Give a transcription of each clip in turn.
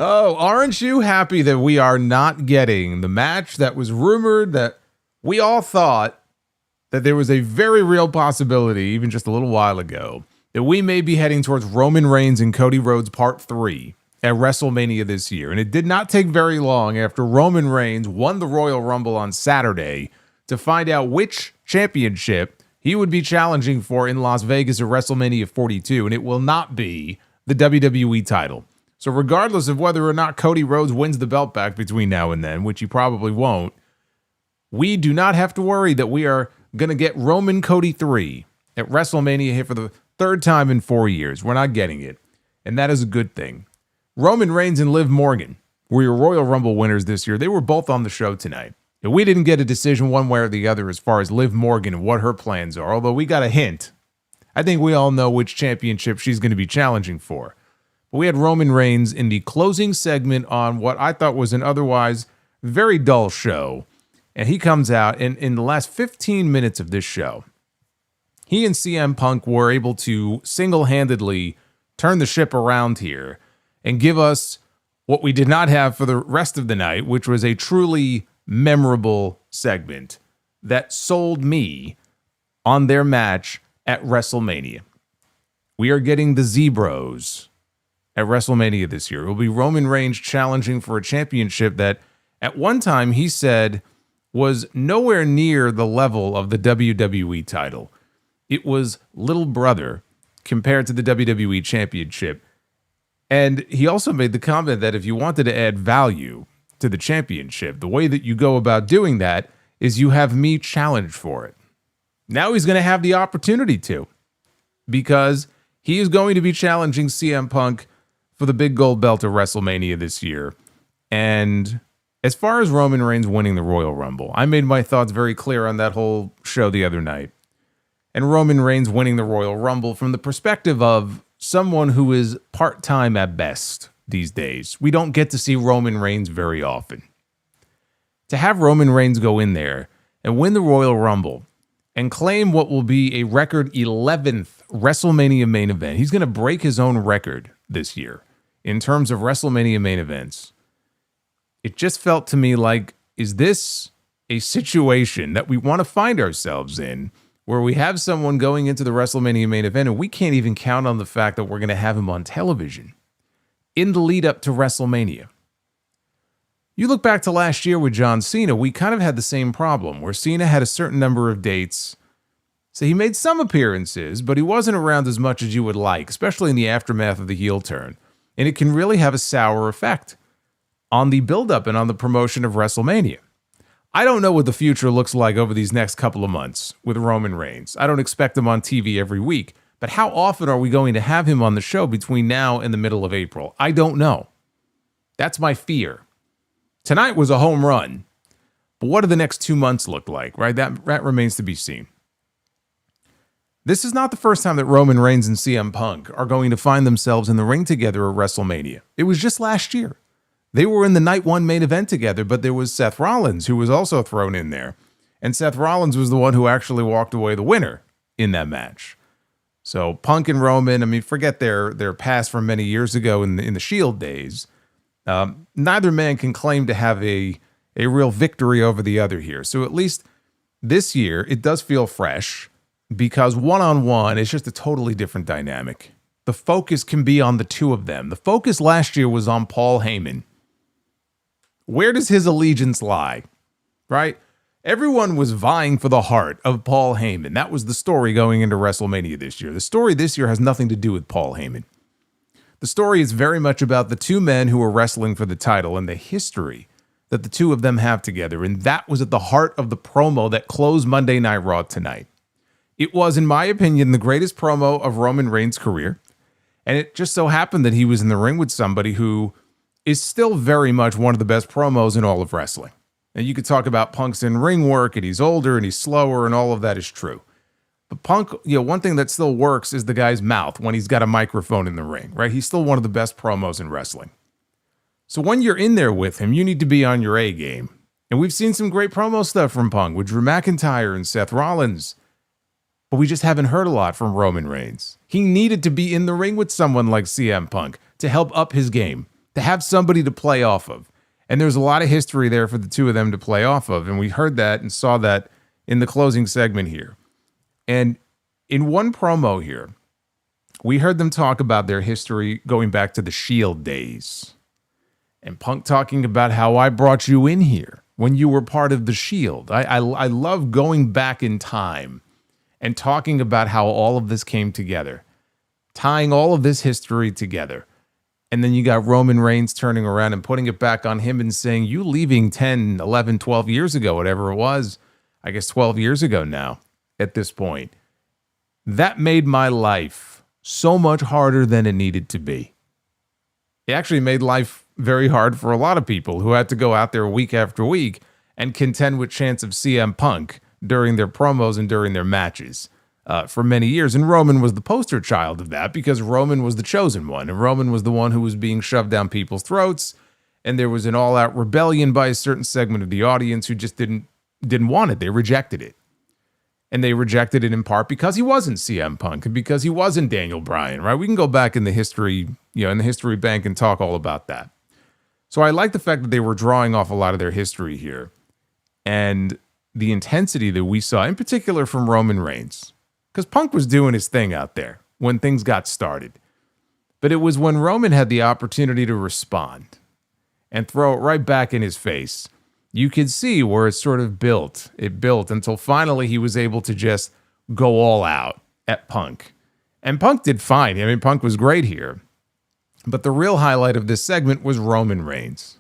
Oh, aren't you happy that we are not getting the match that was rumored, that we all thought that there was a very real possibility, even just a little while ago, that we may be heading towards Roman Reigns and Cody Rhodes Part 3 at WrestleMania this year. And it did not take very long after Roman Reigns won the Royal Rumble on Saturday to find out which championship he would be challenging for in Las Vegas at WrestleMania 42, and it will not be the WWE title. So regardless of whether or not Cody Rhodes wins the belt back between now and then, which he probably won't, we do not have to worry that we are going to get Roman Cody 3 at WrestleMania here for the third time in 4 years. We're not getting it, and that is a good thing. Roman Reigns and Liv Morgan were your Royal Rumble winners this year. They were both on the show tonight. And we didn't get a decision one way or the other as far as Liv Morgan and what her plans are, although we got a hint. I think we all know which championship she's going to be challenging for. But we had Roman Reigns in the closing segment on what I thought was an otherwise very dull show. And he comes out, and in the last 15 minutes of this show, he and CM Punk were able to single-handedly turn the ship around here and give us what we did not have for the rest of the night, which was a truly memorable segment that sold me on their match at WrestleMania. We are getting the Zebros at WrestleMania this year. It will be Roman Reigns challenging for a championship that at one time he said was nowhere near the level of the WWE title. It was little brother compared to the WWE championship. And he also made the comment that if you wanted to add value to the championship, the way that you go about doing that is you have me challenge for it. Now he's going to have the opportunity to, because he is going to be challenging CM Punk for the big gold belt of WrestleMania this year. And as far as Roman Reigns winning the Royal Rumble, I made my thoughts very clear on that whole show the other night. And Roman Reigns winning the Royal Rumble from the perspective of someone who is part-time at best these days. We don't get to see Roman Reigns very often. To have Roman Reigns go in there and win the Royal Rumble and claim what will be a record 11th WrestleMania main event. He's going to break his own record this year in terms of WrestleMania main events. It just felt to me like, is this a situation that we want to find ourselves in, where we have someone going into the WrestleMania main event and we can't even count on the fact that we're going to have him on television in the lead up to WrestleMania? You look back to last year with John Cena, we kind of had the same problem, where Cena had a certain number of dates. So he made some appearances, but he wasn't around as much as you would like, especially in the aftermath of the heel turn. And it can really have a sour effect on the buildup and on the promotion of WrestleMania. I don't know what the future looks like over these next couple of months with Roman Reigns. I don't expect him on TV every week, but how often are we going to have him on the show between now and the middle of April? I don't know. That's my fear. Tonight was a home run, but what do the next 2 months look like, right? That remains to be seen. This is not the first time that Roman Reigns and CM Punk are going to find themselves in the ring together at WrestleMania. It was just last year. They were in the night one main event together, but there was Seth Rollins who was also thrown in there. And Seth Rollins was the one who actually walked away the winner in that match. So Punk and Roman, I mean, forget their past from many years ago in the Shield days. Neither man can claim to have a real victory over the other here. So at least this year, it does feel fresh because one-on-one is just a totally different dynamic. The focus can be on the two of them. The focus last year was on Paul Heyman. Where does his allegiance lie, right? Everyone was vying for the heart of Paul Heyman. That was the story going into WrestleMania this year. The story this year has nothing to do with Paul Heyman. The story is very much about the two men who are wrestling for the title and the history that the two of them have together. And that was at the heart of the promo that closed Monday Night Raw tonight. It was, in my opinion, the greatest promo of Roman Reigns' career. And it just so happened that he was in the ring with somebody who is still very much one of the best promos in all of wrestling. And you could talk about Punk's in-ring work, and he's older, and he's slower, and all of that is true. But Punk, one thing that still works is the guy's mouth when he's got a microphone in the ring, right? He's still one of the best promos in wrestling. So when you're in there with him, you need to be on your A game. And we've seen some great promo stuff from Punk with Drew McIntyre and Seth Rollins. But we just haven't heard a lot from Roman Reigns. He needed to be in the ring with someone like CM Punk to help up his game, to have somebody to play off of. And there's a lot of history there for the two of them to play off of. And we heard that and saw that in the closing segment here. And in one promo here, we heard them talk about their history going back to the Shield days. And Punk talking about how I brought you in here when you were part of the Shield. I love going back in time and talking about how all of this came together, tying all of this history together. And then you got Roman Reigns turning around and putting it back on him and saying, you leaving 10, 11, 12 years ago, whatever it was, I guess 12 years ago now at this point. That made my life so much harder than it needed to be. It actually made life very hard for a lot of people who had to go out there week after week and contend with chants of CM Punk during their promos and during their matches for many years. And Roman was the poster child of that because Roman was the chosen one. And Roman was the one who was being shoved down people's throats. And there was an all-out rebellion by a certain segment of the audience who just didn't want it. They rejected it. And they rejected it in part because he wasn't CM Punk and because he wasn't Daniel Bryan, right? We can go back in the history, in the history bank and talk all about that. So I like the fact that they were drawing off a lot of their history here and the intensity that we saw, in particular from Roman Reigns, because Punk was doing his thing out there when things got started. But it was when Roman had the opportunity to respond and throw it right back in his face. You could see where it sort of built. It built until finally he was able to just go all out at Punk. And Punk did fine. I mean, Punk was great here. But the real highlight of this segment was Roman Reigns,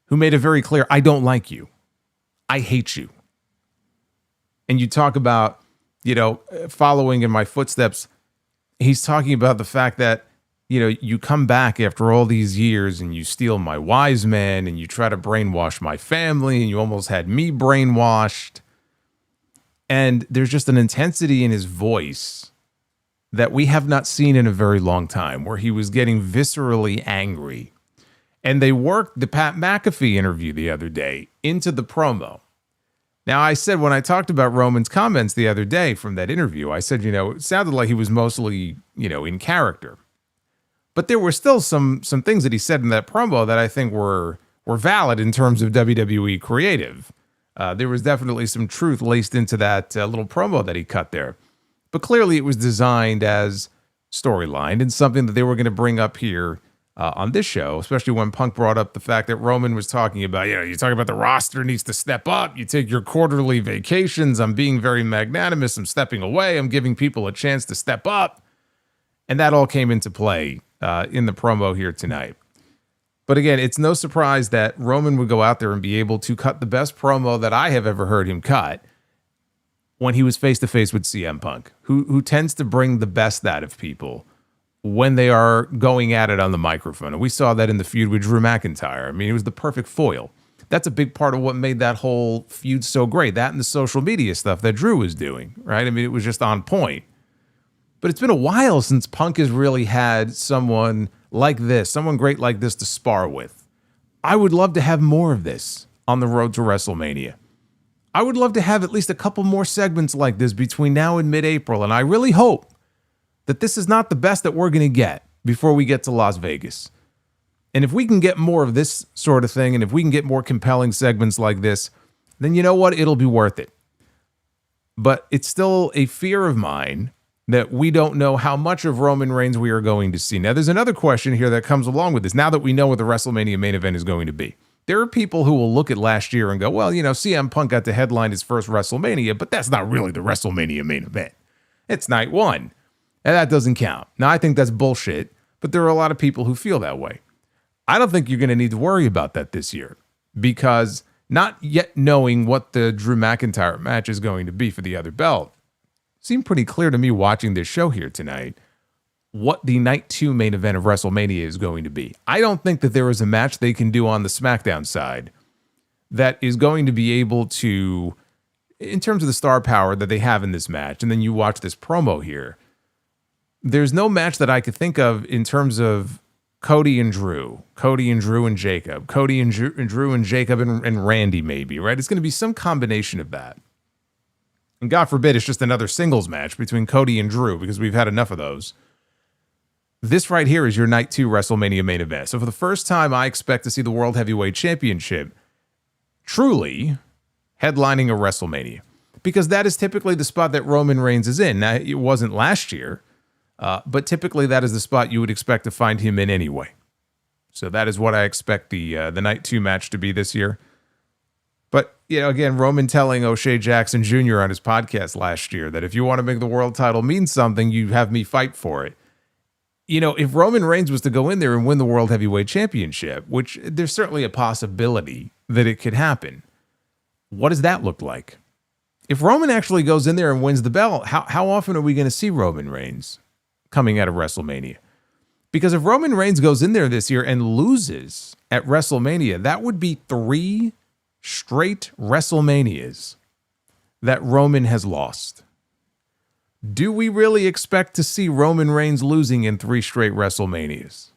who made it very clear, I don't like you. I hate you. And you talk about, following in my footsteps. He's talking about the fact that, you come back after all these years and you steal my wise man and you try to brainwash my family and you almost had me brainwashed. And there's just an intensity in his voice that we have not seen in a very long time, where he was getting viscerally angry. And they worked the Pat McAfee interview the other day into the promo. Now, I said when I talked about Roman's comments the other day from that interview, I said, it sounded like he was mostly, in character. But there were still some things that he said in that promo that I think were valid in terms of WWE creative. There was definitely some truth laced into that little promo that he cut there. But clearly it was designed as storyline and something that they were going to bring up here on this show, especially when Punk brought up the fact that Roman was talking about, you talk about the roster needs to step up. You take your quarterly vacations. I'm being very magnanimous. I'm stepping away. I'm giving people a chance to step up. And that all came into play in the promo here tonight. But again, it's no surprise that Roman would go out there and be able to cut the best promo that I have ever heard him cut when he was face-to-face with CM Punk, who tends to bring the best out of people when they are going at it on the microphone. And we saw that in the feud with Drew McIntyre. I mean, it was the perfect foil. That's a big part of what made that whole feud so great. That and the social media stuff that Drew was doing, right? I mean, it was just on point. But it's been a while since Punk has really had someone like this, someone great like this to spar with. I would love to have more of this on the road to WrestleMania. I would love to have at least a couple more segments like this between now and mid-April, and I really hope that this is not the best that we're going to get before we get to Las Vegas. And if we can get more of this sort of thing, and if we can get more compelling segments like this, then you know what? It'll be worth it. But it's still a fear of mine that we don't know how much of Roman Reigns we are going to see. Now, there's another question here that comes along with this, now that we know what the WrestleMania main event is going to be. There are people who will look at last year and go, well, CM Punk got to headline his first WrestleMania, but that's not really the WrestleMania main event. It's night one, and that doesn't count. Now, I think that's bullshit, but there are a lot of people who feel that way. I don't think you're going to need to worry about that this year, because not yet knowing what the Drew McIntyre match is going to be for the other belt, seemed pretty clear to me watching this show here tonight what the night 2 main event of WrestleMania is going to be. I don't think that there is a match they can do on the SmackDown side that is going to be able to, in terms of the star power that they have in this match, and then you watch this promo here, there's no match that I could think of in terms of Cody and Drew and Jacob, Cody and Drew and Jacob and Randy maybe, right? It's going to be some combination of that. And God forbid it's just another singles match between Cody and Drew, because we've had enough of those. This right here is your Night 2 WrestleMania main event. So for the first time, I expect to see the World Heavyweight Championship truly headlining a WrestleMania, because that is typically the spot that Roman Reigns is in. Now, it wasn't last year, but typically that is the spot you would expect to find him in anyway. So that is what I expect the Night 2 match to be this year. But, you know, again, Roman telling O'Shea Jackson Jr. on his podcast last year that if you want to make the world title mean something, you have me fight for it. You know, if Roman Reigns was to go in there and win the World Heavyweight Championship, which there's certainly a possibility that it could happen, what does that look like? If Roman actually goes in there and wins the belt, how often are we going to see Roman Reigns coming out of WrestleMania? Because if Roman Reigns goes in there this year and loses at WrestleMania, that would be 3 straight WrestleManias that Roman has lost. Do we really expect to see Roman Reigns losing in 3 straight WrestleManias?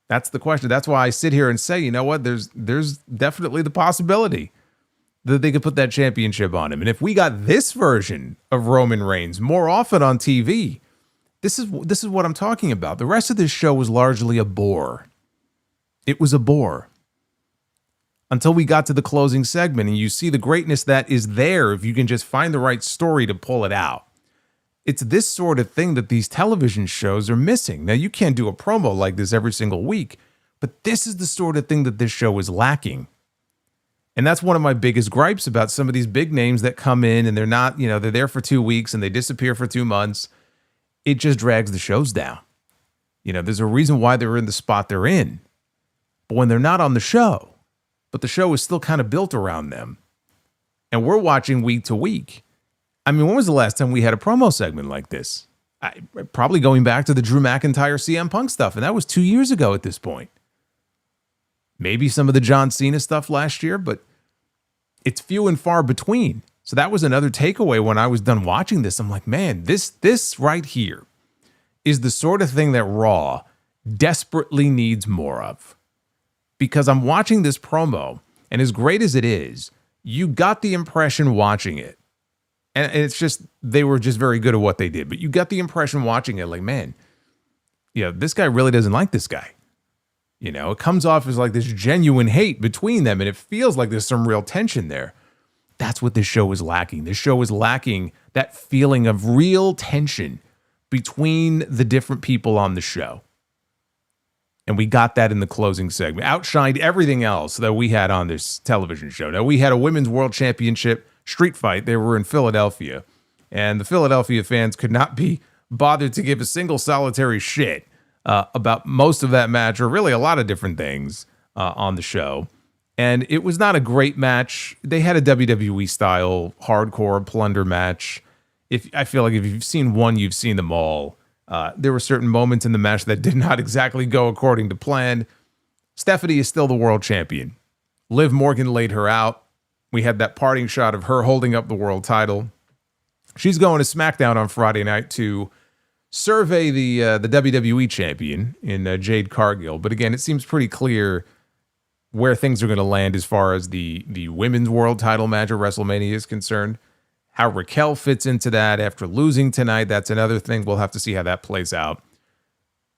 That's the question. That's why I sit here and say, you know what? There's definitely the possibility that they could put that championship on him. And if we got this version of Roman Reigns more often on TV, this is what I'm talking about. The rest of this show was largely a bore. It was a bore. Until we got to the closing segment, and you see the greatness that is there if you can just find the right story to pull it out. It's this sort of thing that these television shows are missing. Now, you can't do a promo like this every single week, but this is the sort of thing that this show is lacking. And that's one of my biggest gripes about some of these big names that come in and they're not, you know, they're there for 2 weeks and they disappear for 2 months. It just drags the shows down. You know, there's a reason why they're in the spot they're in. But when they're not on the show, but the show is still kind of built around them, and we're watching week to week. I mean, when was the last time we had a promo segment like this? Probably going back to the Drew McIntyre CM Punk stuff, and that was 2 years ago at this point. Maybe some of the John Cena stuff last year, but it's few and far between. So that was another takeaway when I was done watching this. I'm like, man, this right here is the sort of thing that Raw desperately needs more of. Because I'm watching this promo, and as great as it is, you got the impression watching it. And it's just, they were just very good at what they did. But you got the impression watching it like, man, you know, this guy really doesn't like this guy. You know, it comes off as like this genuine hate between them, and it feels like there's some real tension there. That's what this show is lacking. This show is lacking that feeling of real tension between the different people on the show. And we got that in the closing segment. Outshined everything else that we had on this television show. Now, we had a Women's World Championship street fight. They were in Philadelphia. And the Philadelphia fans could not be bothered to give a single solitary shit about most of that match, or really a lot of different things on the show. And it was not a great match. They had a WWE-style hardcore plunder match. I feel like if you've seen one, you've seen them all. There were certain moments in the match that did not exactly go according to plan. Stephanie is still the world champion. Liv Morgan laid her out. We had that parting shot of her holding up the world title. She's going to SmackDown on Friday night to survey the WWE champion in Jade Cargill. But again, it seems pretty clear where things are going to land as far as the women's world title match at WrestleMania is concerned. How Raquel fits into that after losing tonight, that's another thing. We'll have to see how that plays out.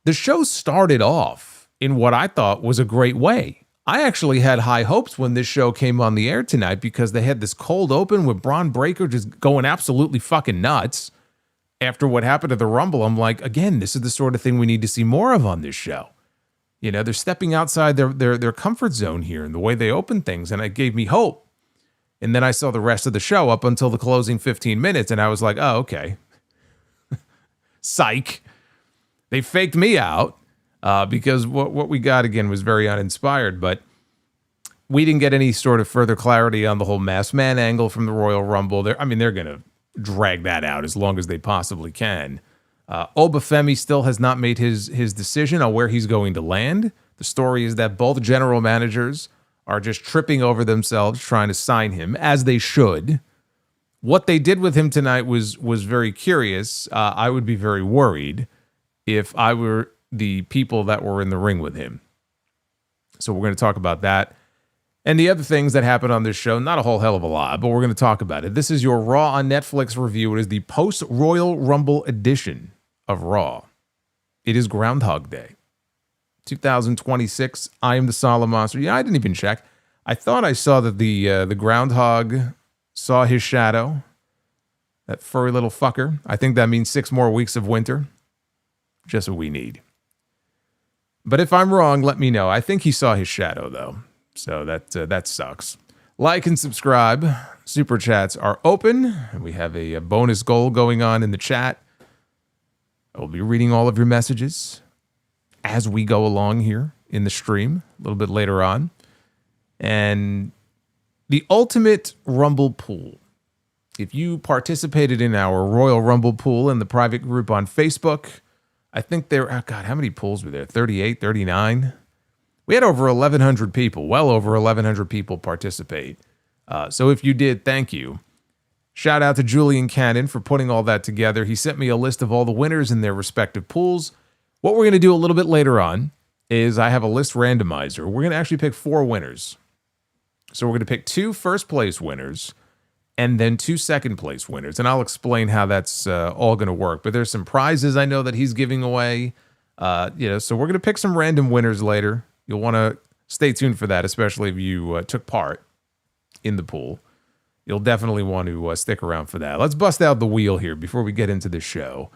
The show started off in what I thought was a great way. I actually had high hopes when this show came on the air tonight because they had this cold open with Braun Breaker just going absolutely fucking nuts after what happened at the Rumble. I'm like, again, this is the sort of thing we need to see more of on this show. You know, they're stepping outside their comfort zone here in the way they open things, and it gave me hope. And then I saw the rest of the show up until the closing 15 minutes, and I was like, oh, okay. Psych. They faked me out because what we got, again, was very uninspired. But we didn't get any sort of further clarity on the whole masked man angle from the Royal Rumble. They're going to drag that out as long as they possibly can. Obafemi still has not made his decision on where he's going to land. The story is that both general managers are just tripping over themselves trying to sign him, as they should. What they did with him tonight was very curious. I would be very worried if I were the people that were in the ring with him. So we're going to talk about that. And the other things that happened on this show, not a whole hell of a lot, but we're going to talk about it. This is your Raw on Netflix review. It is the post-Royal Rumble edition of Raw. It is Groundhog Day. 2026, I am the Solomonster. Yeah, I didn't even check. I thought I saw that the groundhog saw his shadow. That furry little fucker. I think that means 6 more weeks of winter. Just what we need. But if I'm wrong, let me know. I think he saw his shadow, though. So that sucks. Like and subscribe. Super chats are open. And we have a bonus goal going on in the chat. I will be reading all of your messages as we go along here in the stream a little bit later on. And the Ultimate Rumble Pool. If you participated in our Royal Rumble pool in the private group on Facebook, I think there, oh God, how many pools were there? 38, 39? We had over 1,100 people, well over 1,100 people participate. So if you did, thank you. Shout out to Julian Cannon for putting all that together. He sent me a list of all the winners in their respective pools. What we're going to do a little bit later on is I have a list randomizer. We're going to actually pick 4 winners. So we're going to pick 2 first place winners and then 2 second place winners. And I'll explain how that's all going to work. But there's some prizes I know that he's giving away. So we're going to pick some random winners later. You'll want to stay tuned for that, especially if you took part in the pool. You'll definitely want to stick around for that. Let's bust out the wheel here before we get into the show.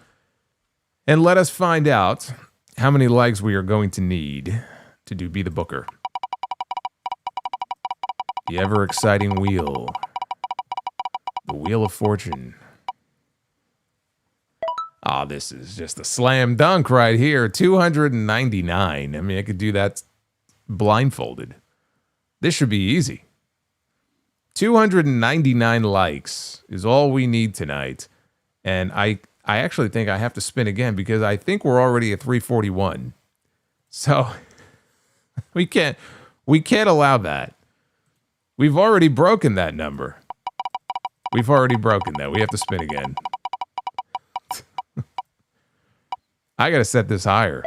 And let us find out how many likes we are going to need to do Be the Booker. The ever-exciting wheel. The Wheel of Fortune. Ah, this is just a slam dunk right here. 299. I mean, I could do that blindfolded. This should be easy. 299 likes is all we need tonight. And I actually think I have to spin again because I think we're already at 341. So we can't allow that. We've already broken that number. We've already broken that. We have to spin again. I got to set this higher.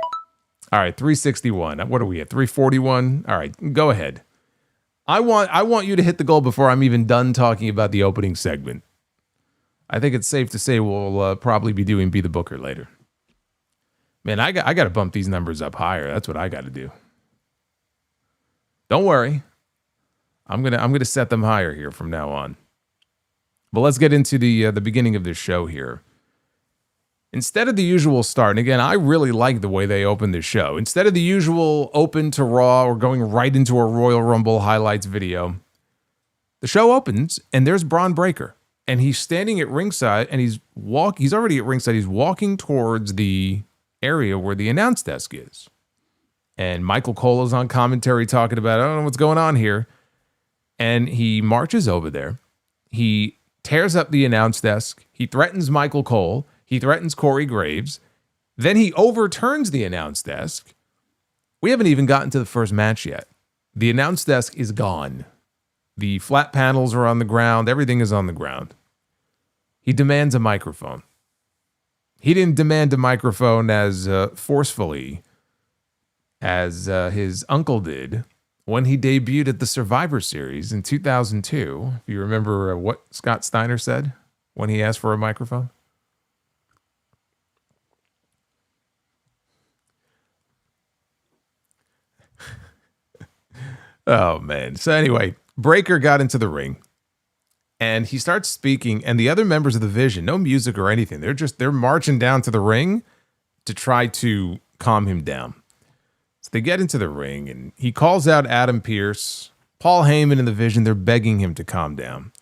All right, 361. What are we at? 341? All right, go ahead. I want you to hit the goal before I'm even done talking about the opening segment. I think it's safe to say we'll probably be doing Be the Booker later. Man, I got to bump these numbers up higher. That's what I got to do. Don't worry. I'm gonna set them higher here from now on. But let's get into the beginning of this show here. Instead of the usual start, and again, I really like the way they opened this show. Instead of the usual open to Raw or going right into a Royal Rumble highlights video, the show opens and there's Braun Breaker. And he's standing at ringside and he's already at ringside. He's walking towards the area where the announce desk is. And Michael Cole is on commentary talking about, I don't know what's going on here. And he marches over there. He tears up the announce desk. He threatens Michael Cole. He threatens Corey Graves. Then he overturns the announce desk. We haven't even gotten to the first match yet. The announce desk is gone. The flat panels are on the ground. Everything is on the ground. He demands a microphone. He didn't demand a microphone as forcefully as his uncle did when he debuted at the Survivor Series in 2002. If you remember what Scott Steiner said when he asked for a microphone. Oh, man. So anyway, Breaker got into the ring and he starts speaking, and the other members of the Vision, no music or anything. They're marching down to the ring to try to calm him down. So they get into the ring and he calls out Adam Pearce, Paul Heyman and the Vision. They're begging him to calm down.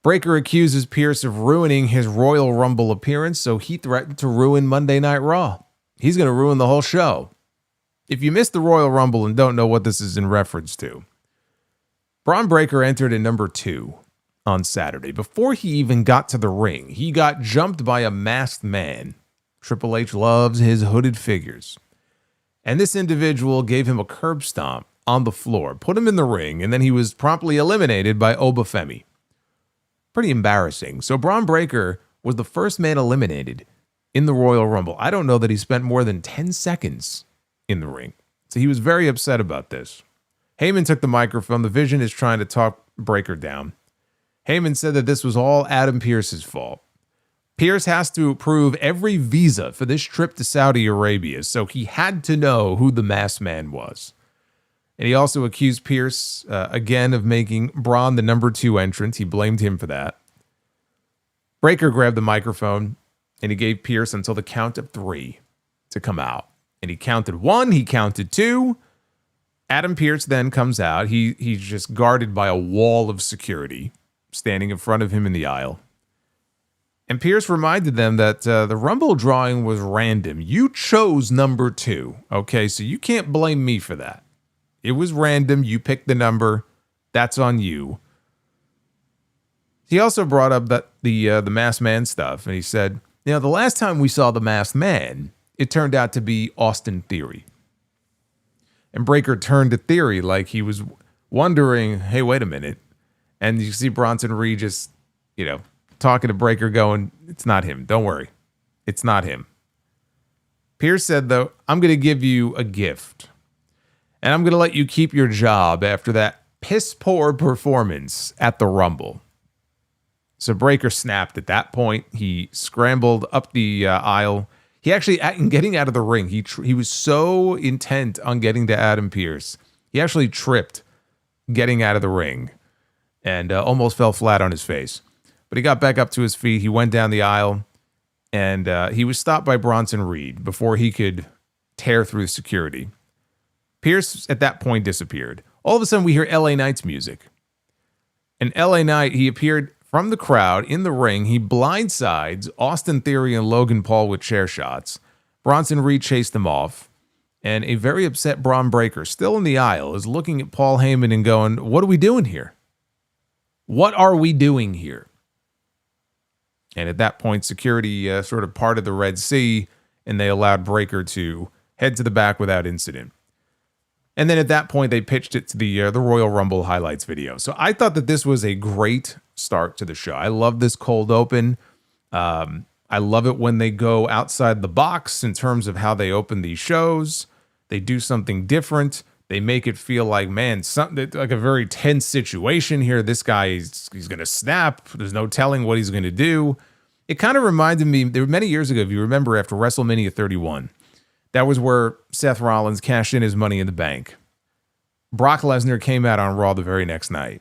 Breaker accuses Pearce of ruining his Royal Rumble appearance, so he threatened to ruin Monday Night Raw. He's going to ruin the whole show. If you missed the Royal Rumble and don't know what this is in reference to, Braun Breaker entered at number 2 on Saturday. Before he even got to the ring, he got jumped by a masked man. Triple H loves his hooded figures. And this individual gave him a curb stomp on the floor, put him in the ring, and then he was promptly eliminated by Obafemi. Pretty embarrassing. So Braun Breaker was the first man eliminated in the Royal Rumble. I don't know that he spent more than 10 seconds in the ring. So he was very upset about this. Heyman took the microphone. The Vision is trying to talk Breaker down. Heyman said that this was all Adam Pearce's fault. Pierce has to approve every visa for this trip to Saudi Arabia, so he had to know who the masked man was. And he also accused Pierce, again, of making Braun the number 2 entrant. He blamed him for that. Breaker grabbed the microphone, and he gave Pierce until the count of 3 to come out. And he counted 1, he counted 2. Adam Pierce then comes out. He's just guarded by a wall of security standing in front of him in the aisle. And Pierce reminded them that the Rumble drawing was random. You chose number 2, okay? So you can't blame me for that. It was random. You picked the number. That's on you. He also brought up that the masked man stuff, and he said, you know, the last time we saw the masked man, it turned out to be Austin Theory. And Breaker turned to Theory like he was wondering, hey, wait a minute. And you see Bronson Reed just, you know, talking to Breaker going, it's not him. Don't worry. It's not him. Pierce said, though, I'm going to give you a gift. And I'm going to let you keep your job after that piss-poor performance at the Rumble. So Breaker snapped at that point. He scrambled up the aisle. He actually, in getting out of the ring, he was so intent on getting to Adam Pierce. He actually tripped getting out of the ring and almost fell flat on his face. But he got back up to his feet. He went down the aisle, and he was stopped by Bronson Reed before he could tear through security. Pierce, at that point, disappeared. All of a sudden, we hear LA Knight's music. And LA Knight, he appeared from the crowd in the ring. He blindsides Austin Theory and Logan Paul with chair shots. Bronson Reed chased them off. And a very upset Braun Breaker, still in the aisle, is looking at Paul Heyman and going, what are we doing here? What are we doing here? And at that point, security sort of parted the Red Sea, and they allowed Breaker to head to the back without incident. And then at that point, they pitched it to the Royal Rumble highlights video. So I thought that this was a great start to the show. I love this cold open. I love it when they go outside the box in terms of how they open these shows. They do something different. They make it feel like, man, something like a very tense situation here. This guy, he's going to snap. There's no telling what he's going to do. It kind of reminded me, there were many years ago, if you remember, after WrestleMania 31, that was where Seth Rollins cashed in his Money in the Bank. Brock Lesnar came out on Raw the very next night.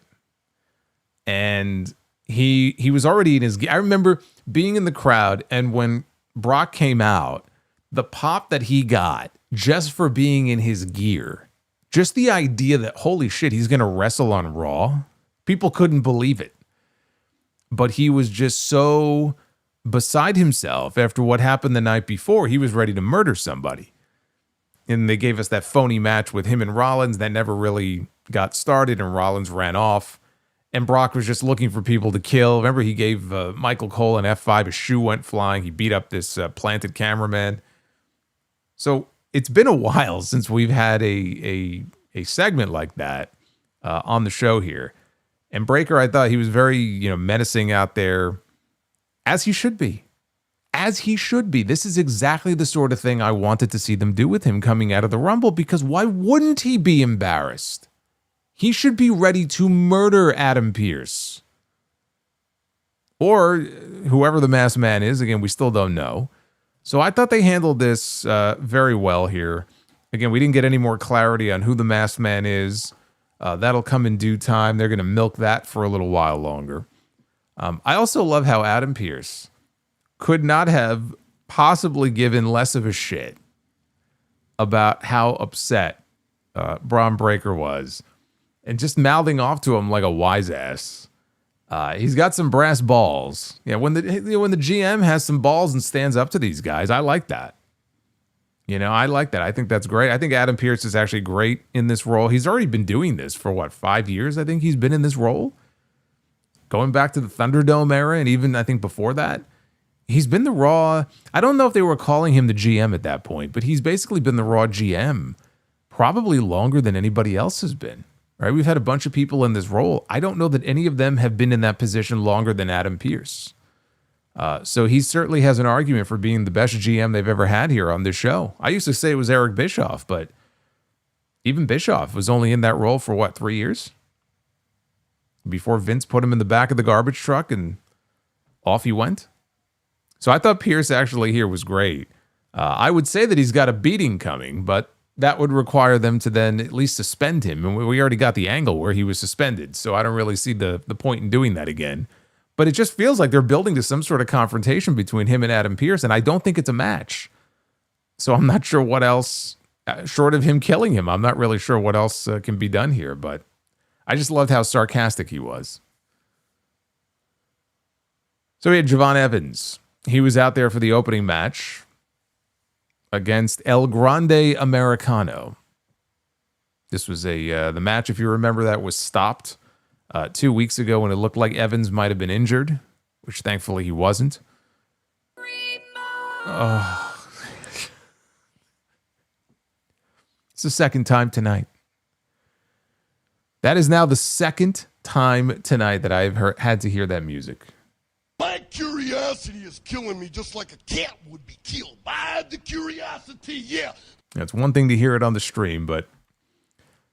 And he was already in his... I remember being in the crowd, and when Brock came out, the pop that he got just for being in his gear, just the idea that, holy shit, he's going to wrestle on Raw, people couldn't believe it. But he was just so beside himself after what happened the night before. He was ready to murder somebody. And they gave us that phony match with him and Rollins that never really got started, and Rollins ran off. And Brock was just looking for people to kill. Remember, he gave Michael Cole an F5. His shoe went flying. He beat up this planted cameraman. So it's been a while since we've had a segment like that on the show here. And Breaker, I thought he was very, menacing out there, as he should be. As he should be. This is exactly the sort of thing I wanted to see them do with him coming out of the Rumble, because why wouldn't he be embarrassed? He should be ready to murder Adam Pierce. Or whoever the masked man is. Again, we still don't know. So I thought they handled this very well here. Again, we didn't get any more clarity on who the masked man is. That'll come in due time. They're going to milk that for a little while longer. I also love how Adam Pierce could not have possibly given less of a shit about how upset Braun Breaker was, and just mouthing off to him like a wise ass. He's got some brass balls. Yeah, when the GM has some balls and stands up to these guys, I like that. I like that. I think that's great. I think Adam Pierce is actually great in this role. He's already been doing this for 5 years? I think he's been in this role. Going back to the Thunderdome era, and even I think before that. He's been the Raw. I don't know if they were calling him the GM at that point, but he's basically been the Raw GM probably longer than anybody else has been. Right? We've had a bunch of people in this role. I don't know that any of them have been in that position longer than Adam Pierce. So he certainly has an argument for being the best GM they've ever had here on this show. I used to say it was Eric Bischoff, but even Bischoff was only in that role for 3 years? Before Vince put him in the back of the garbage truck and off he went. So I thought Pierce actually here was great. I would say that he's got a beating coming, but that would require them to then at least suspend him. And we already got the angle where he was suspended, so I don't really see the point in doing that again. But it just feels like they're building to some sort of confrontation between him and Adam Pearce, and I don't think it's a match. So I'm not sure what else, short of him killing him, I'm not really sure what else can be done here, but I just loved how sarcastic he was. So we had Javon Evans. He was out there for the opening match against El Grande Americano. This was the match, if you remember, that was stopped 2 weeks ago when it looked like Evans might have been injured, which thankfully he wasn't. Oh. It's the second time tonight. That is now the second time tonight that I've had to hear that music. My curiosity is killing me just like a cat would be killed by the curiosity, yeah. It's one thing to hear it on the stream, but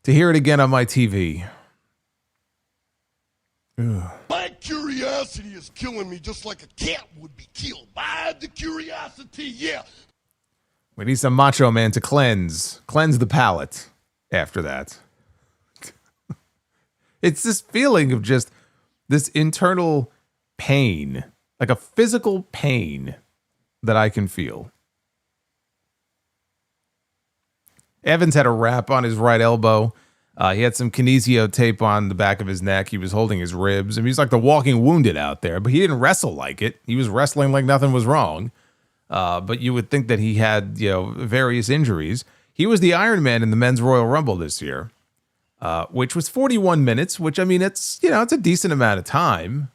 to hear it again on my TV. Ugh. My curiosity is killing me just like a cat would be killed by the curiosity, yeah. We need some Macho Man to cleanse the palate after that. It's this feeling of just this internal pain, like a physical pain that I can feel. Evans had a wrap on his right elbow. He had some kinesio tape on the back of his neck. He was holding his ribs. I mean, he's like the walking wounded out there, but he didn't wrestle like it. He was wrestling like nothing was wrong. But you would think that he had, various injuries. He was the Iron Man in the Men's Royal Rumble this year, which was 41 minutes, which, I mean, it's a decent amount of time.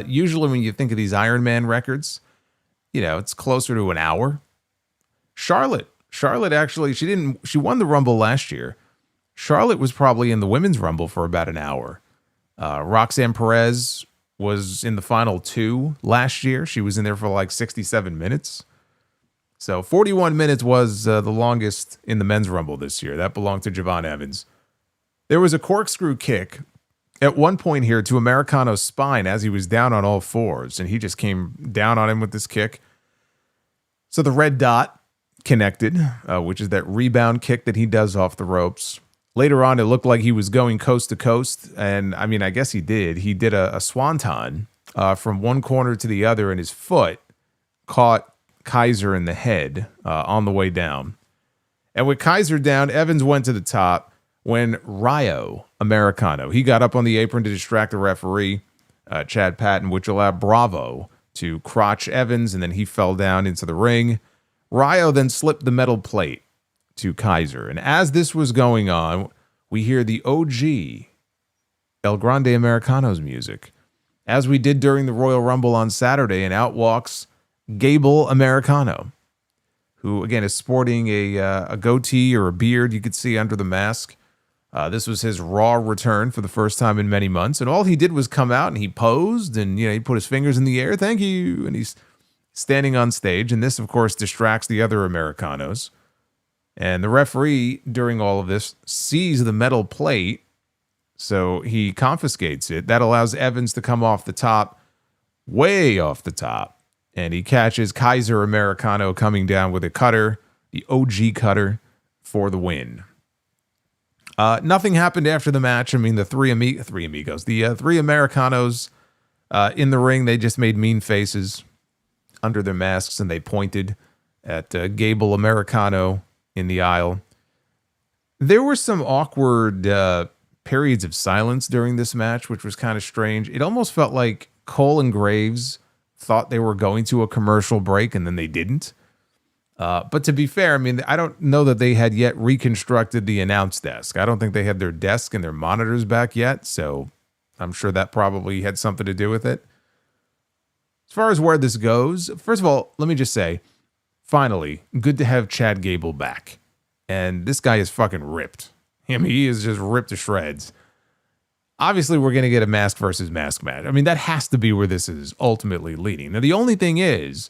Usually when you think of these Iron Man records, it's closer to an hour. Charlotte actually, she won the Rumble last year. Charlotte was probably in the Women's Rumble for about an hour. Roxanne Perez was in the final 2 last year. She was in there for like 67 minutes. So 41 minutes was the longest in the Men's Rumble this year. That belonged to Javon Evans. There was a corkscrew kick at one point here to Americano's spine as he was down on all fours, and he just came down on him with this kick. So the red dot connected, which is that rebound kick that he does off the ropes. Later on, it looked like he was going coast to coast, and I mean, I guess he did. He did a swanton from one corner to the other, and his foot caught Kaiser in the head on the way down. And with Kaiser down, Evans went to the top when Rayo Americano, he got up on the apron to distract the referee, Chad Patton, which allowed Bravo to crotch Evans, and then he fell down into the ring. Rayo then slipped the metal plate to Kaiser. And as this was going on, we hear the OG El Grande Americano's music, as we did during the Royal Rumble on Saturday, and out walks Gable Americano, who, again, is sporting a goatee or a beard you could see under the mask. This was his Raw return for the first time in many months, and all he did was come out and he posed, and he put his fingers in the air, thank you, and he's standing on stage, and this, of course, distracts the other Americanos. And the referee, during all of this, sees the metal plate, so he confiscates it. That allows Evans to come off the top, way off the top, and he catches Kaiser Americano coming down with a cutter, the OG cutter, for the win. Nothing happened after the match. I mean, the three Americanos in the ring, they just made mean faces under their masks, and they pointed at Gable Americano in the aisle. There were some awkward periods of silence during this match, which was kind of strange. It almost felt like Cole and Graves thought they were going to a commercial break, and then they didn't. But to be fair, I mean, I don't know that they had yet reconstructed the announce desk. I don't think they had their desk and their monitors back yet, so I'm sure that probably had something to do with it. As far as where this goes, first of all, let me just say, finally, good to have Chad Gable back. And this guy is fucking ripped. I mean, he is just ripped to shreds. Obviously, we're going to get a mask versus mask match. I mean, that has to be where this is ultimately leading. Now, the only thing is,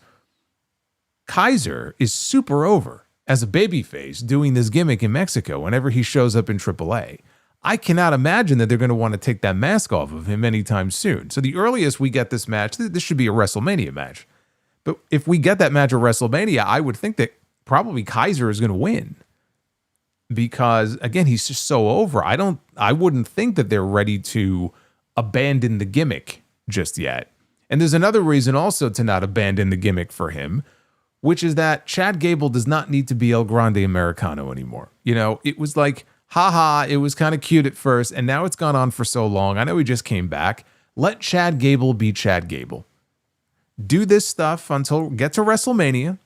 Kaiser is super over as a babyface doing this gimmick in Mexico whenever he shows up in AAA. I cannot imagine that they're going to want to take that mask off of him anytime soon. So the earliest we get this match, this should be a WrestleMania match. But if we get that match at WrestleMania, I would think that probably Kaiser is going to win. Because again, he's just so over. I wouldn't think that they're ready to abandon the gimmick just yet. And there's another reason also to not abandon the gimmick for him, which is that Chad Gable does not need to be El Grande Americano anymore. You know, it was like, haha, it was kind of cute at first, and now it's gone on for so long. I know he just came back. Let Chad Gable be Chad Gable. Do this stuff until get to WrestleMania.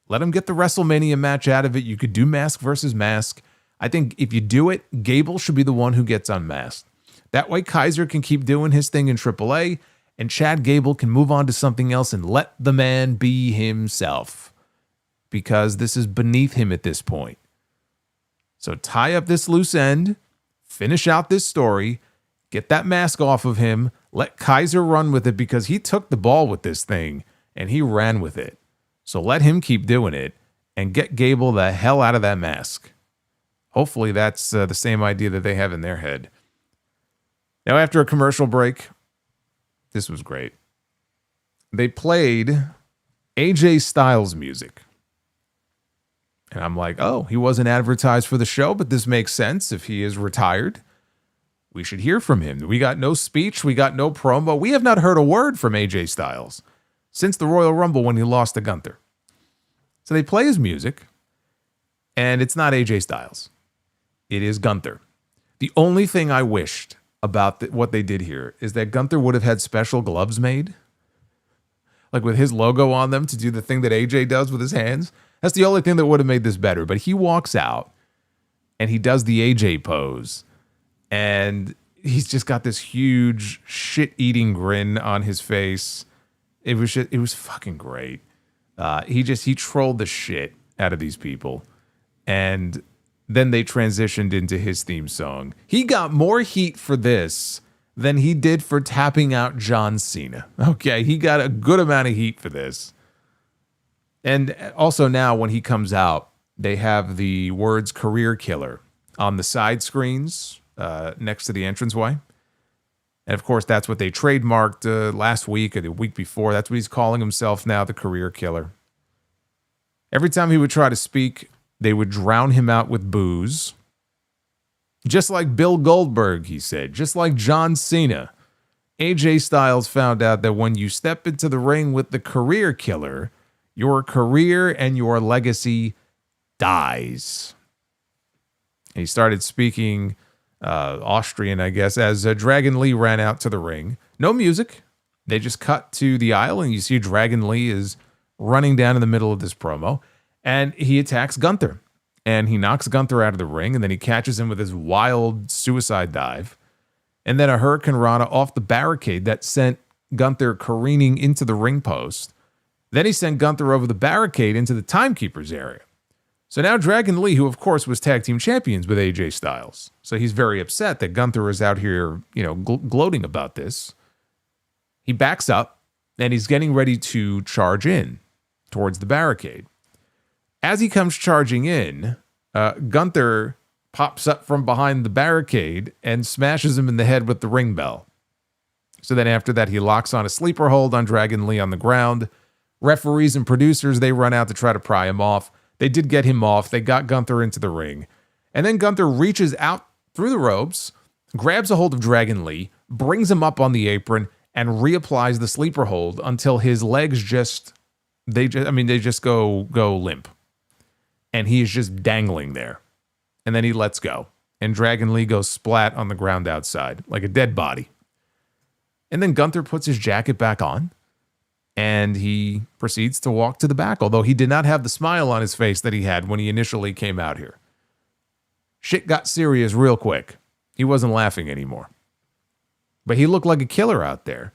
Let him get the WrestleMania match out of it. You could do mask versus mask. I think if you do it, Gable should be the one who gets unmasked. That way Kaiser can keep doing his thing in AAA, and Chad Gable can move on to something else and let the man be himself. Because this is beneath him at this point. So tie up this loose end, finish out this story, get that mask off of him, let Kaiser run with it because he took the ball with this thing and he ran with it. So let him keep doing it and get Gable the hell out of that mask. Hopefully that's the same idea that they have in their head. Now, after a commercial break, this was great. They played AJ Styles music. And I'm like, oh, he wasn't advertised for the show, but this makes sense. If he is retired, we should hear from him. We got no speech. We got no promo. We have not heard a word from AJ Styles since the Royal Rumble when he lost to Gunther. So they play his music, and it's not AJ Styles. It is Gunther. The only thing I wished about what they did here is that Gunther would have had special gloves made, like with his logo on them to do the thing that AJ does with his hands. That's the only thing that would have made this better. But he walks out and he does the AJ pose. And he's just got this huge shit-eating grin on his face. It was fucking great. He trolled the shit out of these people. And then they transitioned into his theme song. He got more heat for this than he did for tapping out John Cena. Okay, he got a good amount of heat for this. And also now when he comes out, they have the words "career killer" on the side screens next to the entranceway. And of course, that's what they trademarked last week or the week before. That's what he's calling himself now, the career killer. Every time he would try to speak, they would drown him out with booze. Just like Bill Goldberg, he said, just like John Cena. AJ Styles found out that when you step into the ring with the career killer, your career and your legacy dies. He started speaking Austrian, I guess, as Dragon Lee ran out to the ring. No music. They just cut to the aisle, and you see Dragon Lee is running down in the middle of this promo, and he attacks Gunther. And he knocks Gunther out of the ring, and then he catches him with his wild suicide dive. And then a Hurricane Rana off the barricade that sent Gunther careening into the ring post. Then he sent Gunther over the barricade into the timekeeper's area. So now Dragon Lee, who of course was tag team champions with AJ Styles. So he's very upset that Gunther is out here, gloating about this. He backs up and he's getting ready to charge in towards the barricade. As he comes charging in, Gunther pops up from behind the barricade and smashes him in the head with the ring bell. So then after that, he locks on a sleeper hold on Dragon Lee on the ground. Referees and producers, they run out to try to pry him off. They did get him off. They got Gunther into the ring. And then Gunther reaches out through the ropes, grabs a hold of Dragon Lee, brings him up on the apron, and reapplies the sleeper hold until his legs just go limp. And he is just dangling there. And then he lets go. And Dragon Lee goes splat on the ground outside, like a dead body. And then Gunther puts his jacket back on. And he proceeds to walk to the back, although he did not have the smile on his face that he had when he initially came out here. Shit got serious real quick. He wasn't laughing anymore. But he looked like a killer out there,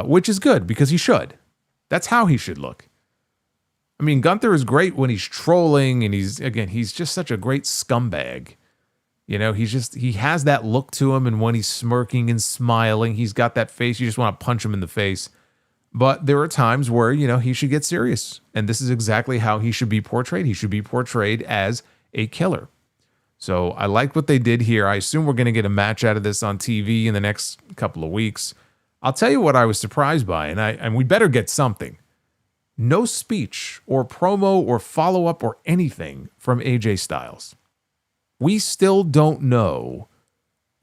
which is good because he should. That's how he should look. I mean, Gunther is great when he's trolling, and he's just such a great scumbag. He has that look to him, and when he's smirking and smiling, he's got that face. You just want to punch him in the face. But there are times where, he should get serious. And this is exactly how he should be portrayed. He should be portrayed as a killer. So I like what they did here. I assume we're going to get a match out of this on TV in the next couple of weeks. I'll tell you what I was surprised by, and we better get something. no speech or promo or follow-up or anything from AJ Styles. We still don't know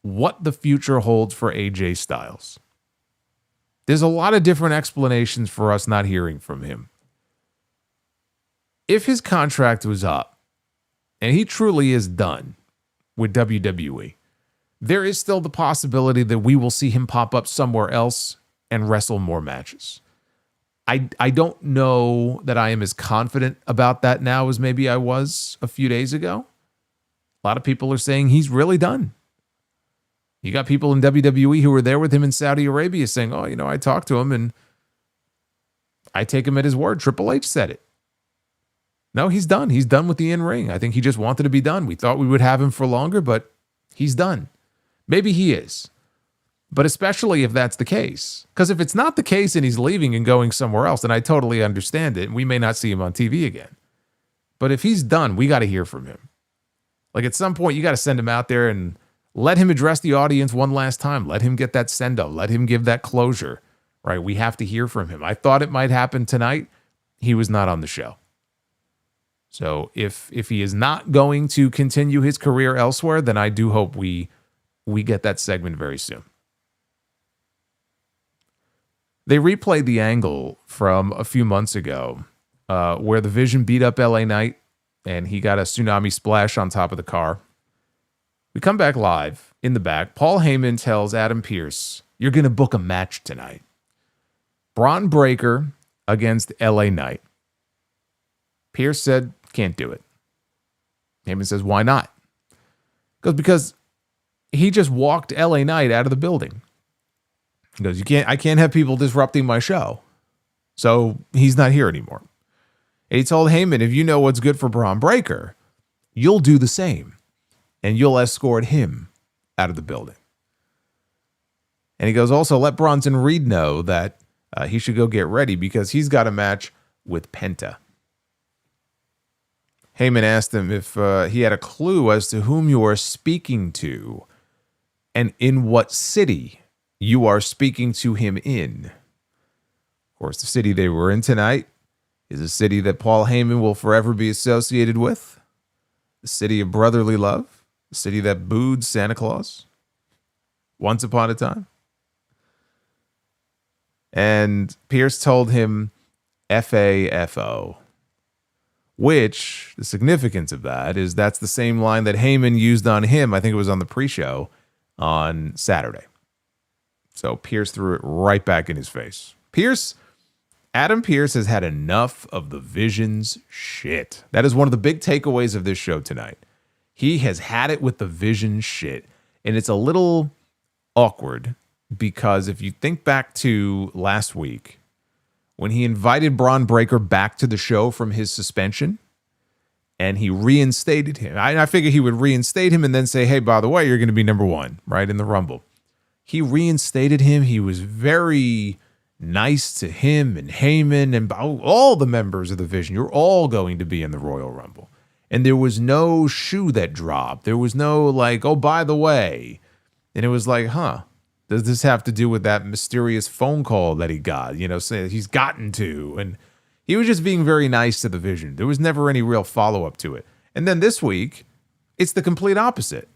what the future holds for AJ Styles. There's a lot of different explanations for us not hearing from him. If his contract was up, and he truly is done with WWE, there is still the possibility that we will see him pop up somewhere else and wrestle more matches. I don't know that I am as confident about that now as maybe I was a few days ago. A lot of people are saying he's really done. You got people in WWE who were there with him in Saudi Arabia saying, oh, I talked to him and I take him at his word. Triple H said it. No, he's done. He's done with the in-ring. I think he just wanted to be done. We thought we would have him for longer, but he's done. Maybe he is. But especially if that's the case. Because if it's not the case and he's leaving and going somewhere else, then I totally understand it. And we may not see him on TV again. But if he's done, we got to hear from him. Like at some point, you got to send him out there and let him address the audience one last time. Let him get that send-up. Let him give that closure. Right? We have to hear from him. I thought it might happen tonight. He was not on the show. So if he is not going to continue his career elsewhere, then I do hope we get that segment very soon. They replayed the angle from a few months ago where the Vision beat up LA Knight and he got a tsunami splash on top of the car. We come back live in the back. Paul Heyman tells Adam Pearce, you're going to book a match tonight. Braun Breaker against LA Knight. Pearce said, can't do it. Heyman says, why not? Because he just walked LA Knight out of the building. He goes, I can't have people disrupting my show. So he's not here anymore. And he told Heyman, if you know what's good for Braun Breaker, you'll do the same. And you'll escort him out of the building. And he goes, also let Bronson Reed know that he should go get ready because he's got a match with Penta. Heyman asked him if he had a clue as to whom you are speaking to and in what city you are speaking to him in. Of course, the city they were in tonight is a city that Paul Heyman will forever be associated with. The city of brotherly love. The city that booed Santa Claus once upon a time. And Pearce told him FAFO. Which, the significance of that is that's the same line that Heyman used on him, I think it was on the pre-show, on Saturday. So Pearce threw it right back in his face. Adam Pearce has had enough of the Vision's shit. That is one of the big takeaways of this show tonight. He has had it with the Vision shit. And it's a little awkward because if you think back to last week, when he invited Braun Breaker back to the show from his suspension and he reinstated him. I figured he would reinstate him and then say, hey, by the way, you're going to be number one, right, in the Rumble. He reinstated him. He was very nice to him and Heyman and all the members of the Vision. You're all going to be in the Royal Rumble. And there was no shoe that dropped. There was no like, oh, by the way. And it was like, does this have to do with that mysterious phone call that he got? Saying he's gotten to. And he was just being very nice to the Vision. There was never any real follow-up to it. And then this week, it's the complete opposite,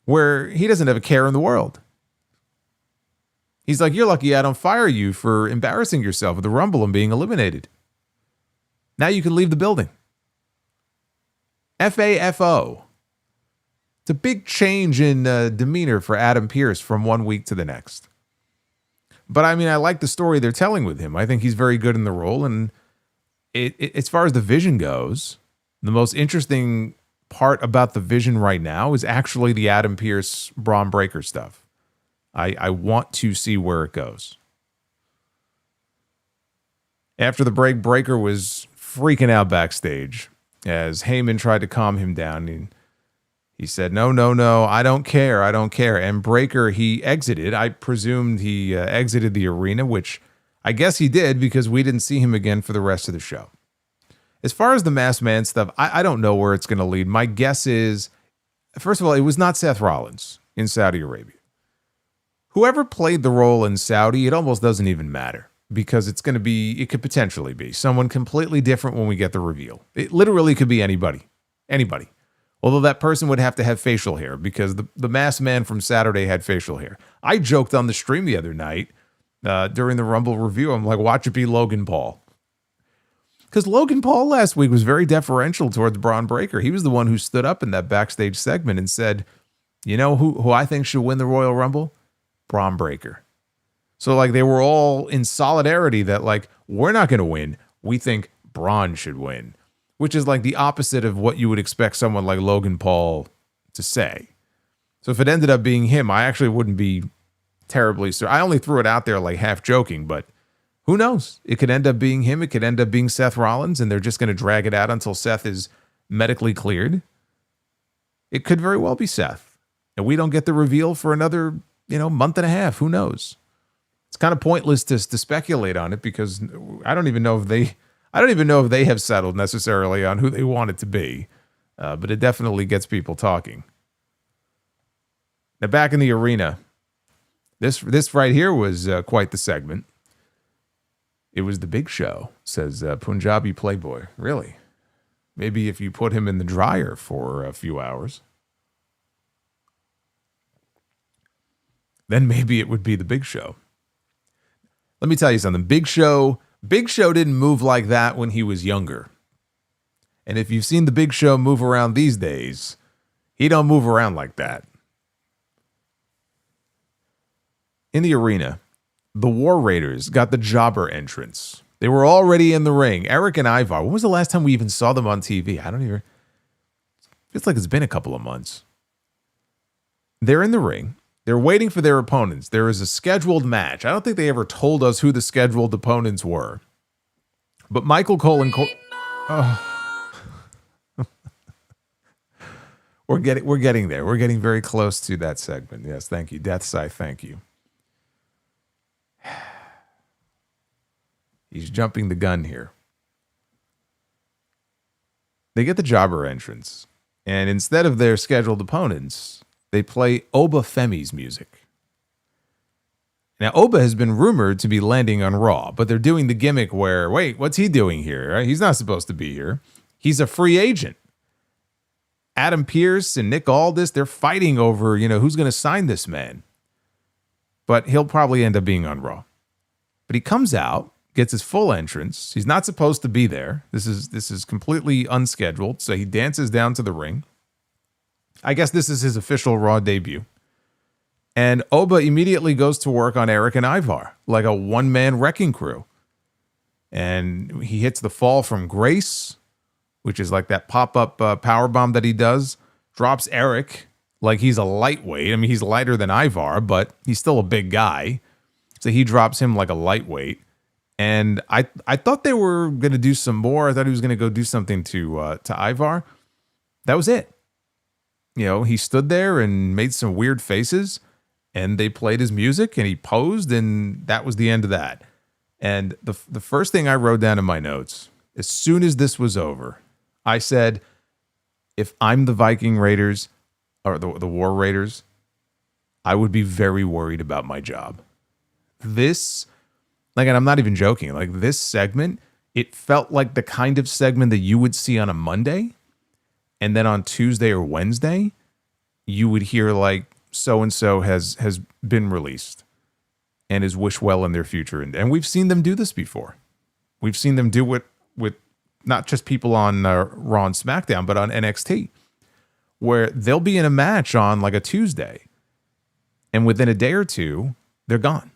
where he doesn't have a care in the world. He's like, you're lucky I don't fire you for embarrassing yourself at the Rumble and being eliminated. Now you can leave the building. FAFO. It's a big change in demeanor for Adam Pearce from one week to the next. But I mean, I like the story they're telling with him. I think he's very good in the role. And as far as the Vision goes, the most interesting part about the Vision right now is actually the Adam Pearce, Braun Breaker stuff. I want to see where it goes. After the break, Breaker was freaking out backstage as Heyman tried to calm him down. He said, no, I don't care. And Breaker, he exited. I presumed he exited the arena, which I guess he did because we didn't see him again for the rest of the show. As far as the Masked Man stuff, I don't know where it's going to lead. My guess is, first of all, it was not Seth Rollins in Saudi Arabia. Whoever played the role in Saudi, it almost doesn't even matter because it's going to be, it could potentially be someone completely different when we get the reveal. It literally could be anybody. Anybody. Although that person would have to have facial hair because the masked man from Saturday had facial hair. I joked on the stream the other night during the Rumble review. I'm like, watch it be Logan Paul. Because Logan Paul last week was very deferential towards Braun Breaker. He was the one who stood up in that backstage segment and said, you know who I think should win the Royal Rumble? Braun Breaker. So like they were all in solidarity that like, we're not going to win. We think Braun should win. Which is like the opposite of what you would expect someone like Logan Paul to say. So if it ended up being him, I actually wouldn't be terribly I only threw it out there like half joking, but who knows? It could end up being him. It could end up being Seth Rollins, and they're just going to drag it out until Seth is medically cleared. It could very well be Seth. And we don't get the reveal for another, month and a half. Who knows? It's kind of pointless to speculate on it because I don't even know if they have settled necessarily on who they want it to be, but it definitely gets people talking. Now, back in the arena, this right here was quite the segment. It was the Big Show, says Punjabi Playboy. Really? Maybe if you put him in the dryer for a few hours, then maybe it would be the Big Show. Let me tell you something. Big Show didn't move like that when he was younger. And if you've seen the Big Show move around these days, he don't move around like that. In the arena, the War Raiders got the jobber entrance. They were already in the ring. Eric and Ivar. When was the last time we even saw them on TV? Feels like it's been a couple of months. They're in the ring. They're waiting for their opponents. There is a scheduled match. I don't think they ever told us who the scheduled opponents were. But Michael Cole and We're getting there. We're getting very close to that segment. Yes, thank you. Deathside, thank you. He's jumping the gun here. They get the jobber entrance. And instead of their scheduled opponents, they play Oba Femi's music. Now, Oba has been rumored to be landing on Raw, but they're doing the gimmick where, wait, what's he doing here? Right? He's not supposed to be here. He's a free agent. Adam Pearce and Nick Aldis, they're fighting over, who's going to sign this man. But he'll probably end up being on Raw. But he comes out, gets his full entrance. He's not supposed to be there. This is completely unscheduled. So he dances down to the ring. I guess this is his official Raw debut. And Oba immediately goes to work on Eric and Ivar, like a one-man wrecking crew. And he hits the fall from Grace, which is like that pop-up powerbomb that he does. Drops Eric like he's a lightweight. I mean, he's lighter than Ivar, but he's still a big guy. So he drops him like a lightweight. And I thought they were going to do some more. I thought he was going to go do something to Ivar. That was it. He stood there and made some weird faces, and they played his music, and he posed, and that was the end of that. And the first thing I wrote down in my notes, as soon as this was over, I said, if I'm the Viking Raiders, or the War Raiders, I would be very worried about my job. This, and I'm not even joking, this segment, it felt like the kind of segment that you would see on a Monday. And then on Tuesday or Wednesday, you would hear like so-and-so has been released and is wished well in their future. And we've seen them do this before. We've seen them do it with not just people on Raw and SmackDown, but on NXT, where they'll be in a match on like a Tuesday. And within a day or two, they're gone.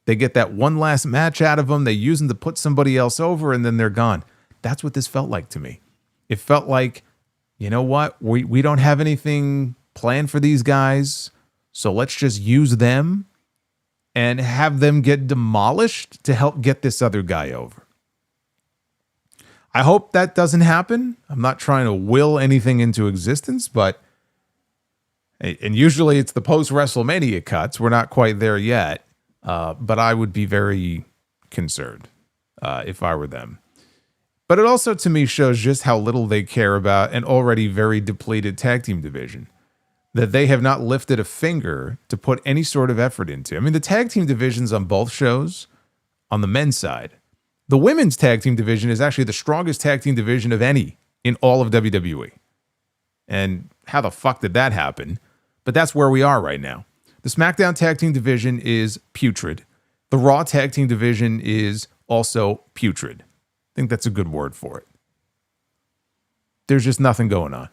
They get that one last match out of them. They use them to put somebody else over, and then they're gone. That's what this felt like to me. It felt like, you know what? We don't have anything planned for these guys, so let's just use them and have them get demolished to help get this other guy over. I hope that doesn't happen. I'm not trying to will anything into existence, but and usually it's the post-WrestleMania cuts. We're not quite there yet, but I would be very concerned if I were them. But it also, to me, shows just how little they care about an already very depleted tag team division, that they have not lifted a finger to put any sort of effort into. I mean, the tag team divisions on both shows on the men's side. The women's tag team division is actually the strongest tag team division of any in all of WWE. And how the fuck did that happen? But that's where we are right now. The SmackDown tag team division is putrid. The Raw tag team division is also putrid. I think that's a good word for it. There's just nothing going on.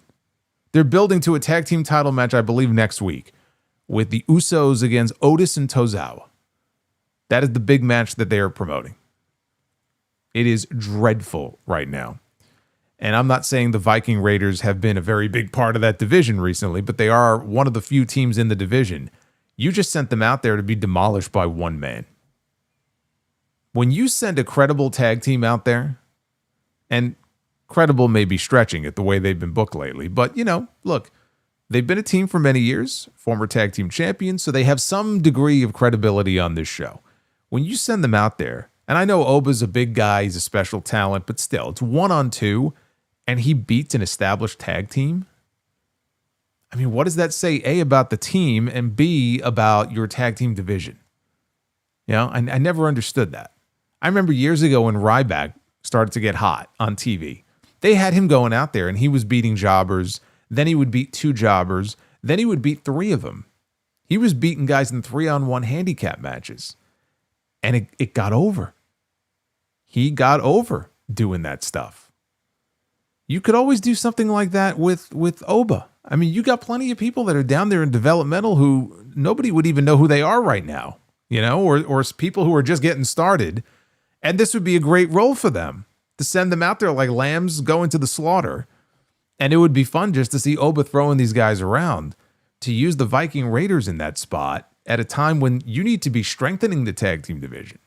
They're building to a tag team title match, I believe, next week with the Usos against Otis and Tozawa. That is the big match that they are promoting. It is dreadful right now. And I'm not saying the Viking Raiders have been a very big part of that division recently, but they are one of the few teams in the division. You just sent them out there to be demolished by one man. When you send a credible tag team out there, and credible may be stretching it the way they've been booked lately, but, you know, look, they've been a team for many years, former tag team champions, so they have some degree of credibility on this show. When you send them out there, and I know Oba's a big guy, he's a special talent, but still, it's 1-on-2, and he beats an established tag team? I mean, what does that say, A, about the team, and B, about your tag team division? You know, I never understood that. I remember years ago when Ryback started to get hot on TV. They had him going out there, and he was beating jobbers, then he would beat 2 jobbers, then he would beat 3 of them. He was beating guys in 3-on-1 handicap matches. And it got over. He got over doing that stuff. You could always do something like that with Oba. I mean, you got plenty of people that are down there in developmental who nobody would even know who they are right now, you know, or people who are just getting started. And this would be a great role for them to send them out there like lambs going to the slaughter. And it would be fun just to see Oba throwing these guys around, to use the Viking Raiders in that spot at a time when you need to be strengthening the tag team division.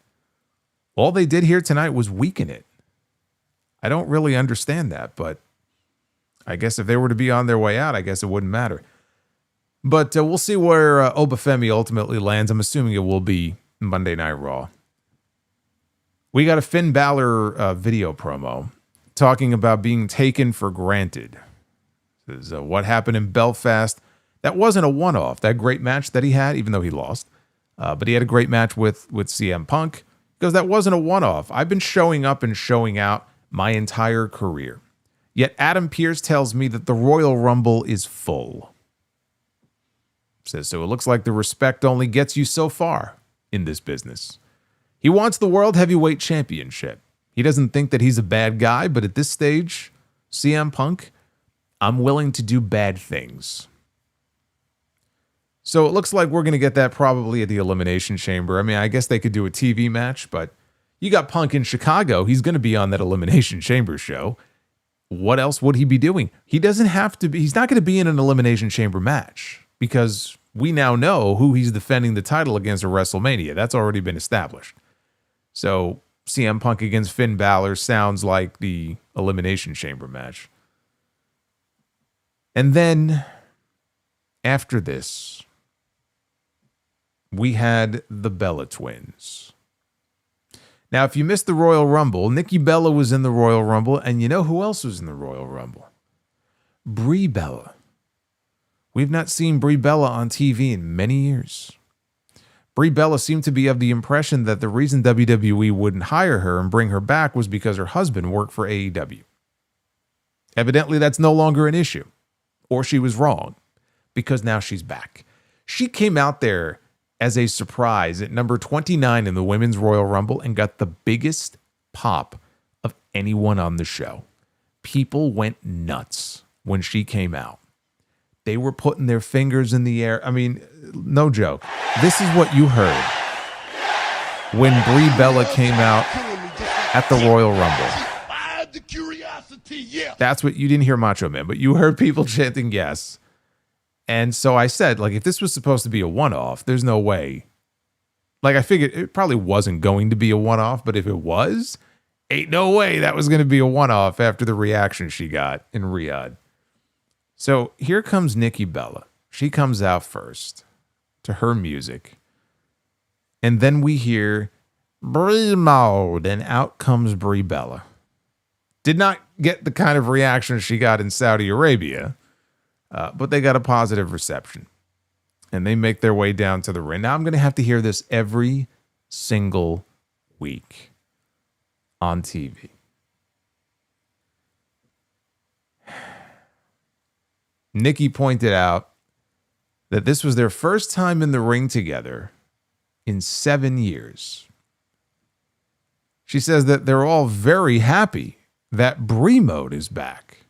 All they did here tonight was weaken it. I don't really understand that, but I guess if they were to be on their way out, I guess it wouldn't matter. But we'll see where Obafemi ultimately lands. I'm assuming it will be Monday Night Raw. We got a Finn Balor video promo talking about being taken for granted. This is what happened in Belfast. That wasn't a one-off. That great match that he had, even though he lost. But he had a great match with CM Punk. Because that wasn't a one-off. I've been showing up and showing out my entire career. Yet Adam Pearce tells me that the Royal Rumble is full. Says, so it looks like the respect only gets you so far in this business. He wants the World Heavyweight Championship. He doesn't think that he's a bad guy, but at this stage, CM Punk, I'm willing to do bad things. So it looks like we're going to get that probably at the Elimination Chamber. I mean, I guess they could do a TV match, but you got Punk in Chicago. He's going to be on that Elimination Chamber show. What else would he be doing? He doesn't have to be. He's not going to be in an Elimination Chamber match because we now know who he's defending the title against at WrestleMania. That's already been established. So CM Punk against Finn Balor sounds like the Elimination Chamber match. And then after this, we had the Bella Twins. Now, if you missed the Royal Rumble, Nikki Bella was in the Royal Rumble, and you know who else was in the Royal Rumble? Brie Bella. We've not seen Brie Bella on TV in many years. Brie Bella seemed to be of the impression that the reason WWE wouldn't hire her and bring her back was because her husband worked for AEW. Evidently, that's no longer an issue. Or she was wrong, because now she's back. She came out there as a surprise at number 29 in the Women's Royal Rumble and got the biggest pop of anyone on the show. People went nuts when she came out. They were putting their fingers in the air. I mean, no joke. This is what you heard when Brie Bella came out at the Royal Rumble. That's what you didn't hear, Macho Man, but you heard people chanting yes. And so I said, like, if this was supposed to be a one-off, there's no way. Like, I figured it probably wasn't going to be a one-off, but if it was, ain't no way that was going to be a one-off after the reaction she got in Riyadh. So here comes Nikki Bella. She comes out first to her music. And then we hear Brie mode, and out comes Brie Bella. Did not get the kind of reaction she got in Saudi Arabia, but they got a positive reception. And they make their way down to the ring. Now I'm going to have to hear this every single week on TV. Nikki pointed out that this was their first time in the ring together in 7 years. She says that they're all very happy that Brie mode is back.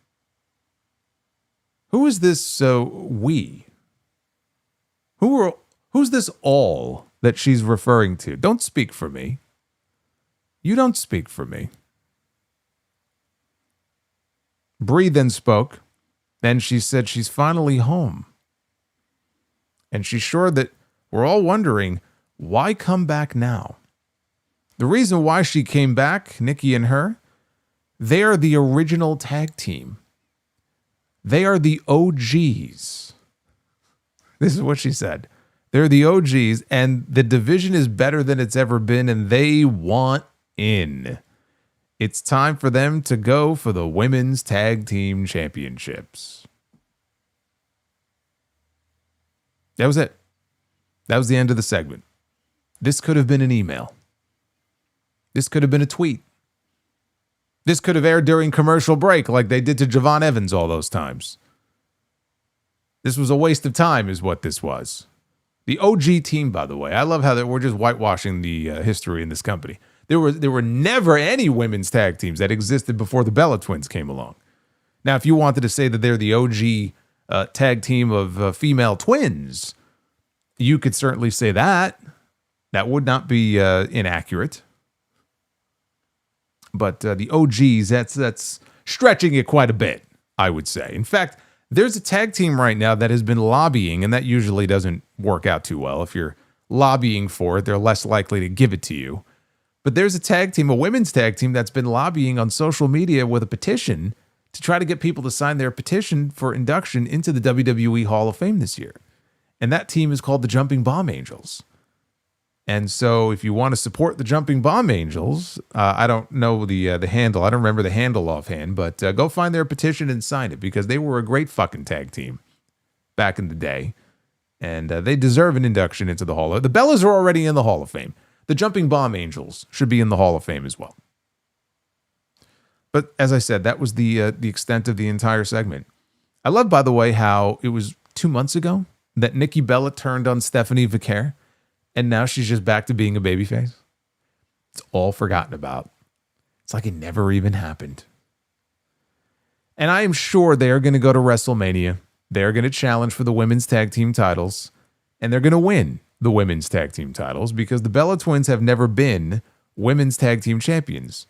Who is this we? Who's this all that she's referring to? Don't speak for me. You don't speak for me. Brie then spoke, and she said she's finally home. And she's sure that we're all wondering, why come back now? The reason why she came back, Nikki and her, they are the original tag team. They are the OGs. This is what she said. They're the OGs, and the division is better than it's ever been, and they want in. It's time for them to go for the women's tag team championships. That was it. That was the end of the segment. This could have been an email. This could have been a tweet. This could have aired during commercial break like they did to Javon Evans all those times. This was a waste of time is what this was. The OG team, by the way, I love how we're just whitewashing the history in this company. There were never any women's tag teams that existed before the Bella Twins came along. Now, if you wanted to say that they're the OG tag team of female twins, you could certainly say that. That would not be inaccurate. But the OGs, that's stretching it quite a bit, I would say. In fact, there's a tag team right now that has been lobbying, and that usually doesn't work out too well. If you're lobbying for it, they're less likely to give it to you. But there's a tag team, a women's tag team, that's been lobbying on social media with a petition to try to get people to sign their petition for induction into the WWE Hall of Fame this year. And that team is called the Jumping Bomb Angels. And so if you want to support the Jumping Bomb Angels, I don't know the handle. I don't remember the handle offhand, but go find their petition and sign it because they were a great fucking tag team back in the day. And they deserve an induction into the Hall of Fame. The Bellas are already in the Hall of Fame. The Jumping Bomb Angels should be in the Hall of Fame as well. But as I said, that was the extent of the entire segment. I love, by the way, how it was 2 months ago that Nikki Bella turned on Stephanie Vaquer. And now she's just back to being a babyface. It's all forgotten about. It's like it never even happened. And I am sure they are going to go to WrestleMania. They're going to challenge for the women's tag team titles. And they're going to win the women's tag team titles because the Bella Twins have never been women's tag team champions.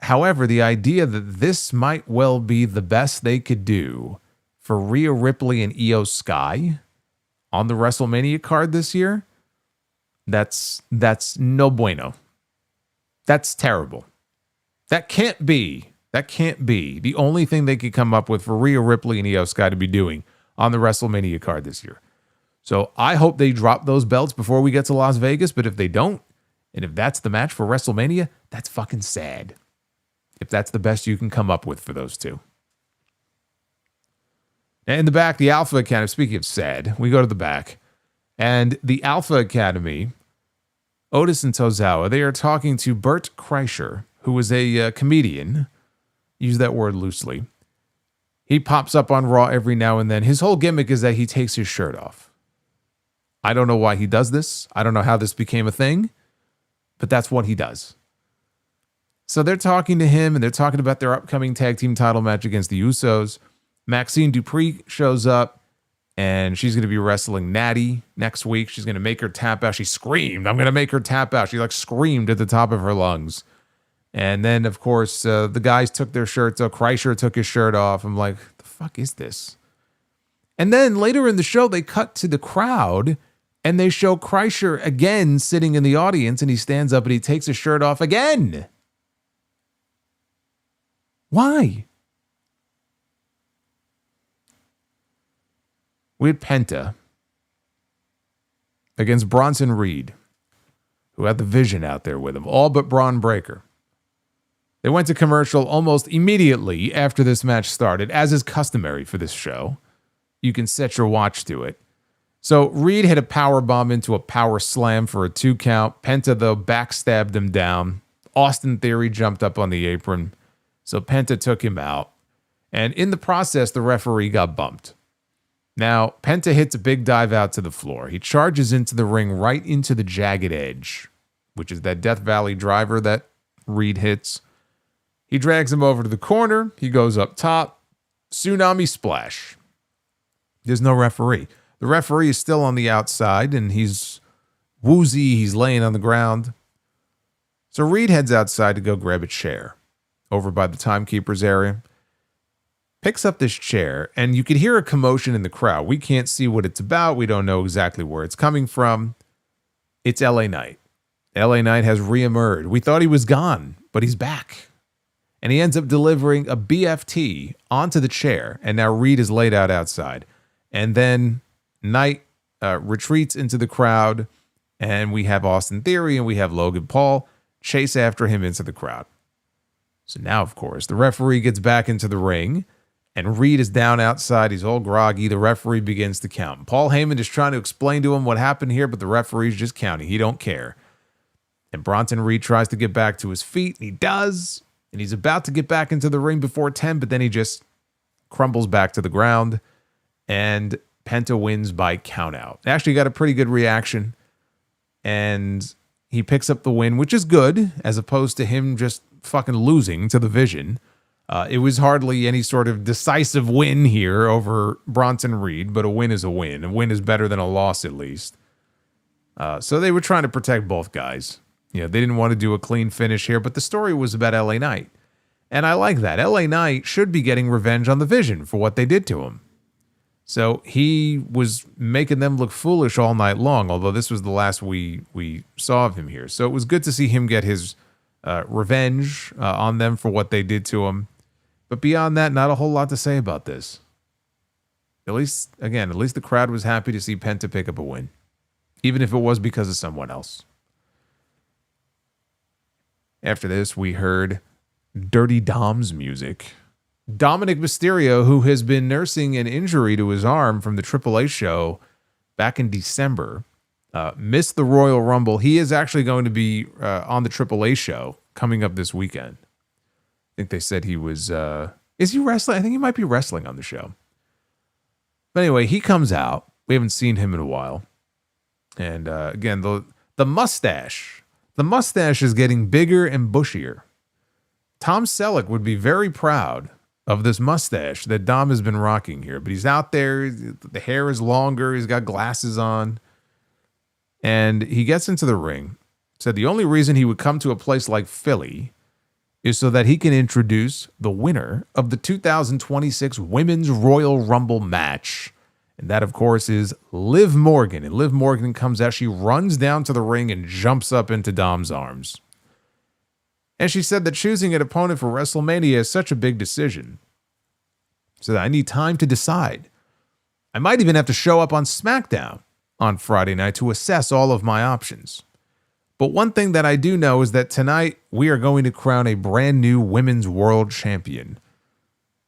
However, the idea that this might well be the best they could do for Rhea Ripley and Io Sky on the WrestleMania card this year, that's no bueno. That's terrible. That can't be the only thing they could come up with for Rhea Ripley and Io Sky to be doing on the WrestleMania card this year. So I hope they drop those belts before we get to Las Vegas, but if they don't, and if that's the match for WrestleMania, that's fucking sad. If that's the best you can come up with for those two. And in the back, the Alpha Academy, speaking of sad, we go to the back. And the Alpha Academy, Otis and Tozawa, they are talking to Bert Kreischer, who is a comedian. Use that word loosely. He pops up on Raw every now and then. His whole gimmick is that he takes his shirt off. I don't know why he does this. I don't know how this became a thing, but that's what he does. So they're talking to him, and they're talking about their upcoming tag team title match against the Usos. Maxine Dupree shows up. And she's going to be wrestling Natty next week. She's going to make her tap out. She screamed, "I'm going to make her tap out." She screamed at the top of her lungs. And then, of course, the guys took their shirts off. Kreischer took his shirt off. I'm like, the fuck is this? And then later in the show, they cut to the crowd and they show Kreischer again sitting in the audience. And he stands up and he takes his shirt off again. Why? We had Penta against Bronson Reed, who had the Vision out there with him, all but Braun Breaker. They went to commercial almost immediately after this match started, as is customary for this show. You can set your watch to it. So Reed hit a power bomb into a power slam for a 2 count. Penta, though, backstabbed him down. Austin Theory jumped up on the apron. So Penta took him out. And in the process, the referee got bumped. Now, Penta hits a big dive out to the floor. He charges into the ring right into the jagged edge, which is that Death Valley driver that Reed hits. He drags him over to the corner. He goes up top. Tsunami splash. There's no referee. The referee is still on the outside, and he's woozy. He's laying on the ground. So Reed heads outside to go grab a chair over by the timekeeper's area. Picks up this chair, and you could hear a commotion in the crowd. We can't see what it's about. We don't know exactly where it's coming from. It's LA Knight. LA Knight has reemerged. We thought he was gone, but he's back. And he ends up delivering a BFT onto the chair, and now Reed is laid out outside. And then Knight retreats into the crowd, and we have Austin Theory and we have Logan Paul chase after him into the crowd. So now, of course, the referee gets back into the ring, and Reed is down outside. He's all groggy. The referee begins to count. Paul Heyman is trying to explain to him what happened here, but the referee's just counting. He don't care. And Bronson Reed tries to get back to his feet, and he does. And he's about to get back into the ring before 10, but then he just crumbles back to the ground. And Penta wins by countout. Actually got a pretty good reaction. And he picks up the win, which is good, as opposed to him just fucking losing to the Vision. It was hardly any sort of decisive win here over Bronson Reed, but a win is a win. A win is better than a loss, at least. So they were trying to protect both guys. You know, they didn't want to do a clean finish here, but the story was about LA Knight. And I like that. LA Knight should be getting revenge on the Vision for what they did to him. So he was making them look foolish all night long, although this was the last we saw of him here. So it was good to see him get his revenge on them for what they did to him. But beyond that, not a whole lot to say about this. At least the crowd was happy to see Penta pick up a win, even if it was because of someone else. After this, we heard Dirty Dom's music. Dominic Mysterio, who has been nursing an injury to his arm from the AAA show back in December, missed the Royal Rumble. He is actually going to be on the AAA show coming up this weekend. I think they said he was... is he wrestling? I think he might be wrestling on the show. But anyway, he comes out. We haven't seen him in a while. And again, the mustache. The mustache is getting bigger and bushier. Tom Selleck would be very proud of this mustache that Dom has been rocking here. But he's out there. The hair is longer. He's got glasses on. And he gets into the ring. Said the only reason he would come to a place like Philly is so that he can introduce the winner of the 2026 Women's Royal Rumble match. And that, of course, is Liv Morgan. And Liv Morgan comes out. She runs down to the ring and jumps up into Dom's arms. And she said that choosing an opponent for WrestleMania is such a big decision. So that I need time to decide. I might even have to show up on SmackDown on Friday night to assess all of my options. But one thing that I do know is that tonight we are going to crown a brand new Women's World Champion.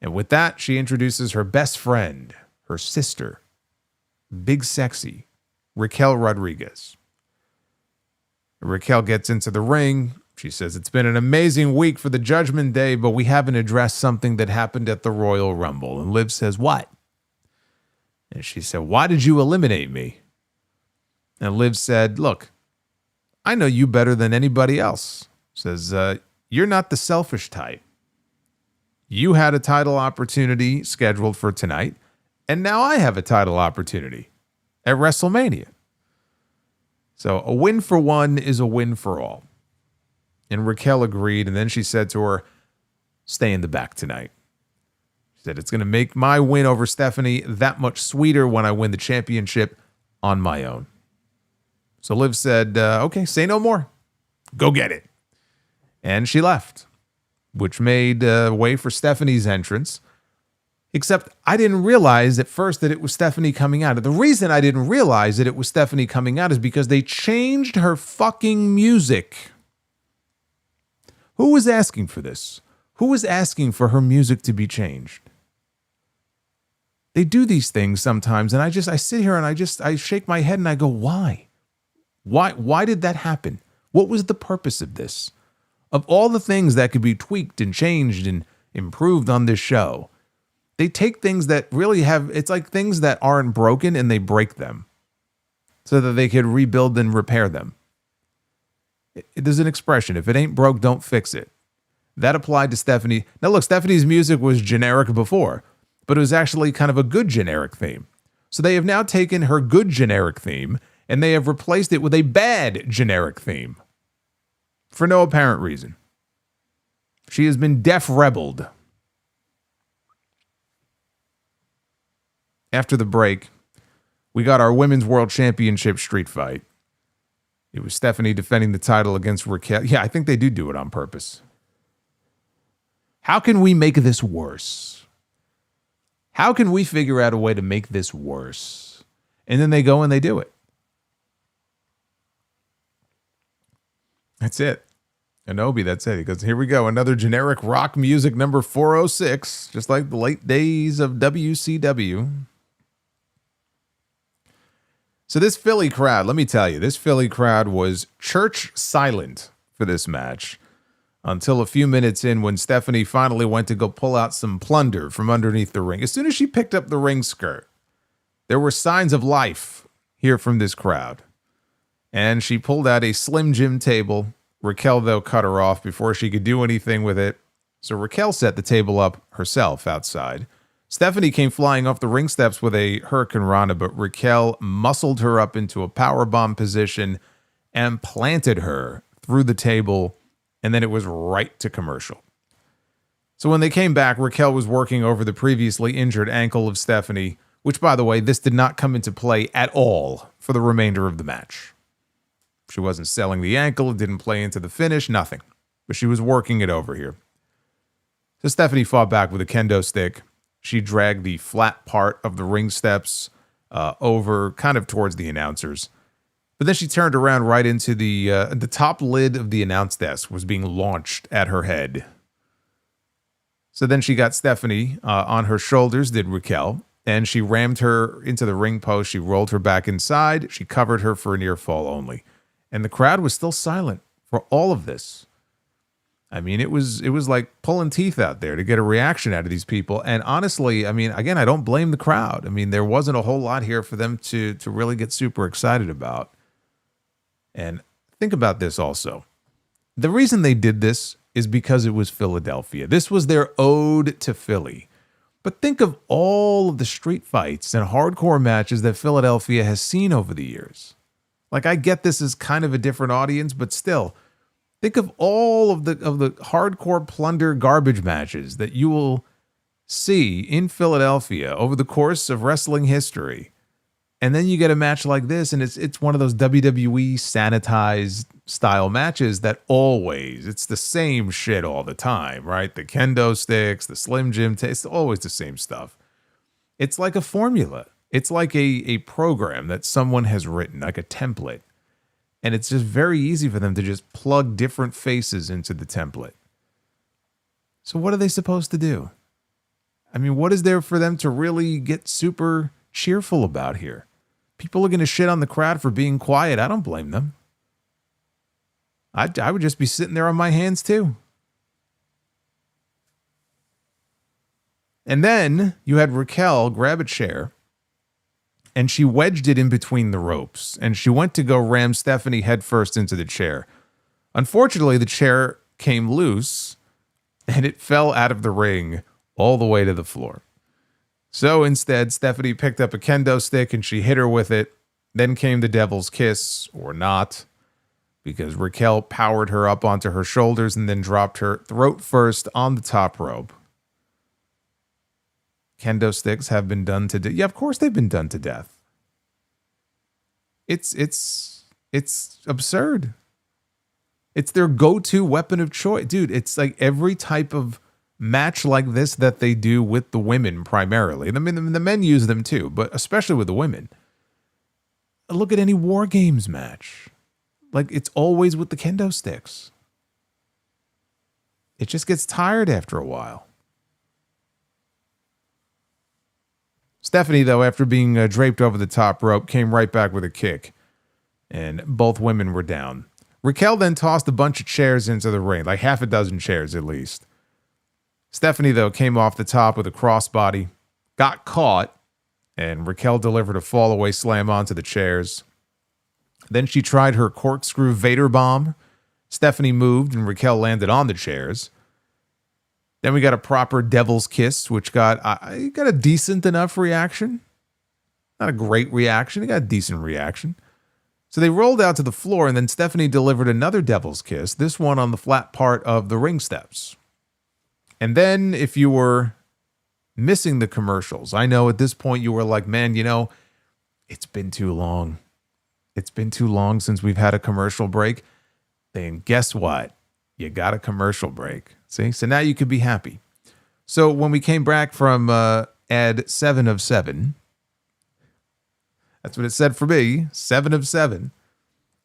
And with that, she introduces her best friend, her sister, Big Sexy, Raquel Rodriguez. Raquel gets into the ring. She says, it's been an amazing week for the Judgment Day, but we haven't addressed something that happened at the Royal Rumble. And Liv says, what? And she said, why did you eliminate me? And Liv said, look, I know you better than anybody else. Says, you're not the selfish type. You had a title opportunity scheduled for tonight, and now I have a title opportunity at WrestleMania. So a win for one is a win for all. And Raquel agreed, and then she said to her, stay in the back tonight. She said, it's going to make my win over Stephanie that much sweeter when I win the championship on my own. So Liv said, okay, say no more. Go get it. And she left, which made way for Stephanie's entrance. Except I didn't realize at first that it was Stephanie coming out. The reason I didn't realize that it was Stephanie coming out is because they changed her fucking music. Who was asking for this? Who was asking for her music to be changed? They do these things sometimes, and I sit here and I shake my head and I go, why? Why did that happen? What was the purpose of this? Of all the things that could be tweaked and changed and improved on this show, they take things that really it's like things that aren't broken and they break them so that they could rebuild and repair them. There's an expression, if it ain't broke, don't fix it. That applied to Stephanie. Now look, Stephanie's music was generic before, but it was actually kind of a good generic theme. So they have now taken her good generic theme and they have replaced it with a bad generic theme for no apparent reason. She has been def-rebelled. After the break, we got our Women's World Championship street fight. It was Stephanie defending the title against Raquel. Yeah, I think they do it on purpose. How can we make this worse? How can we figure out a way to make this worse? And then they go and they do it. That's it. Anobi, that's it. He goes, here we go. Another generic rock music number 406, just like the late days of WCW. So this Philly crowd, let me tell you, this Philly crowd was church silent for this match until a few minutes in when Stephanie finally went to go pull out some plunder from underneath the ring. As soon as she picked up the ring skirt, there were signs of life here from this crowd. And she pulled out a Slim Jim table. Raquel, though, cut her off before she could do anything with it. So Raquel set the table up herself outside. Stephanie came flying off the ring steps with a Hurricane Rana, but Raquel muscled her up into a powerbomb position and planted her through the table, and then it was right to commercial. So when they came back, Raquel was working over the previously injured ankle of Stephanie, which, by the way, this did not come into play at all for the remainder of the match. She wasn't selling the ankle, it didn't play into the finish, nothing. But she was working it over here. So Stephanie fought back with a kendo stick. She dragged the flat part of the ring steps over kind of towards the announcers. But then she turned around right into the top lid of the announce desk was being launched at her head. So then she got Stephanie on her shoulders, did Raquel, and she rammed her into the ring post. She rolled her back inside. She covered her for a near fall only. And the crowd was still silent for all of this. I mean, it was like pulling teeth out there to get a reaction out of these people. And honestly, I mean, again, I don't blame the crowd. I mean, there wasn't a whole lot here for them to really get super excited about. And think about this also. The reason they did this is because it was Philadelphia. This was their ode to Philly. But think of all of the street fights and hardcore matches that Philadelphia has seen over the years. Like, I get this is kind of a different audience, but still, think of all of the hardcore plunder garbage matches that you will see in Philadelphia over the course of wrestling history. And then you get a match like this, and it's one of those WWE sanitized style matches that it's the same shit all the time, right? The kendo sticks, the Slim Jim, it's always the same stuff. It's like a formula. It's like a program that someone has written, like a template. And it's just very easy for them to just plug different faces into the template. So what are they supposed to do? I mean, what is there for them to really get super cheerful about here? People are going to shit on the crowd for being quiet. I don't blame them. I would just be sitting there on my hands too. And then you had Raquel grab a chair and she wedged it in between the ropes, and she went to go ram Stephanie headfirst into the chair. Unfortunately, the chair came loose, and it fell out of the ring all the way to the floor. So instead, Stephanie picked up a kendo stick, and she hit her with it. Then came the devil's kiss, or not, because Raquel powered her up onto her shoulders and then dropped her throat first on the top rope. Kendo sticks have been done to death. Yeah, of course they've been done to death. It's absurd. It's their go-to weapon of choice. Dude, it's like every type of match like this that they do with the women primarily. I mean, the men use them too, but especially with the women. Look at any War Games match. Like, it's always with the kendo sticks. It just gets tired after a while. Stephanie, though, after being draped over the top rope, came right back with a kick, and both women were down. Raquel then tossed a bunch of chairs into the ring, like half a dozen chairs at least. Stephanie, though, came off the top with a crossbody, got caught, and Raquel delivered a fallaway slam onto the chairs. Then she tried her corkscrew Vader bomb. Stephanie moved, and Raquel landed on the chairs. Then we got a proper devil's kiss, which got a decent enough reaction. Not a great reaction. It got a decent reaction. So they rolled out to the floor, and then Stephanie delivered another devil's kiss, this one on the flat part of the ring steps. And then if you were missing the commercials, I know at this point you were like, man, you know, it's been too long. It's been too long since we've had a commercial break. Then guess what? You got a commercial break. See? So now you could be happy. So when we came back from ad 7 of 7, that's what it said for me, 7 of 7.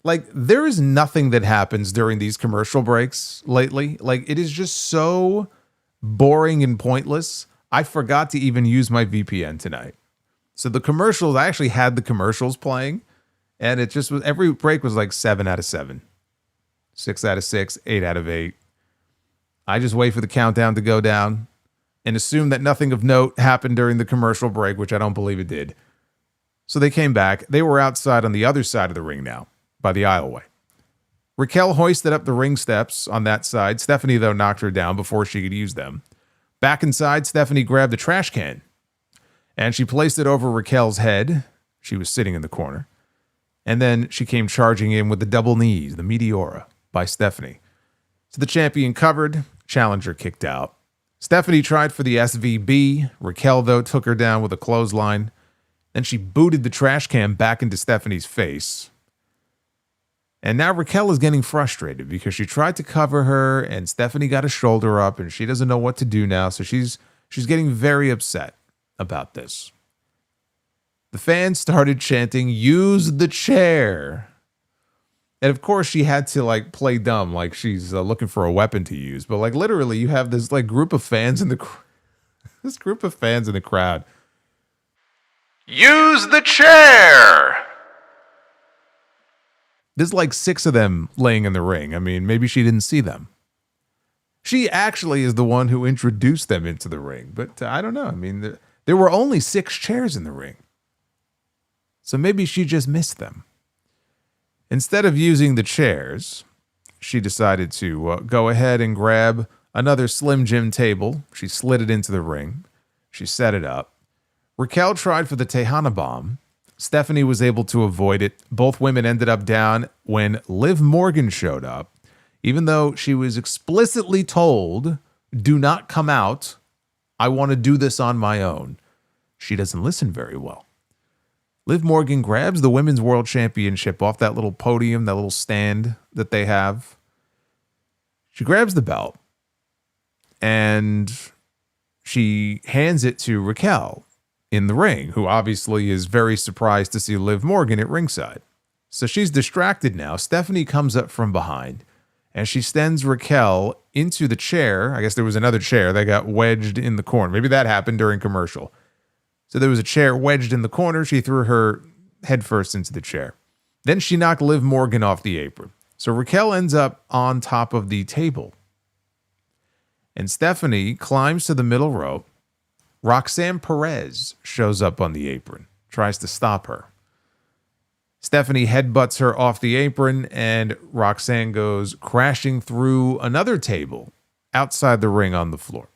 Like, there is nothing that happens during these commercial breaks lately. Like, it is just so boring and pointless. I forgot to even use my VPN tonight. So the commercials, I actually had the commercials playing, and it just was, every break was like 7 out of 7, 6 out of 6, 8 out of 8. I just wait for the countdown to go down and assume that nothing of note happened during the commercial break, which I don't believe it did. So they came back. They were outside on the other side of the ring now, by the aisleway. Raquel hoisted up the ring steps on that side. Stephanie, though, knocked her down before she could use them. Back inside, Stephanie grabbed a trash can, and she placed it over Raquel's head. She was sitting in the corner. And then she came charging in with the double knees, the Meteora, by Stephanie. So the champion covered, challenger kicked out. Stephanie tried for the SVB. Raquel, though, took her down with a clothesline. Then she booted the trash can back into Stephanie's face. And now Raquel is getting frustrated because she tried to cover her and Stephanie got a shoulder up and she doesn't know what to do now. So she's getting very upset about this. The fans started chanting, "Use the chair." And of course she had to like play dumb, like she's looking for a weapon to use. But like literally you have this like group of fans in the crowd. Use the chair. There's like 6 of them laying in the ring. I mean, maybe she didn't see them. She actually is the one who introduced them into the ring. But I don't know. I mean, there were only 6 chairs in the ring. So maybe she just missed them. Instead of using the chairs, she decided to go ahead and grab another Slim Jim table. She slid it into the ring. She set it up. Raquel tried for the Tejana bomb. Stephanie was able to avoid it. Both women ended up down when Liv Morgan showed up, even though she was explicitly told, "Do not come out. I want to do this on my own." She doesn't listen very well. Liv Morgan grabs the Women's World Championship off that little podium, that little stand that they have. She grabs the belt and she hands it to Raquel in the ring, who obviously is very surprised to see Liv Morgan at ringside. So she's distracted now. Stephanie comes up from behind and she sends Raquel into the chair. I guess there was another chair that got wedged in the corner. Maybe that happened during commercial. So there was a chair wedged in the corner. She threw her head first into the chair. Then she knocked Liv Morgan off the apron. So Raquel ends up on top of the table. And Stephanie climbs to the middle rope. Roxanne Perez shows up on the apron, tries to stop her. Stephanie headbutts her off the apron, and Roxanne goes crashing through another table outside the ring on the floor.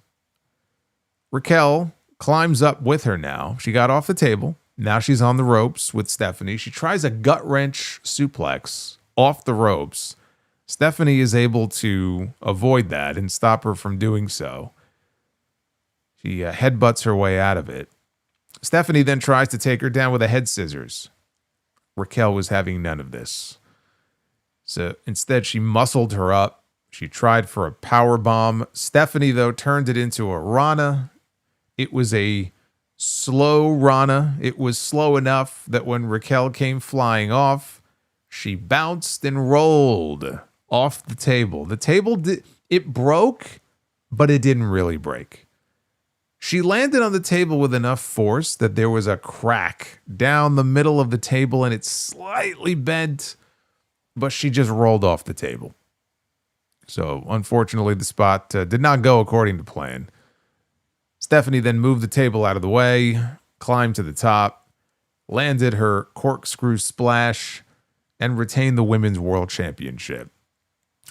Raquel climbs up with her now. She got off the table. Now she's on the ropes with Stephanie. She tries a gut wrench suplex off the ropes. Stephanie is able to avoid that and stop her from doing so. She headbutts her way out of it. Stephanie then tries to take her down with a head scissors. Raquel was having none of this. So instead, she muscled her up. She tried for a power bomb. Stephanie, though, turned it into a Rana. It was a slow Rana. It was slow enough that when Raquel came flying off, she bounced and rolled off the table. The table, it broke, but it didn't really break. She landed on the table with enough force that there was a crack down the middle of the table and it slightly bent, but she just rolled off the table. So unfortunately, the spot did not go according to plan. Stephanie then moved the table out of the way, climbed to the top, landed her corkscrew splash, and retained the Women's World Championship.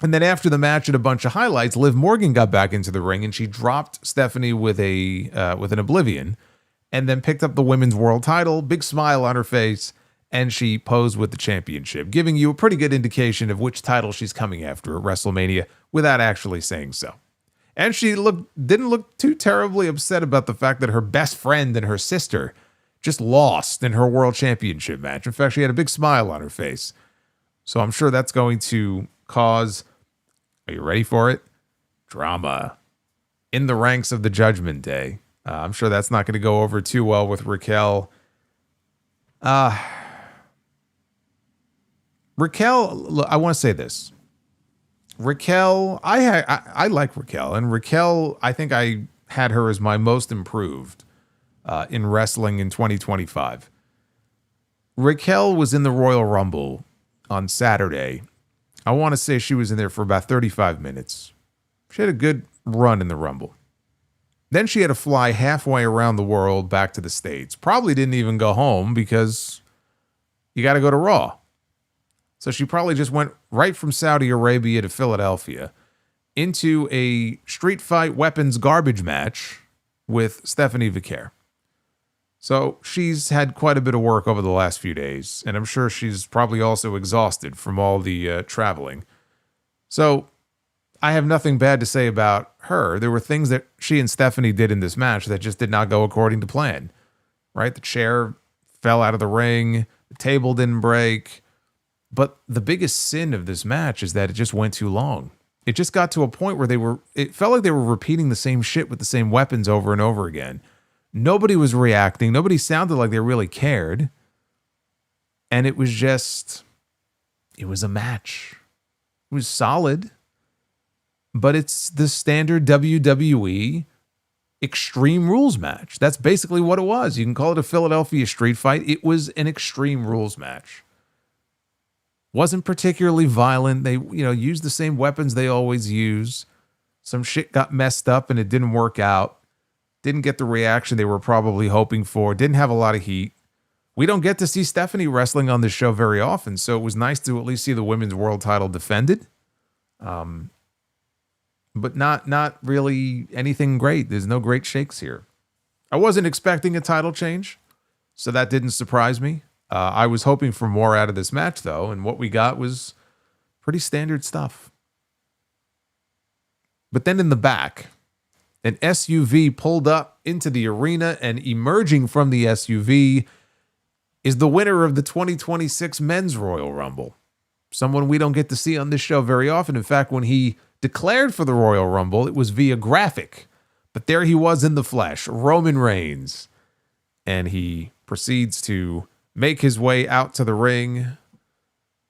And then after the match and a bunch of highlights, Liv Morgan got back into the ring and she dropped Stephanie with an Oblivion and then picked up the Women's World title, big smile on her face, and she posed with the championship, giving you a pretty good indication of which title she's coming after at WrestleMania without actually saying so. And she didn't look too terribly upset about the fact that her best friend and her sister just lost in her World Championship match. In fact, she had a big smile on her face. So I'm sure that's going to cause, are you ready for it? Drama in the ranks of the Judgment Day. I'm sure that's not going to go over too well with Raquel. Raquel, look, I want to say this. Raquel, I like Raquel, and Raquel, I think I had her as my most improved in wrestling in 2025. Raquel was in the Royal Rumble on Saturday. I want to say she was in there for about 35 minutes. She had a good run in the Rumble. Then she had to fly halfway around the world back to the States. Probably didn't even go home because you got to go to Raw. So she probably just went right from Saudi Arabia to Philadelphia into a street fight weapons garbage match with Stephanie Vaquer. So she's had quite a bit of work over the last few days, and I'm sure she's probably also exhausted from all the traveling. So I have nothing bad to say about her. There were things that she and Stephanie did in this match that just did not go according to plan, right? The chair fell out of the ring. The table didn't break. But the biggest sin of this match is that it just went too long. It just got to a point where it felt like they were repeating the same shit with the same weapons over and over again. Nobody was reacting. Nobody sounded like they really cared. And it was a match. It was solid. But it's the standard WWE Extreme Rules match. That's basically what it was. You can call it a Philadelphia street fight. It was an Extreme Rules match. Wasn't particularly violent. They, used the same weapons they always use. Some shit got messed up and it didn't work out. Didn't get the reaction they were probably hoping for. Didn't have a lot of heat. We don't get to see Stephanie wrestling on this show very often, so it was nice to at least see the women's world title defended. But not really anything great. There's no great shakes here. I wasn't expecting a title change, so that didn't surprise me. I was hoping for more out of this match, though, and what we got was pretty standard stuff. But then in the back, an SUV pulled up into the arena, and emerging from the SUV is the winner of the 2026 Men's Royal Rumble. Someone we don't get to see on this show very often. In fact, when he declared for the Royal Rumble, it was via graphic. But there he was in the flesh, Roman Reigns. And he proceeds to make his way out to the ring.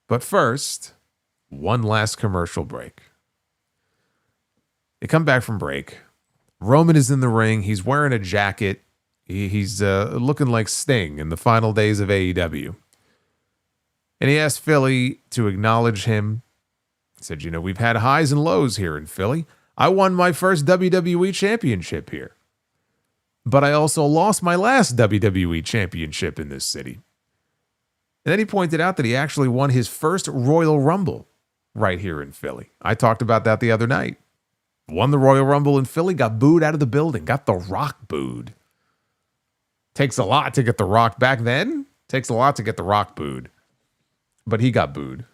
But first, one last commercial break. They come back from break. Roman is in the ring. He's wearing a jacket. He's looking like Sting in the final days of AEW. And he asked Philly to acknowledge him. He said, we've had highs and lows here in Philly. I won my first WWE championship here. But I also lost my last WWE championship in this city. And then he pointed out that he actually won his first Royal Rumble right here in Philly. I talked about that the other night. Won the Royal Rumble in Philly, got booed out of the building, got The Rock booed. Takes a lot to get The Rock back then. Takes a lot to get The Rock booed. But he got booed.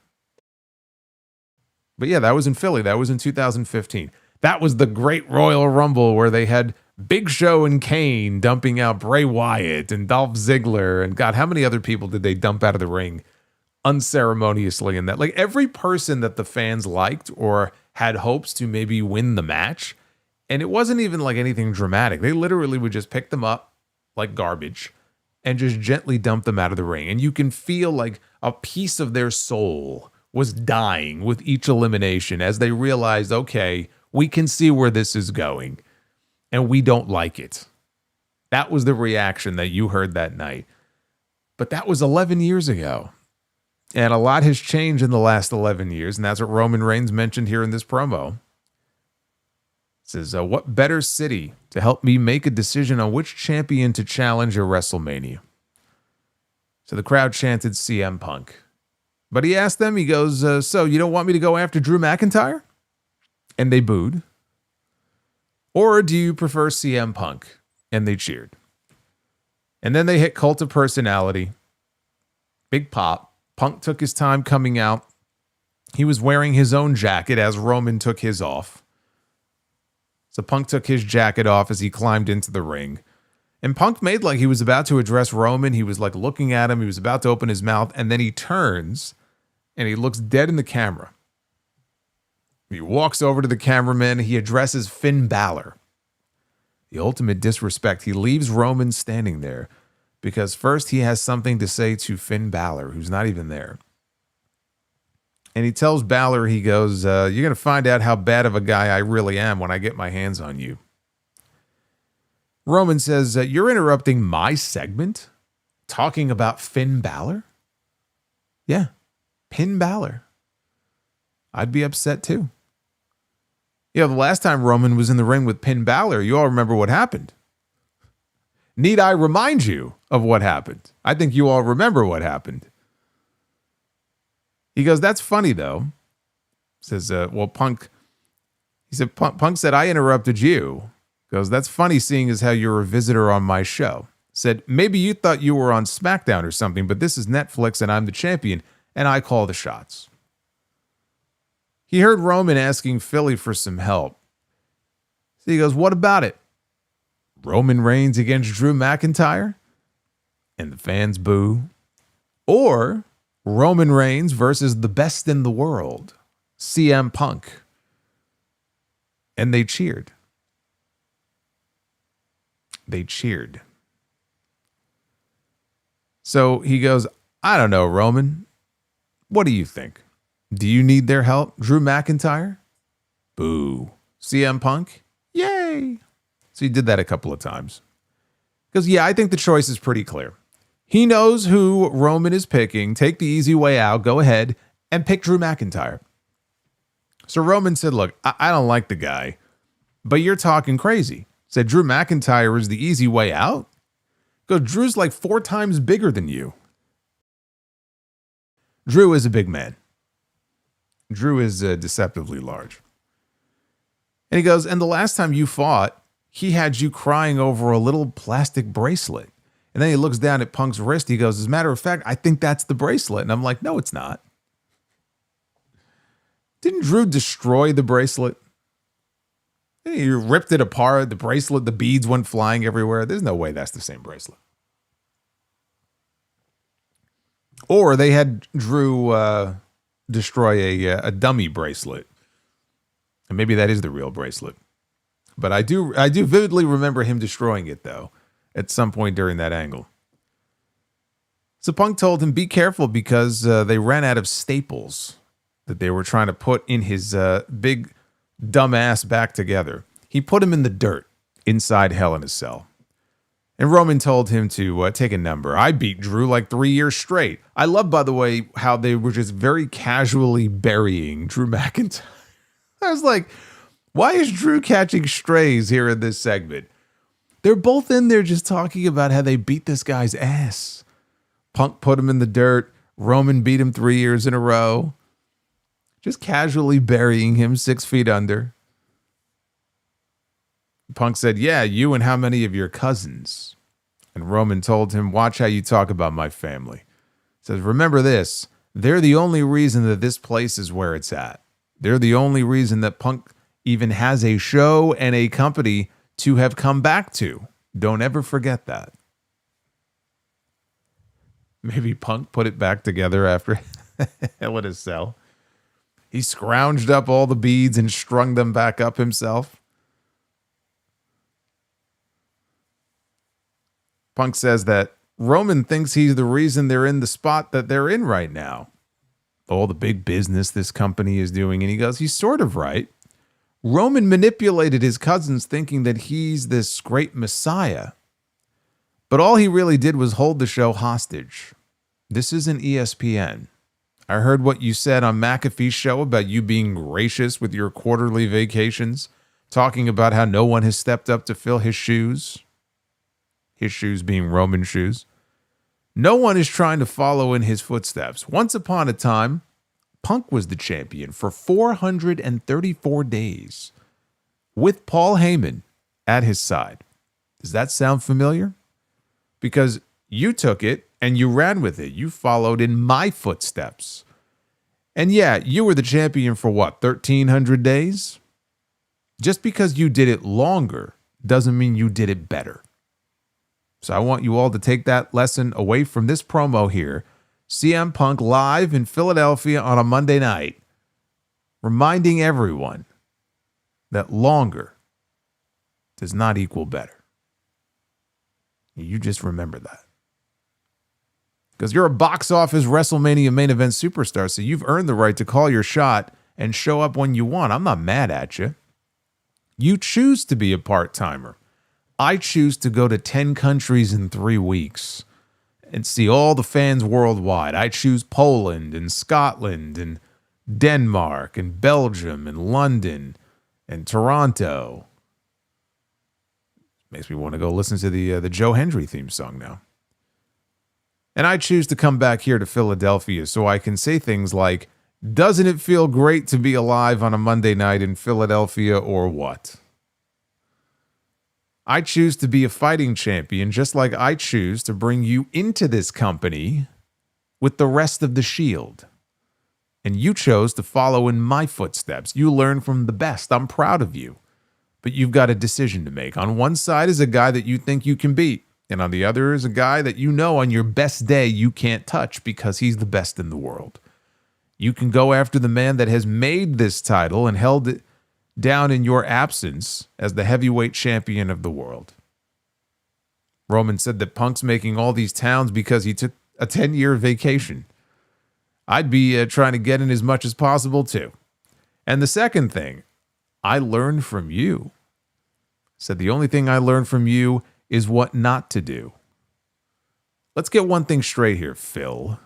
But yeah, that was in Philly. That was in 2015. That was the great Royal Rumble where they had Big Show and Kane dumping out Bray Wyatt and Dolph Ziggler. And God, how many other people did they dump out of the ring unceremoniously in that? Like every person that the fans liked or had hopes to maybe win the match. And it wasn't even like anything dramatic. They literally would just pick them up like garbage and just gently dump them out of the ring. And you can feel like a piece of their soul was dying with each elimination as they realized, okay, we can see where this is going and we don't like it. That was the reaction that you heard that night. But that was 11 years ago. And a lot has changed in the last 11 years. And that's what Roman Reigns mentioned here in this promo. It says, what better city to help me make a decision on which champion to challenge at WrestleMania? So the crowd chanted CM Punk. But he asked them, he goes, so you don't want me to go after Drew McIntyre? And they booed. Or do you prefer CM Punk? And they cheered. And then they hit Cult of Personality. Big pop. Punk took his time coming out. He was wearing his own jacket as Roman took his off. So Punk took his jacket off as he climbed into the ring. And Punk made like he was about to address Roman. He was like looking at him. He was about to open his mouth. And then he turns and he looks dead in the camera. He walks over to the cameraman. He addresses Finn Balor. The ultimate disrespect. He leaves Roman standing there because first he has something to say to Finn Balor, who's not even there. And he tells Balor, he goes, you're going to find out how bad of a guy I really am when I get my hands on you. Roman says, you're interrupting my segment? Talking about Finn Balor? Yeah, Finn Balor. I'd be upset too. The last time Roman was in the ring with Finn Balor, you all remember what happened. Need I remind you of what happened? I think you all remember what happened. He goes, that's funny though. Says, Punk. He said, Punk said, I interrupted you. Goes, that's funny seeing as how you're a visitor on my show. Said, maybe you thought you were on SmackDown or something, but this is Netflix and I'm the champion and I call the shots. He heard Roman asking Philly for some help. So he goes, what about it? Roman Reigns against Drew McIntyre? And the fans boo. Or Roman Reigns versus the best in the world, CM Punk. And they cheered. They cheered. So he goes, I don't know, Roman. What do you think? Do you need their help? Drew McIntyre? Boo. CM Punk? Yay. So he did that a couple of times. Because, I think the choice is pretty clear. He knows who Roman is picking. Take the easy way out. Go ahead and pick Drew McIntyre. So Roman said, look, I don't like the guy, but you're talking crazy. Said Drew McIntyre is the easy way out? Go, Drew's like 4 times bigger than you. Drew is a big man. Drew is deceptively large. And he goes, and the last time you fought, he had you crying over a little plastic bracelet. And then he looks down at Punk's wrist. He goes, as a matter of fact, I think that's the bracelet. And I'm like, no, it's not. Didn't Drew destroy the bracelet? He ripped it apart. The bracelet, the beads went flying everywhere. There's no way that's the same bracelet. Or they had Drew destroy a dummy bracelet. And maybe that is the real bracelet. But I do vividly remember him destroying it, though, at some point during that angle. So Punk told him, be careful because they ran out of staples that they were trying to put in his big dumb ass back together. He put him in the dirt inside Hell in a Cell. And Roman told him to take a number. I beat Drew like 3 years straight. I love, by the way, how they were just very casually burying Drew McIntyre. I was like, why is Drew catching strays here in this segment? They're both in there just talking about how they beat this guy's ass. Punk put him in the dirt. Roman beat him 3 years in a row. Just casually burying him 6 feet under. Punk said, yeah, you and how many of your cousins? And Roman told him, watch how you talk about my family. He says, remember this, they're the only reason that this place is where it's at. They're the only reason that Punk even has a show and a company to have come back to. Don't ever forget that. Maybe Punk put it back together after Hell in a Cell. He scrounged up all the beads and strung them back up himself. Punk says that Roman thinks he's the reason they're in the spot that they're in right now. All the big business this company is doing. And he goes, he's sort of right. Roman manipulated his cousins thinking that he's this great messiah. But all he really did was hold the show hostage. This isn't ESPN. I heard what you said on McAfee's show about you being gracious with your quarterly vacations, talking about how no one has stepped up to fill his shoes. His shoes being Roman shoes. No one is trying to follow in his footsteps. Once upon a time, Punk was the champion for 434 days with Paul Heyman at his side. Does that sound familiar? Because you took it and you ran with it. You followed in my footsteps. And yeah, you were the champion for what, 1,300 days? Just because you did it longer doesn't mean you did it better. So I want you all to take that lesson away from this promo here. CM Punk live in Philadelphia on a Monday night, reminding everyone that longer does not equal better. You just remember that. Because you're a box office WrestleMania main event superstar, so you've earned the right to call your shot and show up when you want. I'm not mad at you. You choose to be a part-timer. I choose to go to 10 countries in 3 weeks and see all the fans worldwide. I choose Poland and Scotland and Denmark and Belgium and London and Toronto. Makes me want to go listen to the Joe Hendry theme song now. And I choose to come back here to Philadelphia so I can say things like, doesn't it feel great to be alive on a Monday night in Philadelphia or what? I choose to be a fighting champion just like I choose to bring you into this company with the rest of the Shield. And you chose to follow in my footsteps. You learned from the best. I'm proud of you. But you've got a decision to make. On one side is a guy that you think you can beat. And on the other is a guy that you know on your best day you can't touch because he's the best in the world. You can go after the man that has made this title and held it down in your absence as the heavyweight champion of the world. Roman said that Punk's making all these towns because he took a 10-year vacation. I'd be trying to get in as much as possible too. And the second thing, I learned from you. Said the only thing I learned from you is what not to do. Let's get one thing straight here, Phil.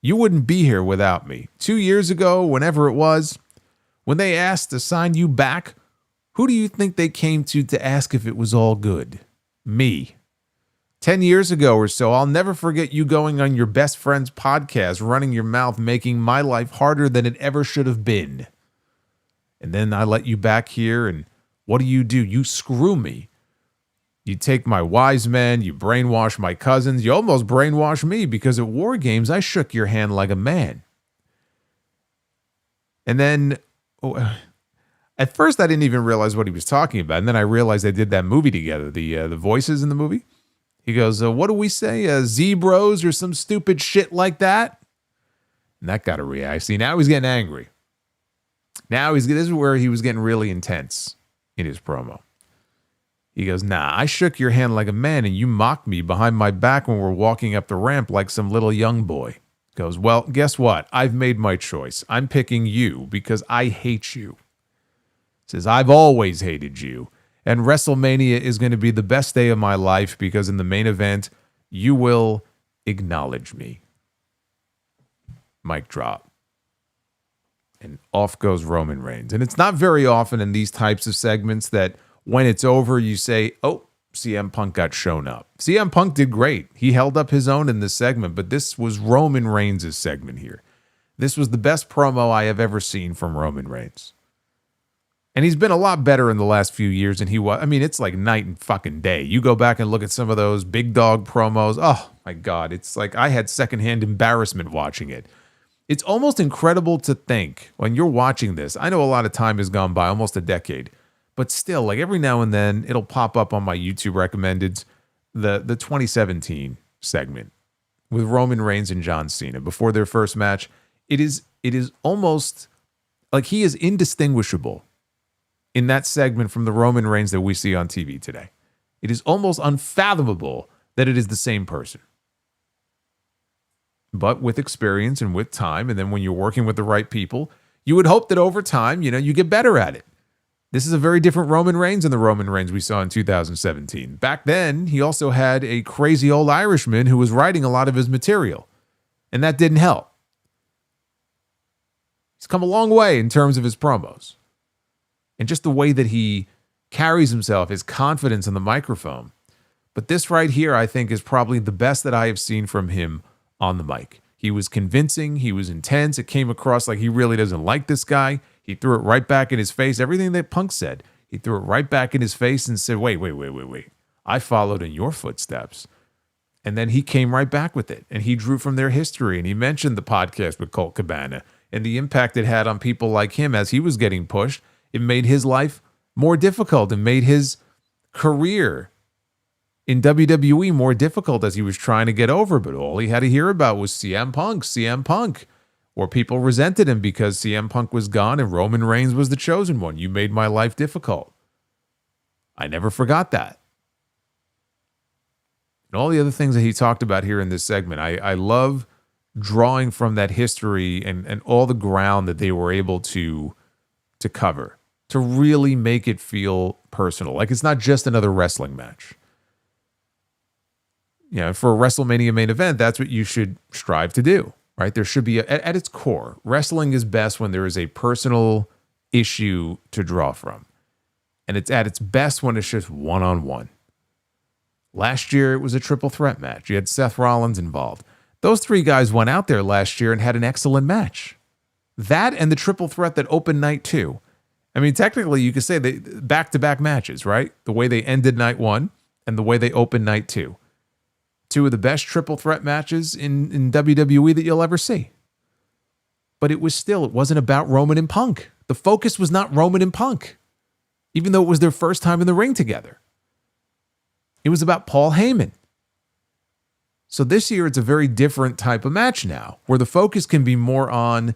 You wouldn't be here without me. 2 years ago, whenever it was, when they asked to sign you back, who do you think they came to ask if it was all good? Me. 10 years ago or so, I'll never forget you going on your best friend's podcast, running your mouth, making my life harder than it ever should have been. And then I let you back here, and what do? You screw me. You take my wise men, you brainwash my cousins, you almost brainwash me because at War Games, I shook your hand like a man. And then, at first I didn't even realize what he was talking about, and then I realized they did that movie together, the voices in the movie. He goes, what do we say, Zebros or some stupid shit like that? And that got a reaction. See, now he's getting angry. Now this is where he was getting really intense in his promo. He goes, nah, I shook your hand like a man and you mocked me behind my back when we're walking up the ramp like some little young boy. Goes, well, guess what? I've made my choice. I'm picking you because I hate you. Says, I've always hated you. And WrestleMania is going to be the best day of my life because in the main event, you will acknowledge me. Mic drop. And off goes Roman Reigns. And it's not very often in these types of segments that when it's over, you say, oh, CM Punk got shown up. CM Punk did great. He held up his own in this segment, but this was Roman Reigns' segment here. This was the best promo I have ever seen from Roman Reigns. And he's been a lot better in the last few years than he was. I mean, it's like night and fucking day. You go back and look at some of those big dog promos. Oh, my God. It's like I had secondhand embarrassment watching it. It's almost incredible to think when you're watching this. I know a lot of time has gone by, almost a decade. But still, like every now and then, it'll pop up on my YouTube recommendeds, the 2017 segment with Roman Reigns and John Cena before their first match. It is almost like he is indistinguishable in that segment from the Roman Reigns that we see on TV today. It is almost unfathomable that it is the same person. But with experience and with time, and then when you're working with the right people, you would hope that over time, you get better at it. This is a very different Roman Reigns than the Roman Reigns we saw in 2017. Back then, he also had a crazy old Irishman who was writing a lot of his material, and that didn't help. He's come a long way in terms of his promos. And just the way that he carries himself, his confidence on the microphone. But this right here, I think, is probably the best that I have seen from him on the mic. He was convincing. He was intense. It came across like he really doesn't like this guy. He threw it right back in his face. Everything that Punk said, he threw it right back in his face and said, wait. I followed in your footsteps. And then he came right back with it. And he drew from their history. And he mentioned the podcast with Colt Cabana and the impact it had on people like him as he was getting pushed. It made his life more difficult and made his career in WWE more difficult as he was trying to get over. But all he had to hear about was CM Punk. Or people resented him because CM Punk was gone and Roman Reigns was the chosen one. You made my life difficult. I never forgot that. And all the other things that he talked about here in this segment, I love drawing from that history and all the ground that they were able to cover to really make it feel personal. Like it's not just another wrestling match. You know, for a WrestleMania main event, that's what you should strive to do. Right? There should be, at its core, wrestling is best when there is a personal issue to draw from. And it's at its best when it's just one-on-one. Last year, it was a triple threat match. You had Seth Rollins involved. Those three guys went out there last year and had an excellent match. That and the triple threat that opened night 2. I mean, technically, you could say they back-to-back matches, right? The way they ended night 1 and the way they opened night 2. 2 of the best triple threat matches in WWE that you'll ever see. But it wasn't about Roman and Punk. The focus was not Roman and Punk, even though it was their first time in the ring together. It was about Paul Heyman. So this year, it's a very different type of match now, where the focus can be more on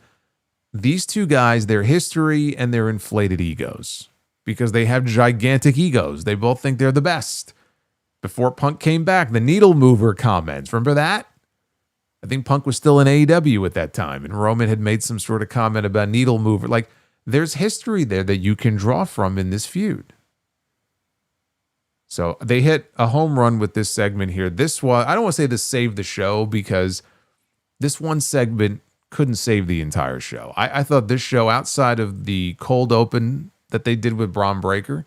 these two guys, their history, and their inflated egos. Because they have gigantic egos. They both think they're the best. Before Punk came back, the needle mover comments. Remember that? I think Punk was still in AEW at that time, and Roman had made some sort of comment about needle mover. Like, there's history there that you can draw from in this feud. So they hit a home run with this segment here. This was, I don't want to say this saved the show because this one segment couldn't save the entire show. I thought this show, outside of the cold open that they did with Braun Breaker,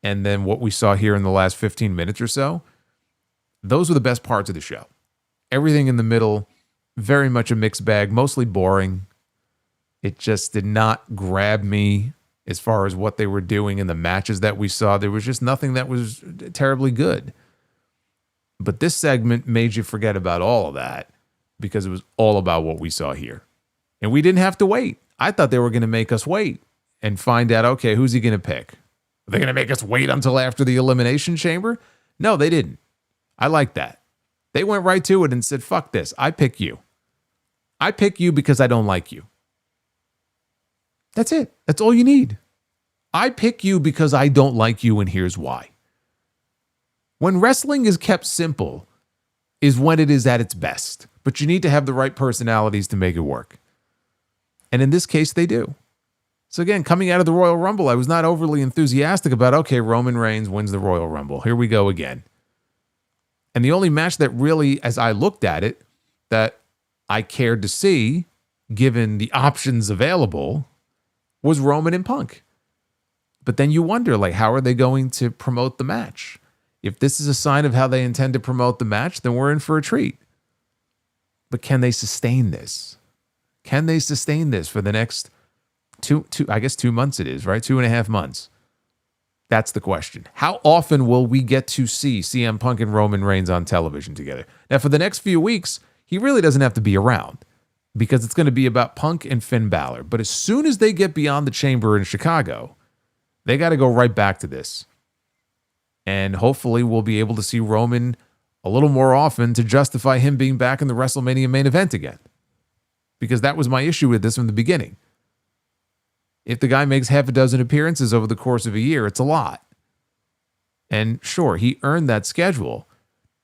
and then what we saw here in the last 15 minutes or so, those were the best parts of the show. Everything in the middle, very much a mixed bag, mostly boring. It just did not grab me as far as what they were doing in the matches that we saw. There was just nothing that was terribly good. But this segment made you forget about all of that because it was all about what we saw here. And we didn't have to wait. I thought they were going to make us wait and find out, okay, who's he going to pick? Are they going to make us wait until after the Elimination Chamber? No, they didn't. I like that. They went right to it and said, fuck this. I pick you. I pick you because I don't like you. That's it. That's all you need. I pick you because I don't like you, and here's why. When wrestling is kept simple is when it is at its best, but you need to have the right personalities to make it work. And in this case, they do. So again, coming out of the Royal Rumble, I was not overly enthusiastic about, okay, Roman Reigns wins the Royal Rumble. Here we go again. And the only match that really, as I looked at it, that I cared to see, given the options available, was Roman and Punk. But then you wonder, like, how are they going to promote the match? If this is a sign of how they intend to promote the match, then we're in for a treat. But can they sustain this? Can they sustain this for the next 2 months it is, right? 2.5 months. That's the question. How often will we get to see CM Punk and Roman Reigns on television together? Now, for the next few weeks, he really doesn't have to be around because it's going to be about Punk and Finn Balor. But as soon as they get beyond the Chamber in Chicago, they got to go right back to this. And hopefully we'll be able to see Roman a little more often to justify him being back in the WrestleMania main event again. Because that was my issue with this from the beginning. If the guy makes half a dozen appearances over the course of a year, it's a lot. And sure, he earned that schedule,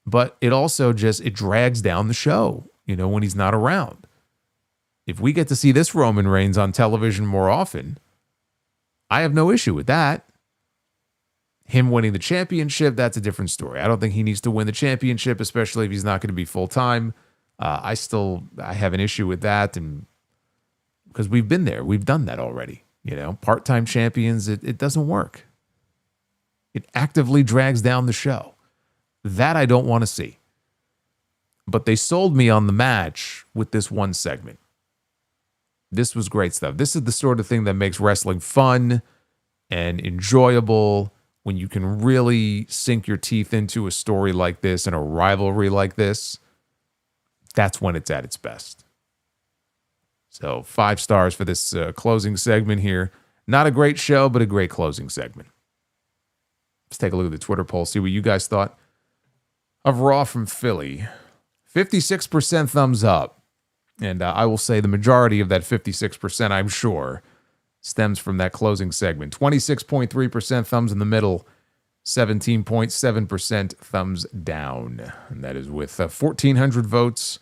but it also it drags down the show, when he's not around. If we get to see this Roman Reigns on television more often, I have no issue with that. Him winning the championship, that's a different story. I don't think he needs to win the championship, especially if he's not going to be full-time. I have an issue with that, and because we've been there. We've done that already. Part-time champions, it doesn't work. It actively drags down the show. That I don't want to see. But they sold me on the match with this one segment. This was great stuff. This is the sort of thing that makes wrestling fun and enjoyable when you can really sink your teeth into a story like this and a rivalry like this. That's when it's at its best. So 5 stars for this closing segment here. Not a great show, but a great closing segment. Let's take a look at the Twitter poll, see what you guys thought of Raw from Philly. 56% thumbs up. And I will say the majority of that 56%, I'm sure, stems from that closing segment. 26.3% thumbs in the middle, 17.7% thumbs down. And that is with 1,400 votes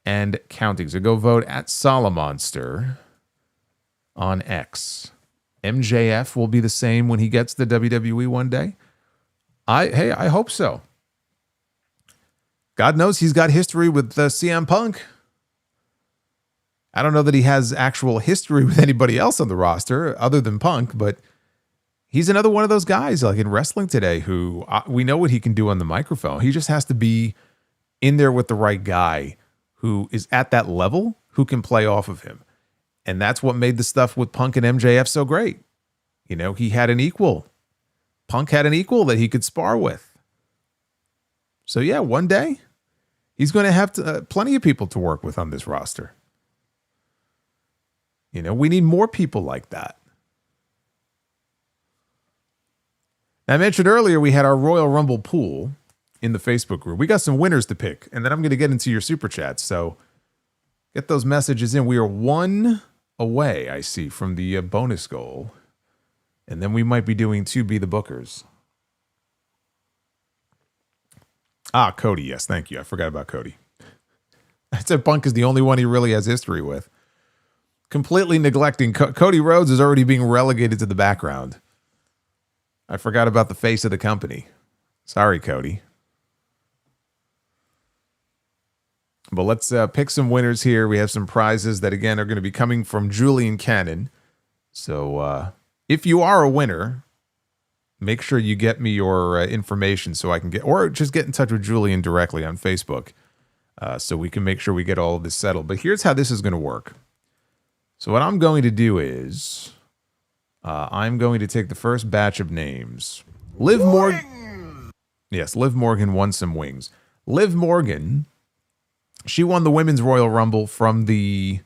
and counting. So go vote at Solomonster on X. MJF will be the same when he gets to WWE one day. I hope so. God knows he's got history with CM Punk. I don't know that he has actual history with anybody else on the roster other than Punk, but he's another one of those guys like in wrestling today who we know what he can do on the microphone. He just has to be in there with the right guy who is at that level who can play off of him. And that's what made the stuff with Punk and MJF so great. He had an equal. Punk had an equal that he could spar with. So yeah, one day he's going to have plenty of people to work with on this roster. We need more people like that. Now, I mentioned earlier we had our Royal Rumble pool in the Facebook group. We got some winners to pick, and then I'm going to get into your super chats. So get those messages in. We are 1 away, I see, from the bonus goal. And then we might be doing 2B the Bookers. Cody, yes, thank you. I forgot about Cody. I said Punk is the only one he really has history with. Completely neglecting. Cody Rhodes is already being relegated to the background. I forgot about the face of the company. Sorry, Cody. But let's pick some winners here. We have some prizes that, again, are going to be coming from Julian Cannon. So if you are a winner, make sure you get me your information so I can or just get in touch with Julian directly on Facebook so we can make sure we get all of this settled. But here's how this is going to work. So what I'm going to do is I'm going to take the first batch of names. Liv Morgan. Yes, Liv Morgan won some wings. Liv Morgan, she won the Women's Royal Rumble from the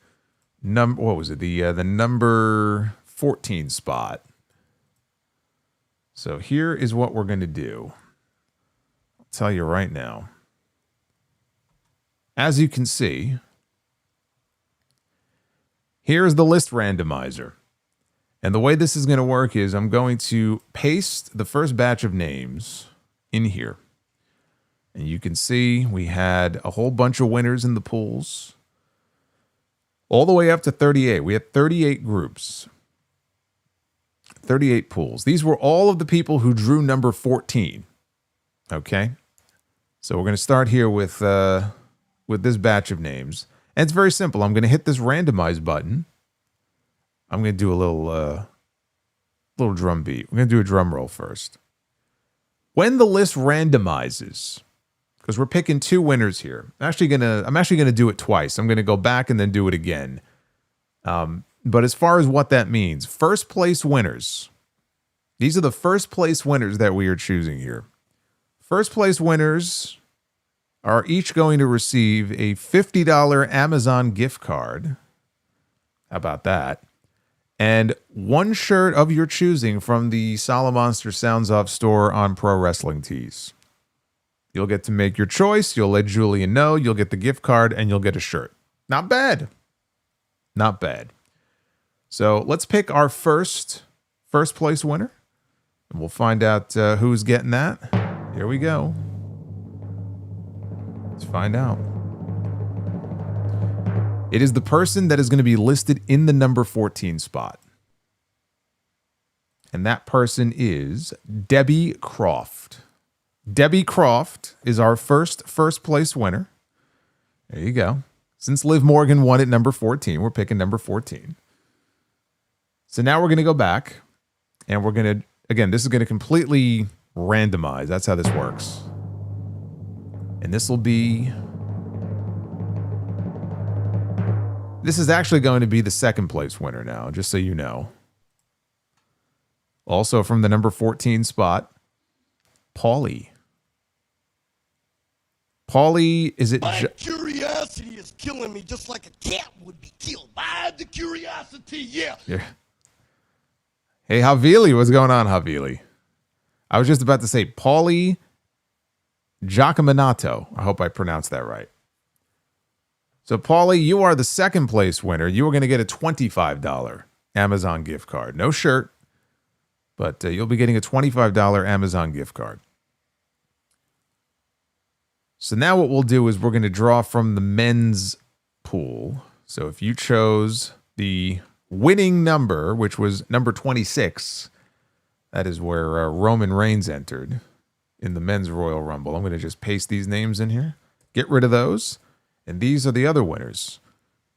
the number 14 spot. So here is what we're going to do. I'll tell you right now. As you can see, here's the list randomizer. And the way this is going to work is I'm going to paste the first batch of names in here. And you can see we had a whole bunch of winners in the pools. All the way up to 38. We had 38 groups. 38 pools. These were all of the people who drew number 14. Okay? So we're going to start here with this batch of names. And it's very simple. I'm going to hit this randomize button. I'm going to do a little drum beat. We're going to do a drum roll first. When the list randomizes, because we're picking 2 winners here, I'm actually gonna do it twice. I'm going to go back and then do it again. But as far as what that means, first place winners. These are the first place winners that we are choosing here. First place winners are each going to receive a $50 Amazon gift card. How about that? And 1 shirt of your choosing from the Solomonster Sounds Off store on Pro Wrestling Tees. You'll get to make your choice. You'll let Julian know. You'll get the gift card and you'll get a shirt. Not bad. Not bad. So let's pick our first place winner. And we'll find out who's getting that. Here we go. Let's find out. It is the person that is going to be listed in the number 14 spot. And that person is Debbie Croft. Debbie Croft is our first place winner. There you go. Since Liv Morgan won at number 14, we're picking number 14. So now we're going to go back and we're going to, again, this is going to completely randomize. That's how this works. And this will be, this is actually going to be the second place winner now, just so you know. Also from the number 14 spot, Paulie. Paulie, is it... My curiosity is killing me just like a cat would be killed by the curiosity, yeah. Hey, Havili, what's going on, Havili? I was just about to say Paulie Giacominato. I hope I pronounced that right. So, Paulie, you are the second place winner. You are going to get a $25 Amazon gift card. No shirt, but you'll be getting a $25 Amazon gift card. So now what we'll do is we're going to draw from the men's pool. So if you chose the winning number, which was number 26, that is where Roman Reigns entered in the men's Royal Rumble. I'm going to just paste these names in here, get rid of those. And these are the other winners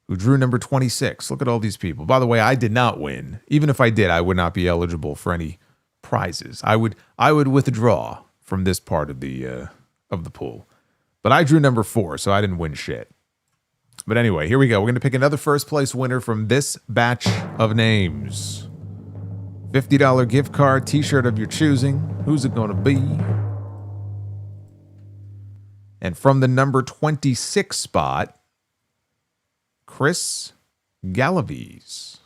who drew number 26. Look at all these people. By the way, I did not win. Even if I did, I would not be eligible for any prizes. I would withdraw from this part of the pool. But I drew number 4, so I didn't win shit. But anyway, here we go. We're going to pick another first place winner from this batch of names. $50 gift card, t-shirt of your choosing. Who's it going to be? And from the number 26 spot, Chris Galavies.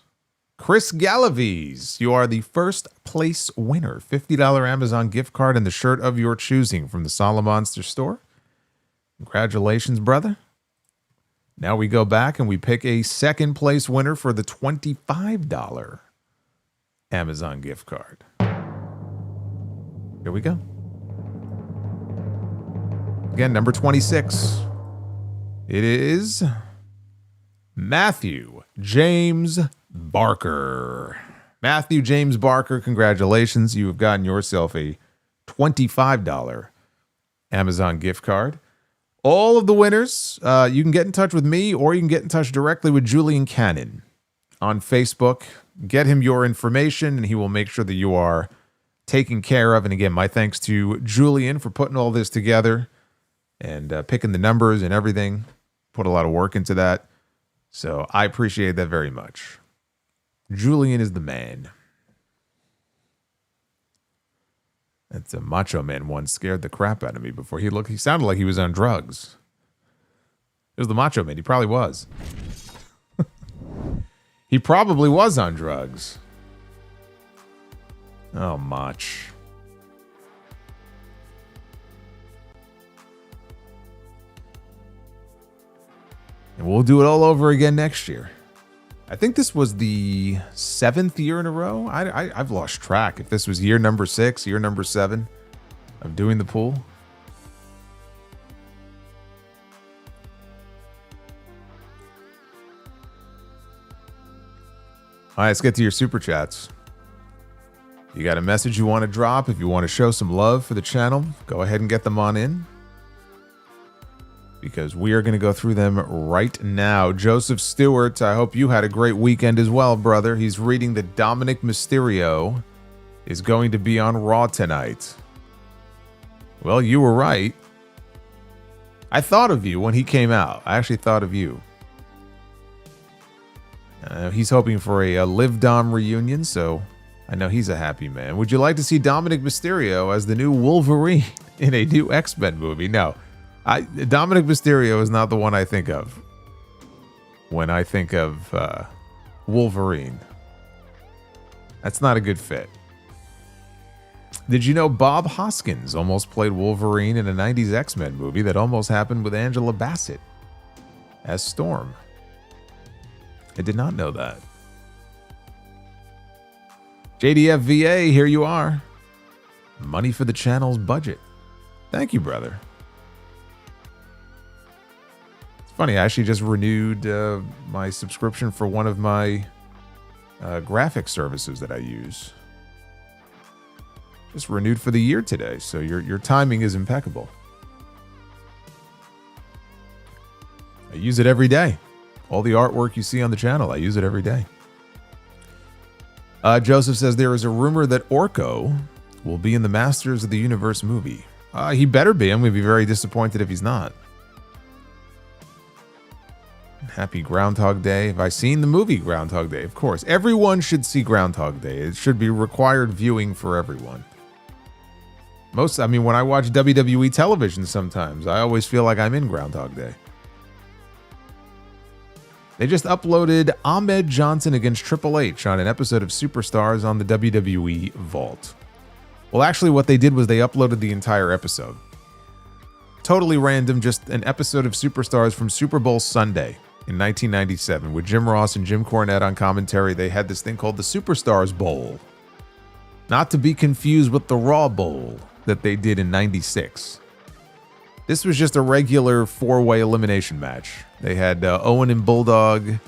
Chris Galavies, you are the first place winner. $50 Amazon gift card and the shirt of your choosing from the Solomonster store. Congratulations, brother. Now we go back and we pick a second place winner for the $25 Amazon gift card. Here we go. Again, number 26. It is Matthew James Barker. Matthew James Barker, congratulations. You have gotten yourself a $25 Amazon gift card. All of the winners, you can get in touch with me or you can get in touch directly with Julian Cannon on Facebook. Get him your information and he will make sure that you are taken care of. And again, my thanks to Julian for putting all this together and picking the numbers and everything. Put a lot of work into that. So I appreciate that very much. Julian is the man. That's a Macho Man one scared the crap out of me before. He sounded like he was on drugs. It was the Macho Man. He probably was. He probably was on drugs. Oh, Mach. And we'll do it all over again next year. I think this was the 7th year in a row. I've lost track. If this was year number 6, year number 7 of doing the pool. All right, let's get to your super chats. You got a message you want to drop? If you want to show some love for the channel, go ahead and get them on in. Because we are going to go through them right now. Joseph Stewart, I hope you had a great weekend as well, brother. He's reading that Dominic Mysterio is going to be on Raw tonight. Well, you were right. I thought of you when he came out. I actually thought of you. He's hoping for a Liv Dom reunion, so I know he's a happy man. Would you like to see Dominic Mysterio as the new Wolverine in a new X-Men movie? No. Dominic Mysterio is not the one I think of when I think of Wolverine. That's not a good fit. Did you know Bob Hoskins almost played Wolverine in a 90s X-Men movie that almost happened with Angela Bassett as Storm? I did not know that. JDF VA, here you are. Money for the channel's budget. Thank you, brother. Funny, I actually just renewed my subscription for one of my graphic services that I use. just renewed for the year today, so your timing is impeccable. I use it every day. All the artwork you see on the channel, I use it every day. Joseph says there is a rumor that Orko will be in the Masters of the Universe movie. He better be. I'm going to be very disappointed if he's not. Happy Groundhog Day. Have I seen the movie Groundhog Day? Of course. Everyone should see Groundhog Day. It should be required viewing for everyone. When I watch WWE television sometimes, I always feel like I'm in Groundhog Day. They just uploaded Ahmed Johnson against Triple H on an episode of Superstars on the WWE Vault. Well, actually, what they did was they uploaded the entire episode. Totally random, just an episode of Superstars from Super Bowl Sunday in 1997 with Jim Ross and Jim Cornette on commentary. They had this thing called the Superstars Bowl. Not to be confused with the Raw Bowl that they did in 96. This was just a regular four-way elimination match. They had Owen and Bulldog,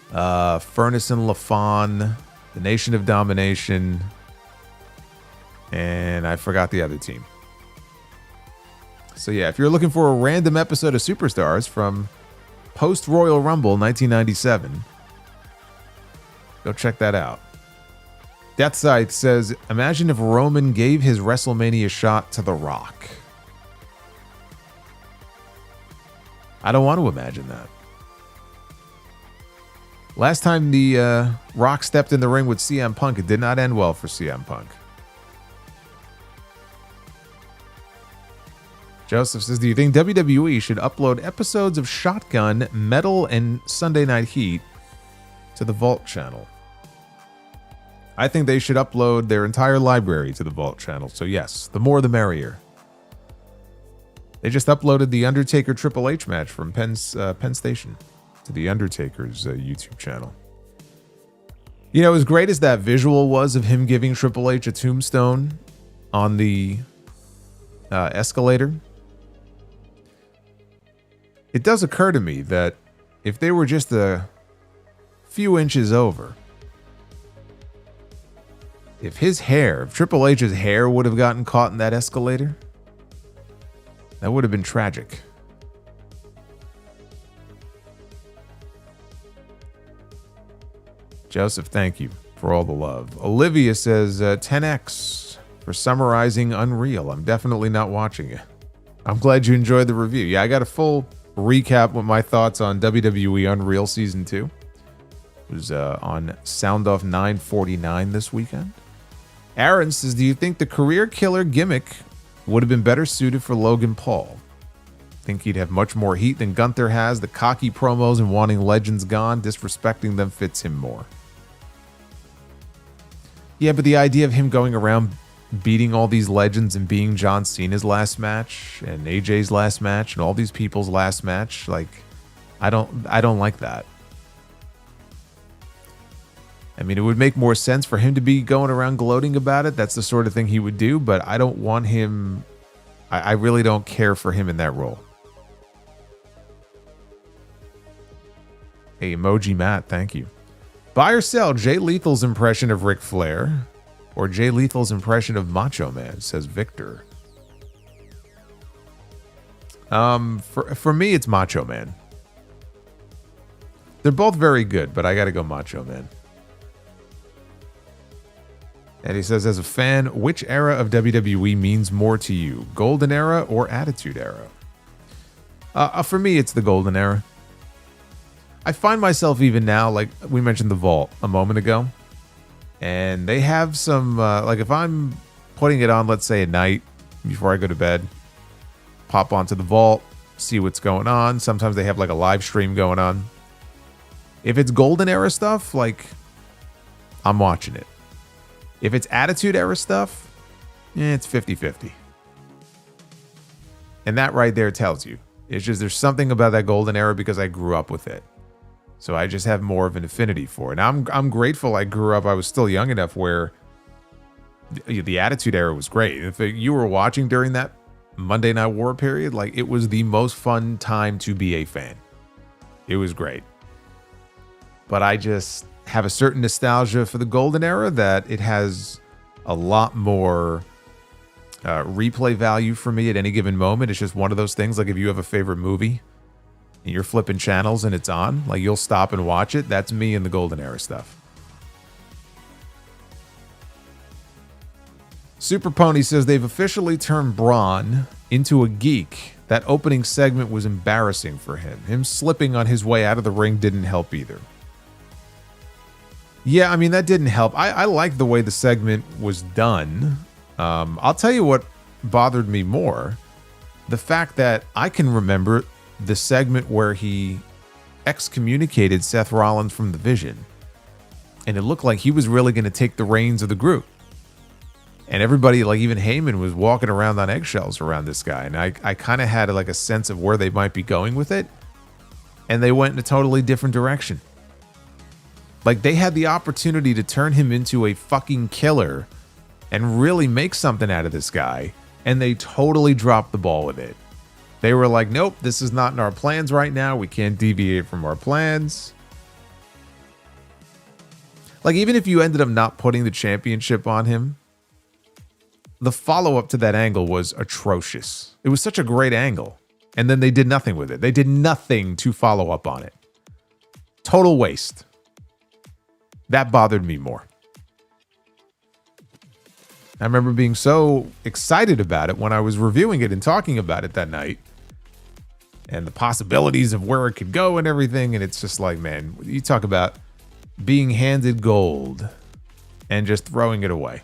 Furnace and LaFon, the Nation of Domination, and I forgot the other team. So yeah, if you're looking for a random episode of Superstars from post-Royal Rumble 1997, go check that out. Deathscythe says, imagine if Roman gave his WrestleMania shot to The Rock. I don't want to imagine that. Last time the Rock stepped in the ring with CM Punk, it did not end well for CM Punk. Joseph says, do you think WWE should upload episodes of Shotgun, Metal, and Sunday Night Heat to the Vault channel? I think they should upload their entire library to the Vault channel. So yes, the more the merrier. They just uploaded the Undertaker Triple H match from Penn Station to the Undertaker's YouTube channel. You know, as great as that visual was of him giving Triple H a tombstone on the escalator, it does occur to me that if they were just a few inches over, if Triple H's hair would have gotten caught in that escalator, that would have been tragic. Joseph, thank you for all the love. Olivia says, 10x for summarizing Unreal. I'm definitely not watching it. I'm glad you enjoyed the review. Yeah, I got a full recap with my thoughts on WWE Unreal Season 2. It was on Sound Off 949 this weekend. Aaron says, do you think the career killer gimmick would have been better suited for Logan Paul? Think he'd have much more heat than Gunther has. The cocky promos and wanting legends gone, disrespecting them fits him more. Yeah, but the idea of him going around beating all these legends and being John Cena's last match and AJ's last match and all these people's last match, like, I don't like that. I mean, it would make more sense for him to be going around gloating about it. That's the sort of thing he would do, but I don't want him. I really don't care for him in that role. Hey, Emoji Matt, thank you. Buy or sell Jay Lethal's impression of Ric Flair or Jay Lethal's impression of Macho Man, says Victor. For me, it's Macho Man. They're both very good, but I got to go Macho Man. And he says, as a fan, which era of WWE means more to you? Golden Era or Attitude Era? For me, it's the Golden Era. I find myself even now, like we mentioned the Vault a moment ago, and they have some, like if I'm putting it on, let's say at night before I go to bed, pop onto the Vault, see what's going on. Sometimes they have like a live stream going on. If it's Golden Era stuff, like I'm watching it. If it's Attitude Era stuff, it's 50-50. And that right there tells you. It's just there's something about that Golden Era because I grew up with it. So I just have more of an affinity for it. And I'm grateful I grew up. I was still young enough where the Attitude Era was great. If you were watching during that Monday Night War period, like it was the most fun time to be a fan. It was great. But I just have a certain nostalgia for the Golden Era that it has a lot more replay value for me at any given moment. It's just one of those things, like if you have a favorite movie and you're flipping channels and it's on, like you'll stop and watch it. That's me in the golden era stuff. Super Pony says they've officially turned Braun into a geek. That opening segment was embarrassing for him. Him slipping on his way out of the ring didn't help either. Yeah, I mean, that didn't help. I like the way the segment was done. I'll tell you what bothered me more. The fact that I can remember the segment where he excommunicated Seth Rollins from the Vision. And it looked like he was really going to take the reins of the group. And everybody, like even Heyman, was walking around on eggshells around this guy. And I kind of had like a sense of where they might be going with it. And they went in a totally different direction. Like they had the opportunity to turn him into a fucking killer and really make something out of this guy. And they totally dropped the ball with it. They were like, nope, this is not in our plans right now. We can't deviate from our plans. Like even if you ended up not putting the championship on him, the follow-up to that angle was atrocious. It was such a great angle. And then they did nothing with it. They did nothing to follow up on it. Total waste. That bothered me more. I remember being so excited about it when I was reviewing it and talking about it that night. And the possibilities of where it could go and everything. And it's just like, man, you talk about being handed gold and just throwing it away.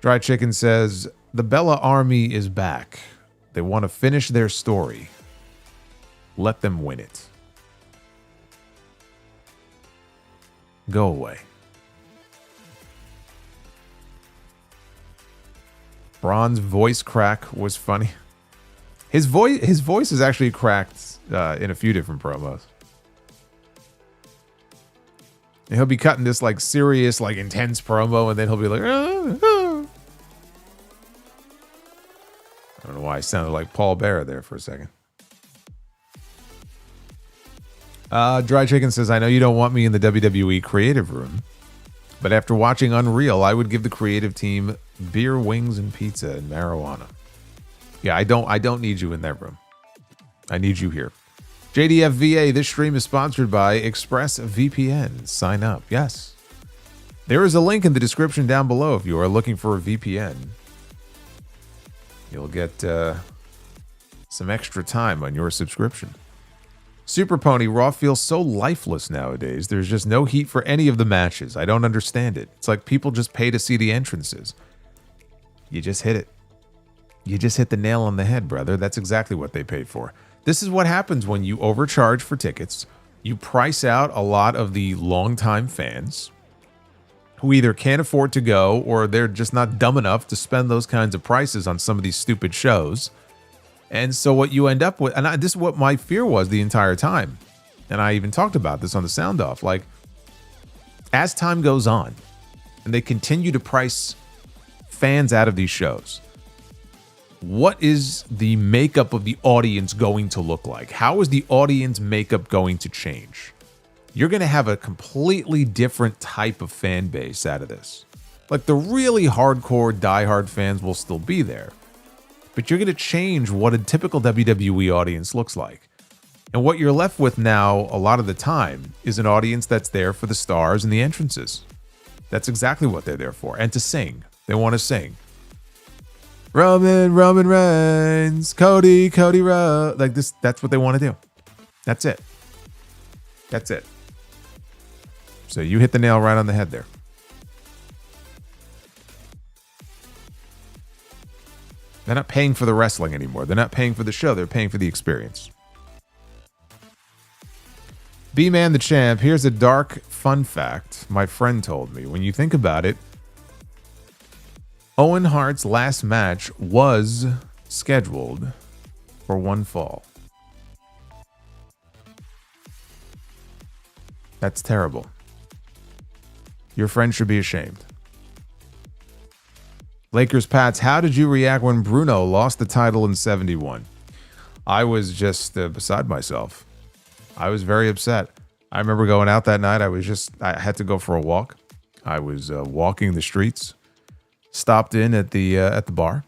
Dry Chicken says, the Bella Army is back. They want to finish their story. Let them win it. Go away. Braun's voice crack was funny. His voice is actually cracked in a few different promos. And he'll be cutting this like serious, like intense promo, and then he'll be like, I don't know why I sounded like Paul Bearer there for a second. Dry Chicken says, I know you don't want me in the WWE creative room, but after watching Unreal, I would give the creative team beer, wings, and pizza and marijuana. Yeah, I don't need you in that room. I need you here. JDFVA, this stream is sponsored by ExpressVPN. Sign up. Yes. There is a link in the description down below if you are looking for a VPN. You'll get some extra time on your subscription. Super Pony, Raw feels so lifeless nowadays. There's just no heat for any of the matches. I don't understand it. It's like people just pay to see the entrances. You just hit it. You just hit the nail on the head, brother. That's exactly what they paid for. This is what happens when you overcharge for tickets. You price out a lot of the longtime fans who either can't afford to go or they're just not dumb enough to spend those kinds of prices on some of these stupid shows. And so what you end up with, and this is what my fear was the entire time, and I even talked about this on the Sound Off, like, as time goes on, and they continue to price fans out of these shows, what is the makeup of the audience going to look like? How is the audience makeup going to change? You're going to have a completely different type of fan base out of this. Like the really hardcore, diehard fans will still be there. But you're going to change what a typical WWE audience looks like. And what you're left with now, a lot of the time, is an audience that's there for the stars and the entrances. That's exactly what they're there for. And to sing. They want to sing. Roman Reigns, Cody Rhodes. Like this, that's what they want to do. That's it. That's it. So you hit the nail right on the head there. They're not paying for the wrestling anymore. They're not paying for the show. They're paying for the experience. B-Man the Champ, here's a dark fun fact my friend told me. When you think about it, Owen Hart's last match was scheduled for one fall. That's terrible. Your friend should be ashamed. Lakers Pats, how did you react when Bruno lost the title in 71? I was just beside myself. I was very upset. I remember going out that night. I had to go for a walk. I was walking the streets. stopped in at the bar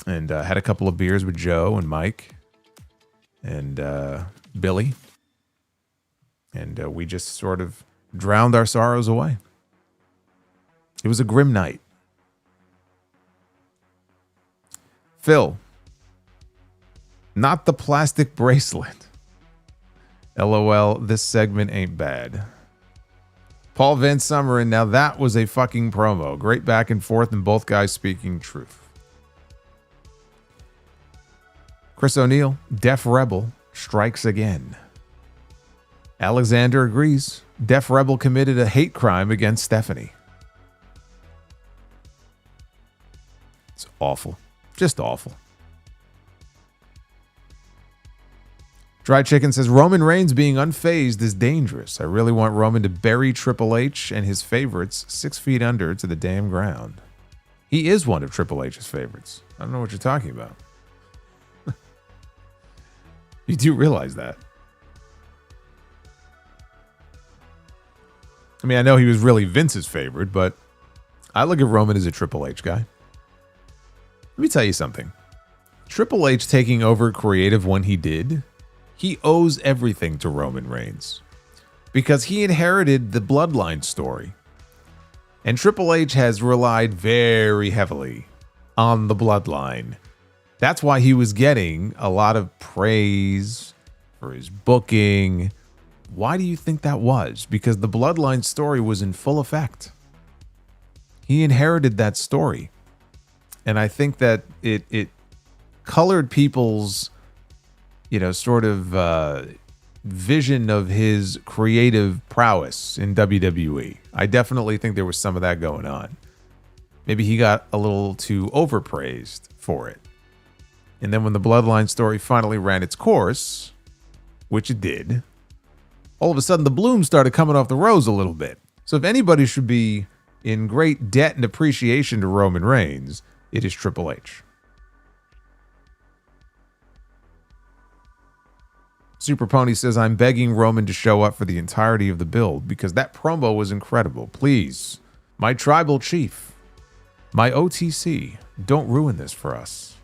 and had a couple of beers with Joe and Mike and Billy. And we just sort of drowned our sorrows away. It was a grim night. Phil, not the plastic bracelet. LOL, this segment ain't bad. Paul Van Sumeren, now that was a fucking promo. Great back and forth and both guys speaking truth. Chris O'Neill, Def Rebel strikes again. Alexander agrees. Def Rebel committed a hate crime against Stephanie. It's awful. Just awful. Dry Chicken says, Roman Reigns being unfazed is dangerous. I really want Roman to bury Triple H and his favorites 6 feet under to the damn ground. He is one of Triple H's favorites. I don't know what you're talking about. You do realize that. I mean, I know he was really Vince's favorite, but I look at Roman as a Triple H guy. Let me tell you something. Triple H taking over creative when he did, he owes everything to Roman Reigns because he inherited the bloodline story. And Triple H has relied very heavily on the bloodline. That's why he was getting a lot of praise for his booking. Why do you think that was? Because the bloodline story was in full effect. He inherited that story. And I think that it colored people's, sort of vision of his creative prowess in WWE. I definitely think there was some of that going on. Maybe he got a little too overpraised for it. And then when the bloodline story finally ran its course, which it did, all of a sudden the bloom started coming off the rose a little bit. So if anybody should be in great debt and appreciation to Roman Reigns, it is Triple H. Super Pony says, I'm begging Roman to show up for the entirety of the build because that promo was incredible. Please, my tribal chief, my OTC, don't ruin this for us.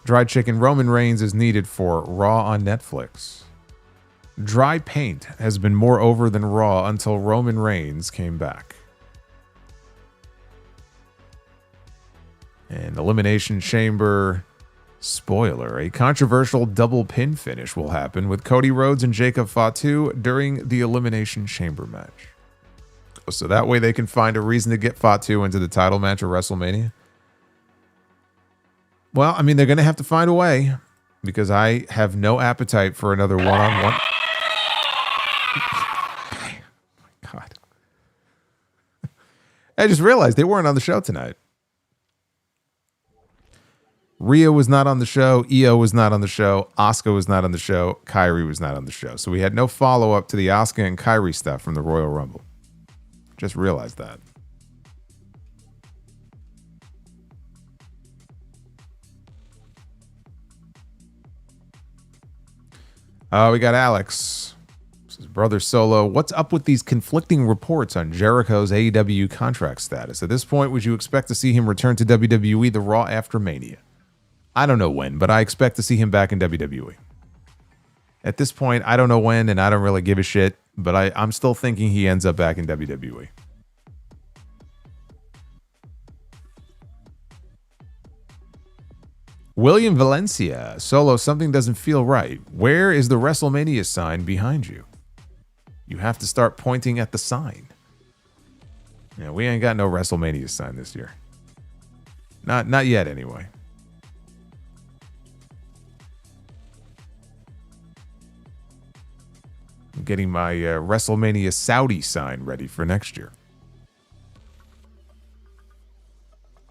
Dry Chicken, Roman Reigns is needed for Raw on Netflix. Dry paint has been more over than Raw until Roman Reigns came back. And Elimination Chamber, spoiler, a controversial double pin finish will happen with Cody Rhodes and Jacob Fatu during the Elimination Chamber match. So that way they can find a reason to get Fatu into the title match at WrestleMania. Well, I mean, they're going to have to find a way because I have no appetite for another one-on-one. Oh my God. I just realized they weren't on the show tonight. Rhea was not on the show. Io was not on the show. Asuka was not on the show. Kairi was not on the show. So we had no follow-up to the Asuka and Kairi stuff from the Royal Rumble. Just realized that. We got Alex. This is Brother Solo. What's up with these conflicting reports on Jericho's AEW contract status? At this point, would you expect to see him return to WWE the Raw after Mania? I don't know when, but I expect to see him back in WWE. At this point, I don't know when, and I don't really give a shit, but I'm still thinking he ends up back in WWE. William Valencia, Solo, something doesn't feel right. Where is the WrestleMania sign behind you? You have to start pointing at the sign. Yeah, we ain't got no WrestleMania sign this year. Not yet, anyway. I'm getting my WrestleMania Saudi sign ready for next year.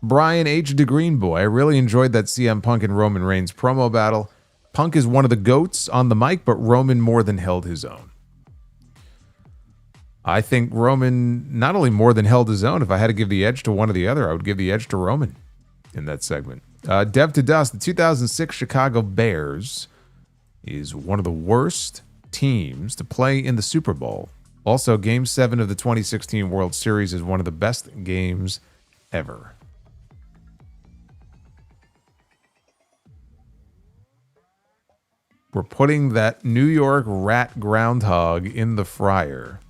Brian H. DeGreenboy, I really enjoyed that CM Punk and Roman Reigns promo battle. Punk is one of the GOATs on the mic, but Roman more than held his own. I think Roman not only more than held his own, if I had to give the edge to one or the other, I would give the edge to Roman in that segment. Dev to Dust, the 2006 Chicago Bears is one of the worst teams to play in the Super Bowl Also, Game 7 of the 2016 World Series is one of the best games ever. We're putting that New York rat groundhog in the fryer.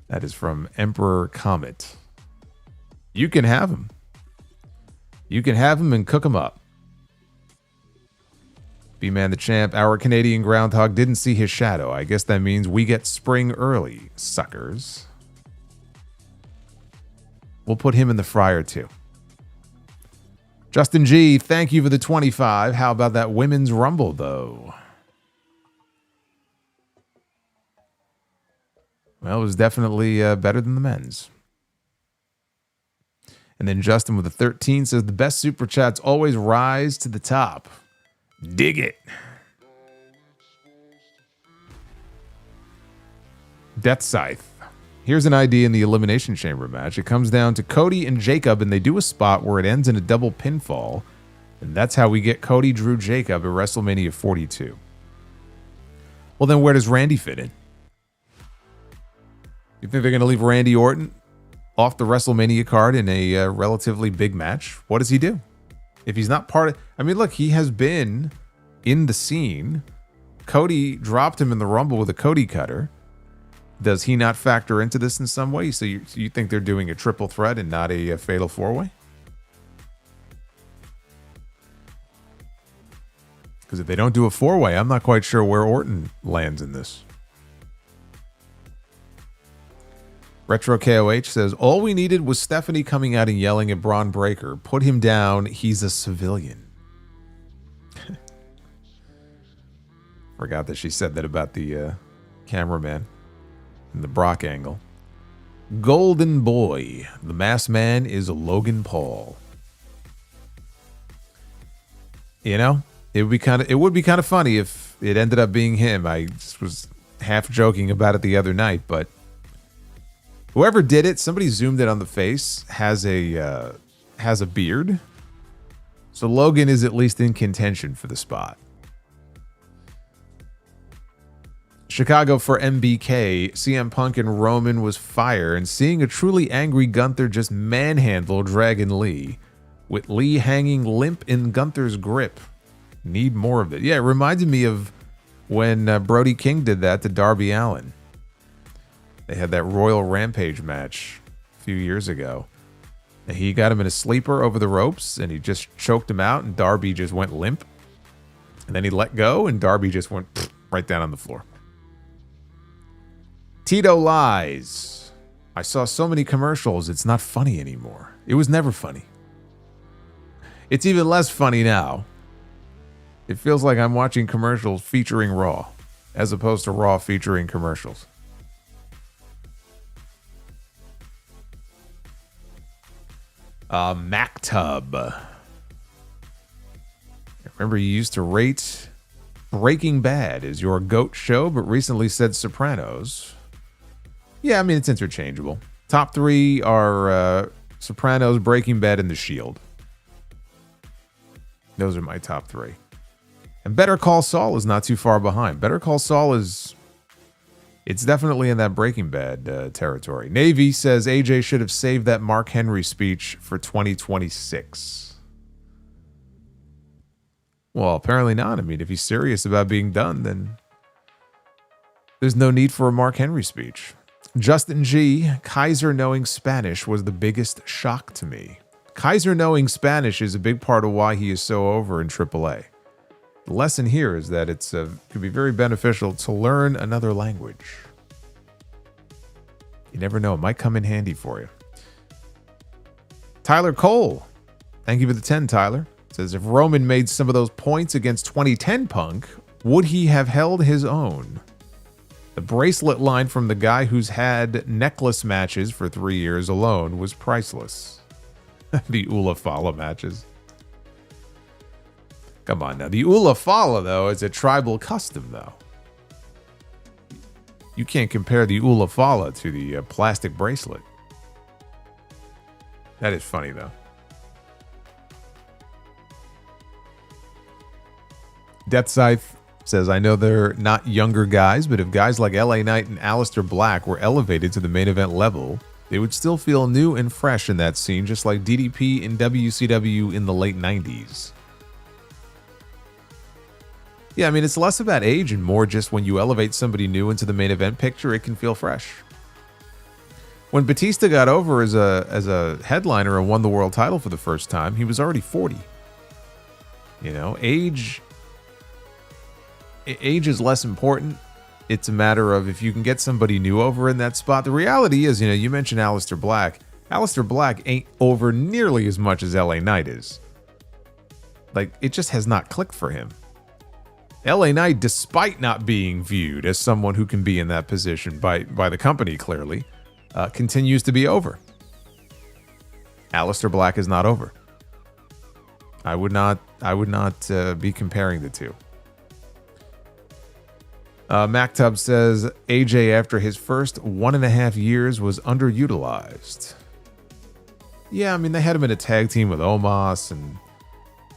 That is from Emperor Comet. You can have him. You can have him and cook him up. B-Man the Champ, our Canadian groundhog didn't see his shadow. I guess that means we get spring early, suckers. We'll put him in the fryer too. Justin G, thank you for the 25. How about that Women's Rumble, though? Well, it was definitely better than the men's. And then Justin with the 13 says, the best super chats always rise to the top. Dig it. Death Scythe. Here's an idea in the Elimination Chamber match. It comes down to Cody and Jacob, and they do a spot where it ends in a double pinfall. And that's how we get Cody, Drew, Jacob at WrestleMania 42. Well, then where does Randy fit in? You think they're going to leave Randy Orton off the WrestleMania card in a relatively big match? What does he do? If he's not part of... I mean, look, he has been in the scene. Cody dropped him in the Rumble with a Cody cutter. Does he not factor into this in some way? So you think they're doing a triple threat and not a fatal four-way? Because if they don't do a four-way, I'm not quite sure where Orton lands in this. Retro KOH says, all we needed was Stephanie coming out and yelling at Braun Breaker. Put him down. He's a civilian. Forgot that she said that about the cameraman in the Brock angle. Golden Boy. The masked man is Logan Paul. You know, it would be kind of funny if it ended up being him. I just was half joking about it the other night, but whoever did it, somebody zoomed in on the face, has a beard. So Logan is at least in contention for the spot. Chicago for MBK, CM Punk and Roman was fire, and seeing a truly angry Gunther just manhandle Dragon Lee, with Lee hanging limp in Gunther's grip. Need more of it. Yeah, it reminded me of when Brody King did that to Darby Allin. They had that Royal Rampage match a few years ago. And he got him in a sleeper over the ropes, and he just choked him out, and Darby just went limp. And then he let go, and Darby just went right down on the floor. Tito lies. I saw so many commercials, it's not funny anymore. It was never funny. It's even less funny now. It feels like I'm watching commercials featuring Raw, as opposed to Raw featuring commercials. MacTub. I remember you used to rate Breaking Bad as your GOAT show, but recently said Sopranos. Yeah, I mean, it's interchangeable. Top three are Sopranos, Breaking Bad, and The Shield. Those are my top three. And Better Call Saul is not too far behind. Better Call Saul is... It's definitely in that Breaking Bad territory. Navy says AJ should have saved that Mark Henry speech for 2026. Well, apparently not. I mean, if he's serious about being done, then there's no need for a Mark Henry speech. Justin G, Kaiser knowing Spanish was the biggest shock to me. Kaiser knowing Spanish is a big part of why he is so over in AAA. The lesson here is that it could be very beneficial to learn another language. You never know. It might come in handy for you. Tyler Cole. Thank you for the 10, Tyler. Says, if Roman made some of those points against 2010 Punk, would he have held his own? The bracelet line from the guy who's had necklace matches for 3 years alone was priceless. The Ula Fala matches. Come on now. The Ula Fala, though, is a tribal custom, though. You can't compare the Ula Fala to the plastic bracelet. That is funny, though. Death Scythe Says, I know they're not younger guys, but if guys like LA Knight and Aleister Black were elevated to the main event level, they would still feel new and fresh in that scene, just like DDP and WCW in the late 90s. Yeah, I mean, it's less about age and more just when you elevate somebody new into the main event picture, it can feel fresh. When Batista got over as a headliner and won the world title for the first time, he was already 40. You know, age is less important. It's a matter of if you can get somebody new over in that spot. The reality is, you know, you mentioned Aleister Black. Aleister Black ain't over nearly as much as LA Knight is. Like, it just has not clicked for him. LA Knight, despite not being viewed as someone who can be in that position by the company, clearly, continues to be over. Aleister Black is not over. I would not be comparing the two. MacTub says AJ after his first 1.5 years was underutilized. Yeah, I mean, they had him in a tag team with Omos, and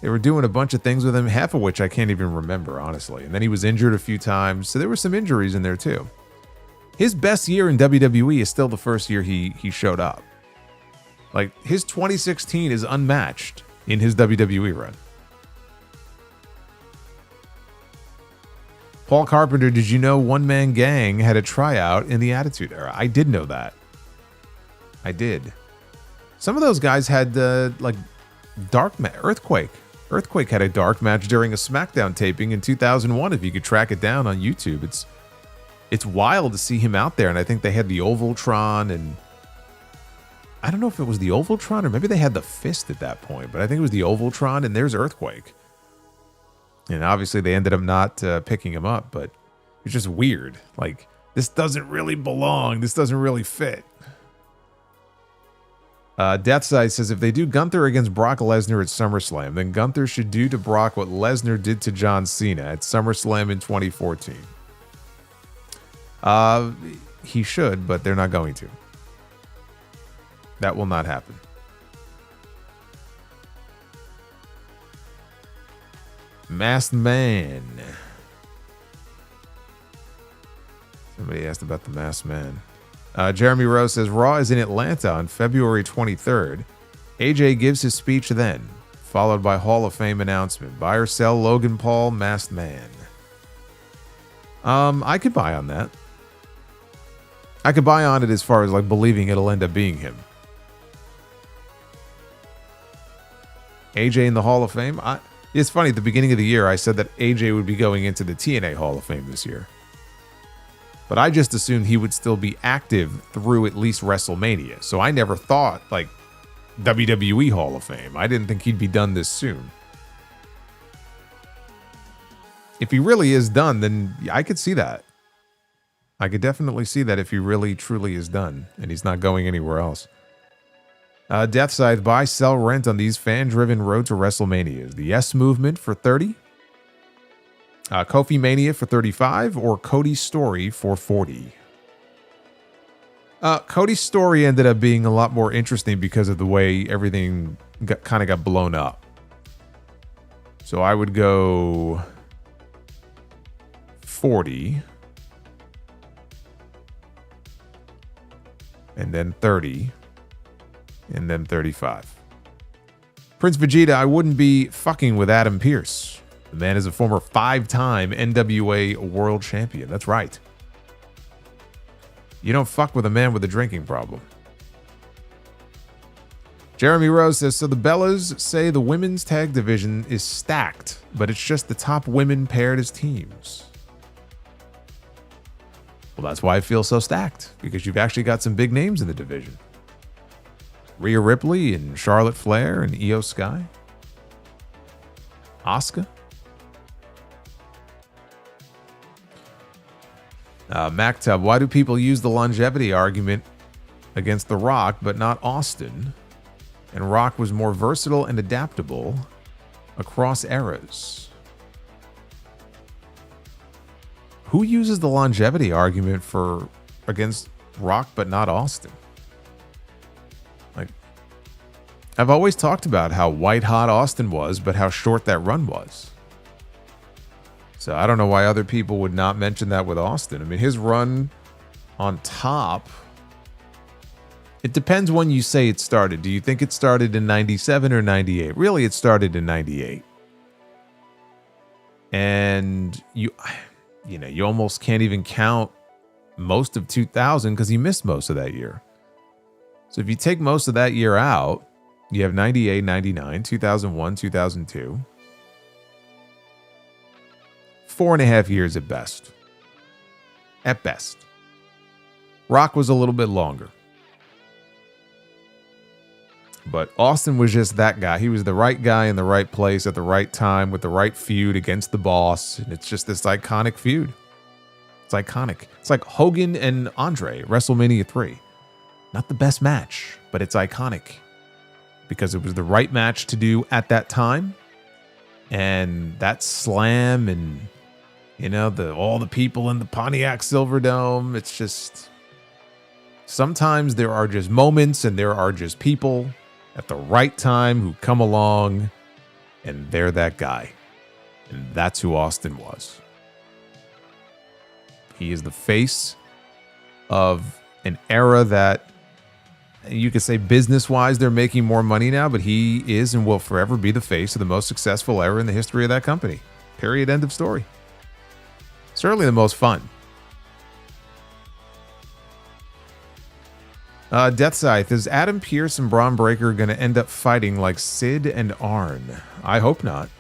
they were doing a bunch of things with him, half of which I can't even remember, honestly. And then he was injured a few times, so there were some injuries in there too. His best year in WWE is still the first year he showed up. Like, his 2016 is unmatched in his WWE run. Paul Carpenter, did you know One Man Gang had a tryout in the Attitude Era? I did know that. I did. Some of those guys had like dark Earthquake. Earthquake had a dark match during a SmackDown taping in 2001. If you could track it down on YouTube, it's wild to see him out there. And I think they had the Ovaltron, and I don't know if it was the Ovaltron or maybe they had the Fist at that point, but I think it was the Ovaltron, and there's Earthquake. And obviously they ended up not picking him up, but it's just weird. Like, this doesn't really belong. This doesn't really fit. Deathside says, if they do Gunther against Brock Lesnar at SummerSlam, then Gunther should do to Brock what Lesnar did to John Cena at SummerSlam in 2014. He should, but they're not going to. That will not happen. Masked Man. Somebody asked about the Masked Man. Jeremy Rose says, Raw is in Atlanta on February 23rd. AJ gives his speech then, followed by Hall of Fame announcement. Buy or sell Logan Paul, Masked Man. I could buy on that. I could buy on it as far as like believing it'll end up being him. AJ in the Hall of Fame? It's funny, at the beginning of the year, I said that AJ would be going into the TNA Hall of Fame this year. But I just assumed he would still be active through at least WrestleMania. So I never thought, like, WWE Hall of Fame. I didn't think he'd be done this soon. If he really is done, then I could see that. I could definitely see that if he really, truly is done and he's not going anywhere else. Deathside, buy, sell, rent on these fan-driven Road to WrestleManias. The S Movement for 30, Kofi Mania for 35, or Cody's Story for 40. Cody's Story ended up being a lot more interesting because of the way everything kind of got blown up. So I would go 40, and then 30. And then 35. Prince Vegeta, I wouldn't be fucking with Adam Pearce. The man is a former 5-time NWA World Champion. That's right. You don't fuck with a man with a drinking problem. Jeremy Rose says, so the Bellas say the women's tag division is stacked, but it's just the top women paired as teams. Well, that's why I feel so stacked, because you've actually got some big names in the division. Rhea Ripley and Charlotte Flair and Io Sky. Asuka. MacTub, why do people use the longevity argument against The Rock but not Austin? And Rock was more versatile and adaptable across eras. Who uses the longevity argument against Rock but not Austin? Like, I've always talked about how white hot Austin was, but how short that run was. So I don't know why other people would not mention that with Austin. I mean, his run on top, it depends when you say it started. Do you think it started in 97 or 98? Really, it started in 98. And you almost can't even count most of 2000 because he missed most of that year. So if you take most of that year out, you have 98, 99, 2001, 2002. 4.5 years at best. At best. Rock was a little bit longer. But Austin was just that guy. He was the right guy in the right place at the right time with the right feud against the boss. And it's just this iconic feud. It's iconic. It's like Hogan and Andre, WrestleMania 3. Not the best match, but it's iconic. Because it was the right match to do at that time. And that slam and, all the people in the Pontiac Silverdome. It's just, sometimes there are just moments and there are just people at the right time who come along and they're that guy. And that's who Austin was. He is the face of an era that you could say business-wise they're making more money now, but he is and will forever be the face of the most successful era in the history of that company. Period. End of story. Certainly the most fun. Death Scythe, is Adam Pearce and Braun Breaker going to end up fighting like Sid and Arn? I hope not.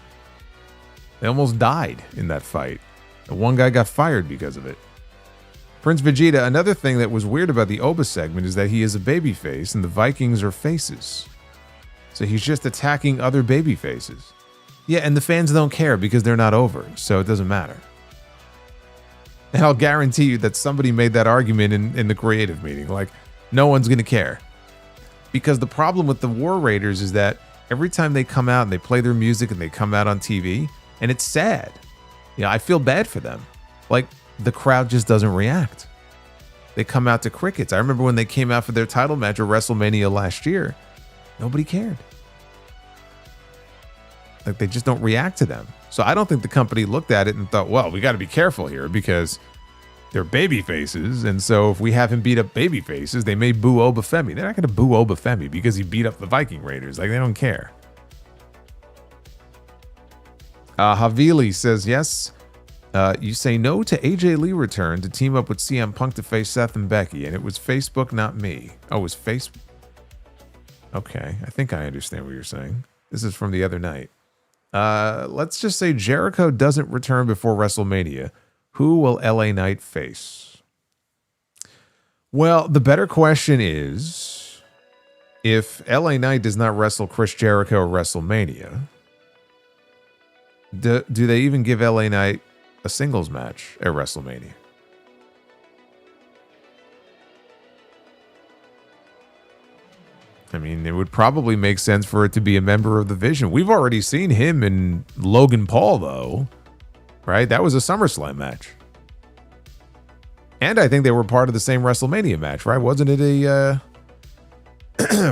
They almost died in that fight. The one guy got fired because of it. Prince Vegeta, another thing that was weird about the Oba segment is that he is a babyface and the Vikings are faces. So he's just attacking other baby faces. Yeah, and the fans don't care because they're not over, so it doesn't matter. And I'll guarantee you that somebody made that argument in the creative meeting. Like, no one's going to care. Because the problem with the War Raiders is that every time they come out and they play their music and they come out on TV, and it's sad. I feel bad for them. Like, the crowd just doesn't react. They come out to crickets. I remember when they came out for their title match at WrestleMania last year. Nobody cared. Like, they just don't react to them. So I don't think the company looked at it and thought, well, we got to be careful here because they're baby faces. And so if we have him beat up baby faces, they may boo Obafemi. They're not going to boo Obafemi because he beat up the Viking Raiders. Like, they don't care. Havili says, yes. You say no to AJ Lee return to team up with CM Punk to face Seth and Becky. And it was Facebook, not me. Oh, it was Facebook. Okay. I think I understand what you're saying. This is from the other night. Let's just say Jericho doesn't return before WrestleMania. Who will LA Knight face? Well, the better question is, if LA Knight does not wrestle Chris Jericho at WrestleMania, do they even give LA Knight a singles match at WrestleMania? I mean, it would probably make sense for it to be a member of the Vision. We've already seen him and Logan Paul, though, right? That was a SummerSlam match. And I think they were part of the same WrestleMania match, right? Wasn't it a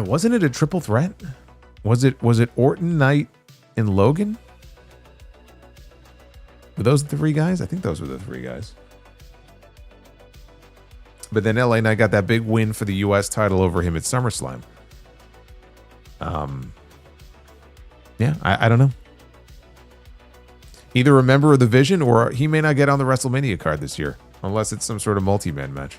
wasn't it a triple threat? Was it Orton, Knight, and Logan? Were those the three guys? I think those were the three guys. But then LA Knight got that big win for the US title over him at SummerSlam. Yeah, I don't know. Either a member of the Vision or he may not get on the WrestleMania card this year, unless it's some sort of multi-man match.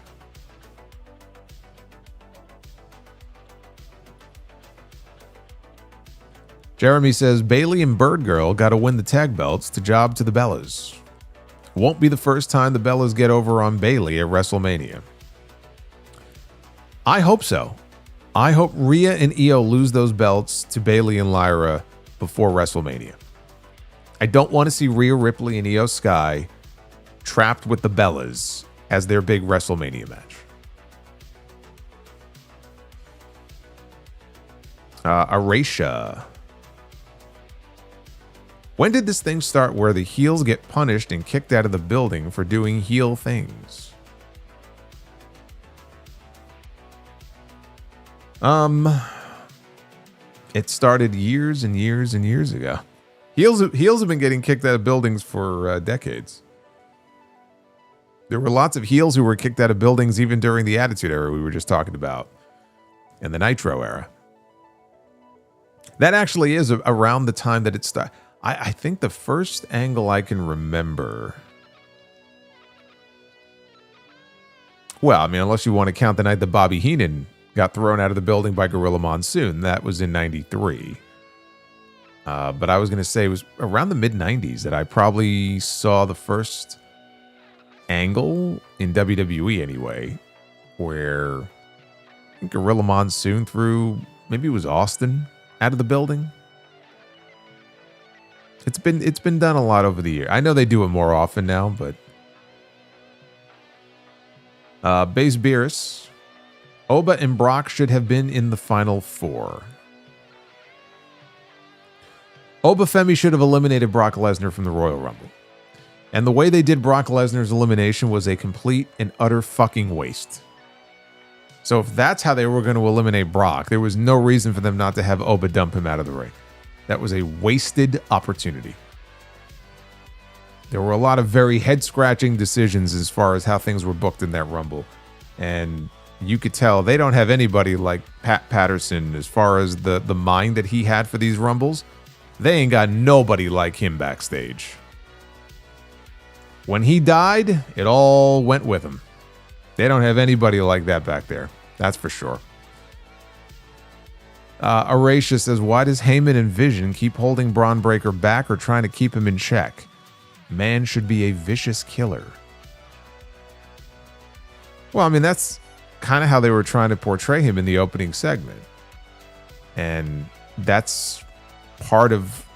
Jeremy says, Bayley and Bird Girl got to win the tag belts to job to the Bellas. Won't be the first time the Bellas get over on Bayley at WrestleMania. I hope so. I hope Rhea and Io lose those belts to Bayley and Lyra before WrestleMania. I don't want to see Rhea Ripley and Io Sky trapped with the Bellas as their big WrestleMania match. Aracia. When did this thing start where the heels get punished and kicked out of the building for doing heel things? It started years and years and years ago. Heels have been getting kicked out of buildings for decades. There were lots of heels who were kicked out of buildings even during the Attitude Era we were just talking about, and the Nitro Era. That actually is around the time that it started. I think the first angle I can remember... Well, I mean, unless you want to count the night that Bobby Heenan got thrown out of the building by Gorilla Monsoon. That was in 93. But I was going to say it was around the mid-90s that I probably saw the first angle in WWE anyway, where I think Gorilla Monsoon threw, maybe it was Austin, out of the building. It's been done a lot over the year. I know they do it more often now, but Base Beerus, Oba and Brock should have been in the Final Four. Oba Femi should have eliminated Brock Lesnar from the Royal Rumble. And the way they did Brock Lesnar's elimination was a complete and utter fucking waste. So if that's how they were going to eliminate Brock, there was no reason for them not to have Oba dump him out of the ring. That was a wasted opportunity. There were a lot of very head-scratching decisions as far as how things were booked in that Rumble. And you could tell they don't have anybody like Pat Patterson as far as the mind that he had for these Rumbles. They ain't got nobody like him backstage. When he died, it all went with him. They don't have anybody like that back there. That's for sure. Aracia says, why does Heyman and Vision keep holding Braun Breaker back or trying to keep him in check? Man should be a vicious killer. Well, I mean, that's kind of how they were trying to portray him in the opening segment. And that's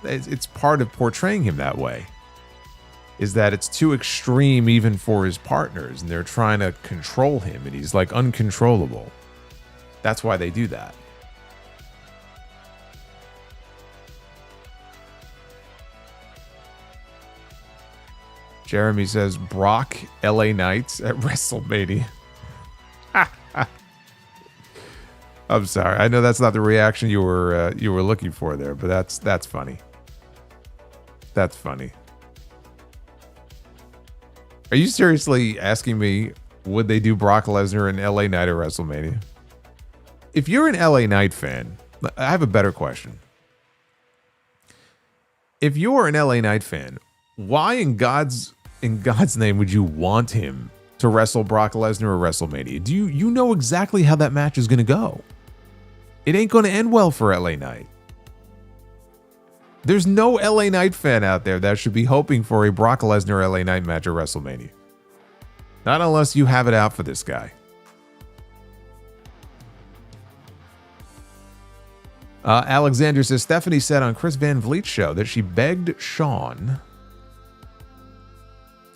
it's part of portraying him that way. Is that it's too extreme even for his partners, and they're trying to control him, and he's like uncontrollable. That's why they do that. Jeremy says, Brock, LA Knights at WrestleMania. I'm sorry. I know that's not the reaction you were looking for there, but that's funny. That's funny. Are you seriously asking me, would they do Brock Lesnar and LA Knight at WrestleMania? If you're an LA Knight fan, I have a better question. If you're an LA Knight fan, why in God's name would you want him to wrestle Brock Lesnar at WrestleMania? Do you know exactly how that match is going to go? It ain't going to end well for LA Knight. There's no LA Knight fan out there that should be hoping for a Brock Lesnar LA Knight match at WrestleMania. Not unless you have it out for this guy. Alexander says, Stephanie said on Chris Van Vliet's show that she begged Shawn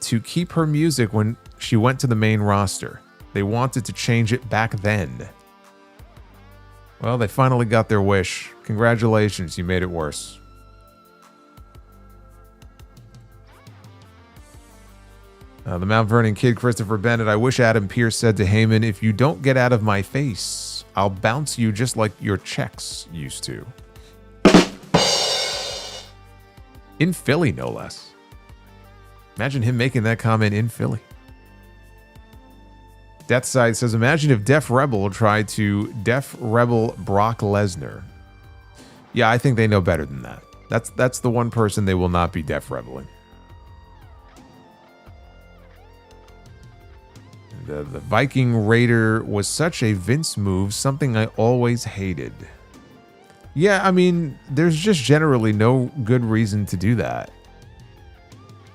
to keep her music when she went to the main roster. They wanted to change it back then. Well, they finally got their wish. Congratulations, you made it worse. The Mount Vernon kid, Christopher Bennett, I wish Adam Pearce said to Heyman, if you don't get out of my face, I'll bounce you just like your checks used to. In Philly, no less. Imagine him making that comment in Philly. Deathside says, imagine if Def Rebel tried to Def Rebel Brock Lesnar. Yeah, I think they know better than that. That's the one person they will not be Def Rebeling. The Viking Raider was such a Vince move, something I always hated. Yeah, I mean, there's just generally no good reason to do that.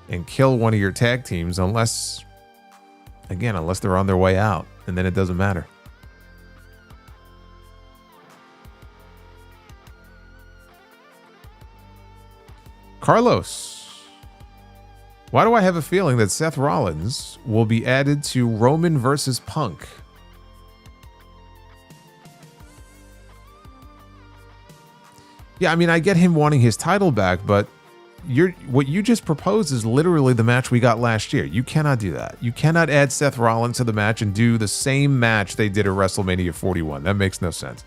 And kill one of your tag teams unless they're on their way out, and then it doesn't matter. Carlos, why do I have a feeling that Seth Rollins will be added to Roman versus Punk? Yeah, I mean, I get him wanting his title back, but what you just proposed is literally the match we got last year. You cannot do that. You cannot add Seth Rollins to the match and do the same match they did at WrestleMania 41. That makes no sense.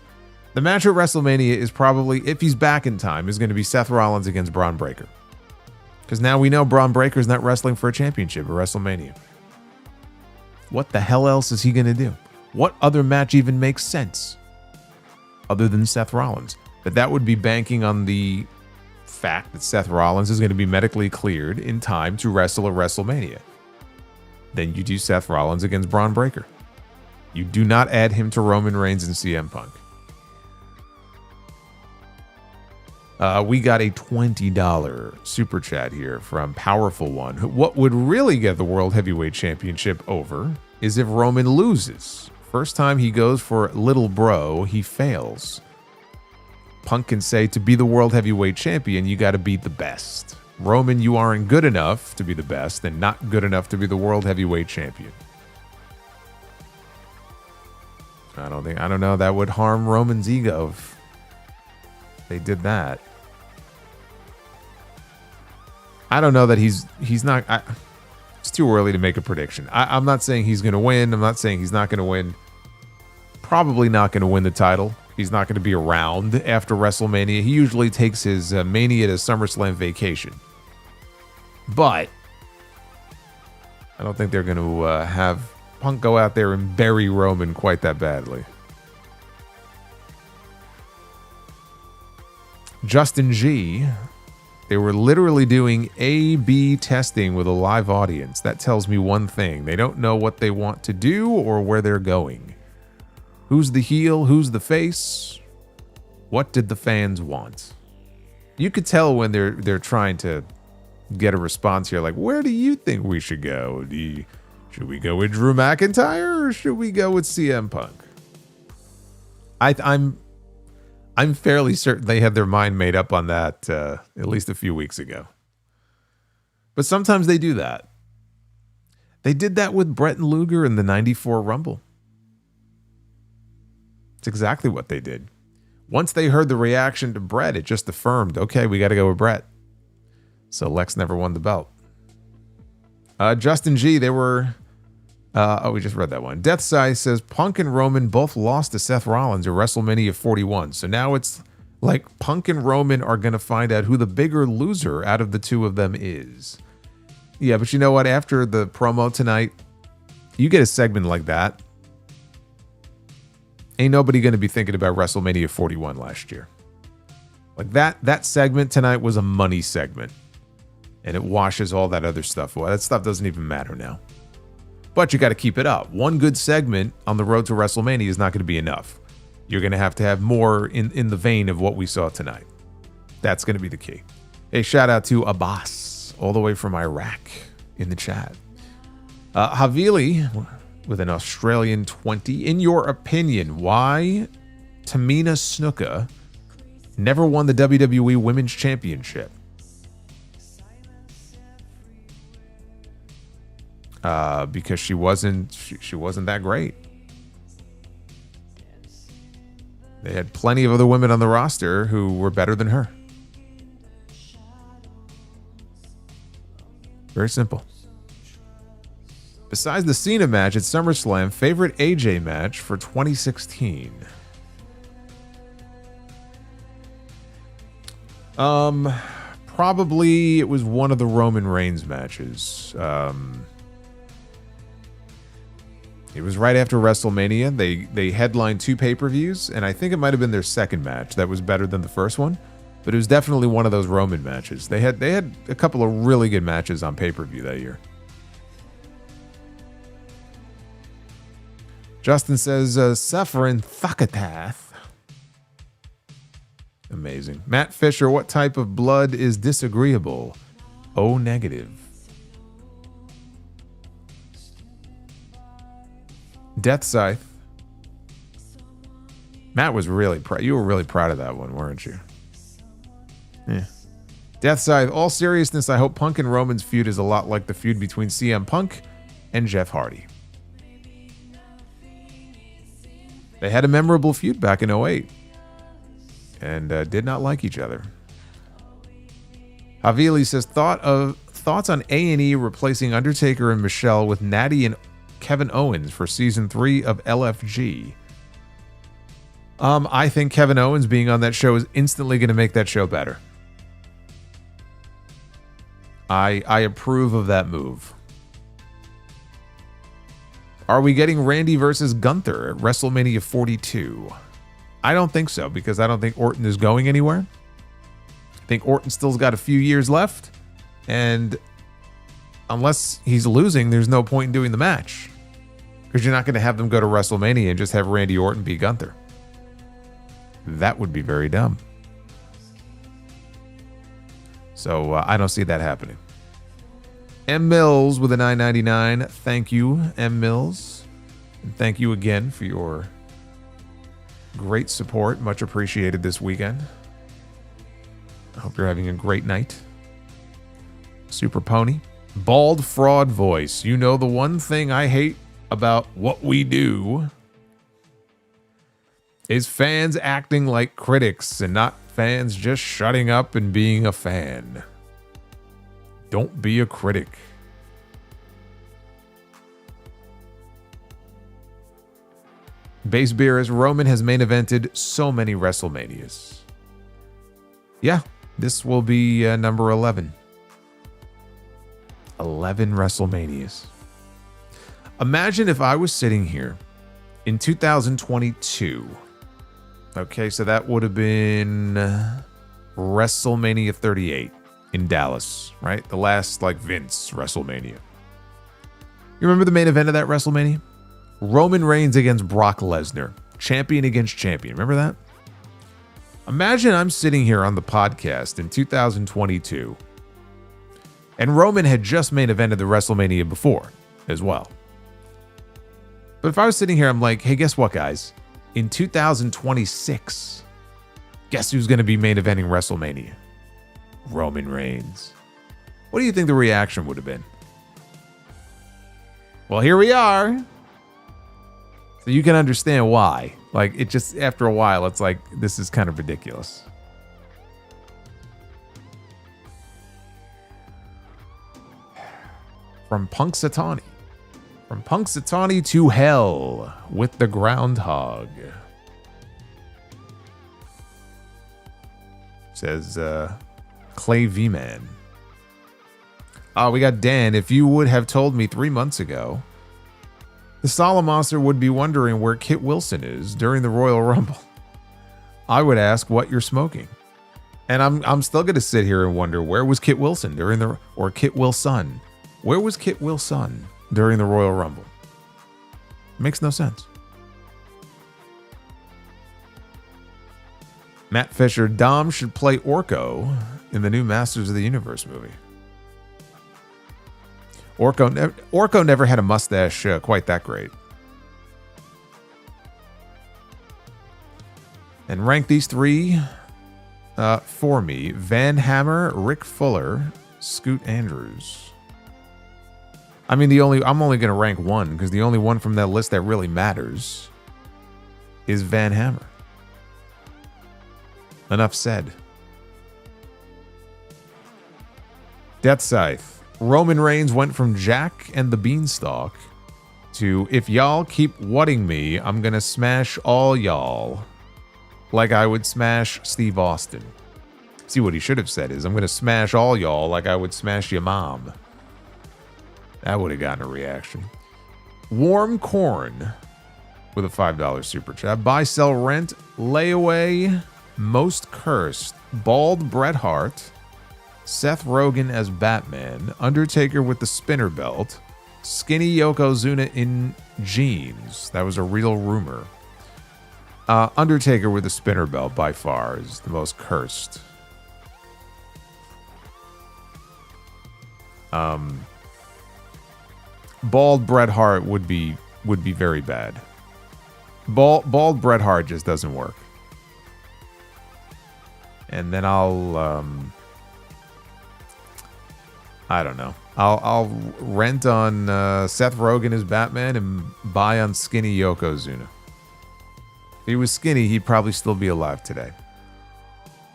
The match at WrestleMania is probably, if he's back in time, is going to be Seth Rollins against Braun Breaker. Because now we know Braun Breaker's not wrestling for a championship at WrestleMania. What the hell else is he going to do? What other match even makes sense other than Seth Rollins? But that would be banking on the fact that Seth Rollins is going to be medically cleared in time to wrestle at WrestleMania. Then you do Seth Rollins against Braun Breaker. You do not add him to Roman Reigns and CM Punk. We got a $20 super chat here from Powerful One. What would really get the World Heavyweight Championship over is if Roman loses. First time he goes for Little Bro, he fails. Punk can say, to be the World Heavyweight Champion, you got to beat the best. Roman, you aren't good enough to be the best and not good enough to be the World Heavyweight Champion. I don't know. That would harm Roman's ego if they did that. I don't know that he's not. It's too early to make a prediction. I'm not saying he's going to win. I'm not saying he's not going to win. Probably not going to win the title. He's not going to be around after WrestleMania. He usually takes his Mania to SummerSlam vacation. But I don't think they're going to have Punk go out there and bury Roman quite that badly. Justin G. They were literally doing A/B testing with a live audience. That tells me one thing. They don't know what they want to do or where they're going. Who's the heel? Who's the face? What did the fans want? You could tell when they're trying to get a response here. Like, where do you think we should go? Should we go with Drew McIntyre or should we go with CM Punk? I'm fairly certain they had their mind made up on that at least a few weeks ago. But sometimes they do that. They did that with Brett and Luger in the 94 Rumble. It's exactly what they did. Once they heard the reaction to Brett, it just affirmed, okay, we got to go with Brett. So Lex never won the belt. Justin G, they were... we just read that one. Death Size says Punk and Roman both lost to Seth Rollins at WrestleMania 41. So now it's like Punk and Roman are going to find out who the bigger loser out of the two of them is. Yeah, but you know what? After the promo tonight, you get a segment like that. Ain't nobody going to be thinking about WrestleMania 41 last year. Like that segment tonight was a money segment. And it washes all that other stuff away. That stuff doesn't even matter now. But you got to keep it up. One good segment on the road to WrestleMania is not going to be enough. You're going to have more in the vein of what we saw tonight. That's going to be the key. Hey, shout out to Abbas, all the way from Iraq, in the chat. Havili, with an Australian 20. In your opinion, why Tamina Snuka never won the WWE Women's Championship? Because she wasn't that great. They had plenty of other women on the roster who were better than her. Very simple. Besides the Cena match at SummerSlam, favorite AJ match for 2016? Probably it was one of the Roman Reigns matches. It was right after WrestleMania. They headlined 2 pay-per-views, and I think it might have been their second match that was better than the first one. But it was definitely one of those Roman matches. They had a couple of really good matches on pay-per-view that year. Justin says, Suffering Thakatath. Amazing. Matt Fisher, what type of blood is disagreeable? O negative. Death Scythe. Matt was really proud. You were really proud of that one, weren't you? Yeah. Death Scythe. All seriousness, I hope Punk and Roman's feud is a lot like the feud between CM Punk and Jeff Hardy. They had a memorable feud back in 2008 and did not like each other. Havili says, thoughts on A&E replacing Undertaker and Michelle with Natty and Kevin Owens for season 3 of LFG. I think Kevin Owens being on that show is instantly going to make that show better. I approve of that move. Are we getting Randy versus Gunther at WrestleMania 42? I don't think so, because I don't think Orton is going anywhere. I think Orton still's got a few years left, and unless he's losing, there's no point in doing the match, because you're not going to have them go to WrestleMania and just have Randy Orton beat Gunther. That would be very dumb. So I don't see that happening. M. Mills with a $9.99. Thank you, M. Mills. And thank you again for your great support. Much appreciated this weekend. I hope you're having a great night. Super Pony. Bald fraud voice. You know the one thing I hate about what we do is fans acting like critics and not fans just shutting up and being a fan. Don't be a critic. Base Beer as Roman has main evented so many WrestleManias. Yeah, this will be number 11. 11 WrestleManias. Imagine if I was sitting here in 2022. Okay, so that would have been WrestleMania 38 in Dallas, right? The last, like, Vince WrestleMania. You remember the main event of that WrestleMania? Roman Reigns against Brock Lesnar. Champion against champion. Remember that? Imagine I'm sitting here on the podcast in 2022, and Roman had just main evented the WrestleMania before as well. But if I was sitting here, I'm like, hey, guess what, guys? In 2026, guess who's going to be main eventing WrestleMania? Roman Reigns. What do you think the reaction would have been? Well, here we are. So you can understand why. Like, it just, after a while, it's like, this is kind of ridiculous. From Punxsutawney. From Punxsutawney to hell with the groundhog. Says Clay V-Man. We got Dan. If you would have told me 3 months ago, the Solomonster would be wondering where Kit Wilson is during the Royal Rumble, I would ask what you're smoking. And I'm still going to sit here and wonder, where was Kit Wilson during the, or Kit Wilson? Where was Kit Wilson during the Royal Rumble? Makes no sense. Matt Fisher, Dom should play Orko in the new Masters of the Universe movie. Orko never had a mustache quite that great. And rank these three for me. Van Hammer, Rick Fuller, Scoot Andrews. I mean, I'm only going to rank one, because the only one from that list that really matters is Van Hammer. Enough said. Death Scythe. Roman Reigns went from Jack and the Beanstalk to, if y'all keep whatting me, I'm going to smash all y'all like I would smash Steve Austin. See, what he should have said is, I'm going to smash all y'all like I would smash your mom. That would have gotten a reaction. Warm Corn with a $5 super chat. Buy, sell, rent, layaway, most cursed, bald Bret Hart, Seth Rogen as Batman, Undertaker with the spinner belt, skinny Yokozuna in jeans. That was a real rumor. Undertaker with the spinner belt by far is the most cursed. Bald Bret Hart would be very bad. Bald Bret Hart just doesn't work. And then I don't know. I'll rent on Seth Rogen as Batman and buy on skinny Yokozuna. If he was skinny, he'd probably still be alive today.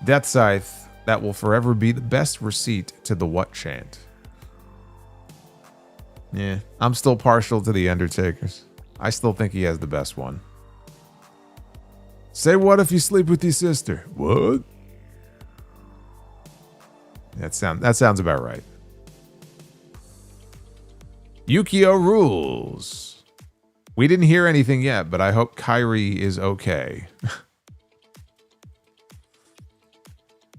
Death Scythe, that will forever be the best receipt to the what chant. Yeah, I'm still partial to the Undertakers. I still think he has the best one. Say what if you sleep with your sister? What? That sounds about right. Yukio rules. We didn't hear anything yet, but I hope Kairi is okay. I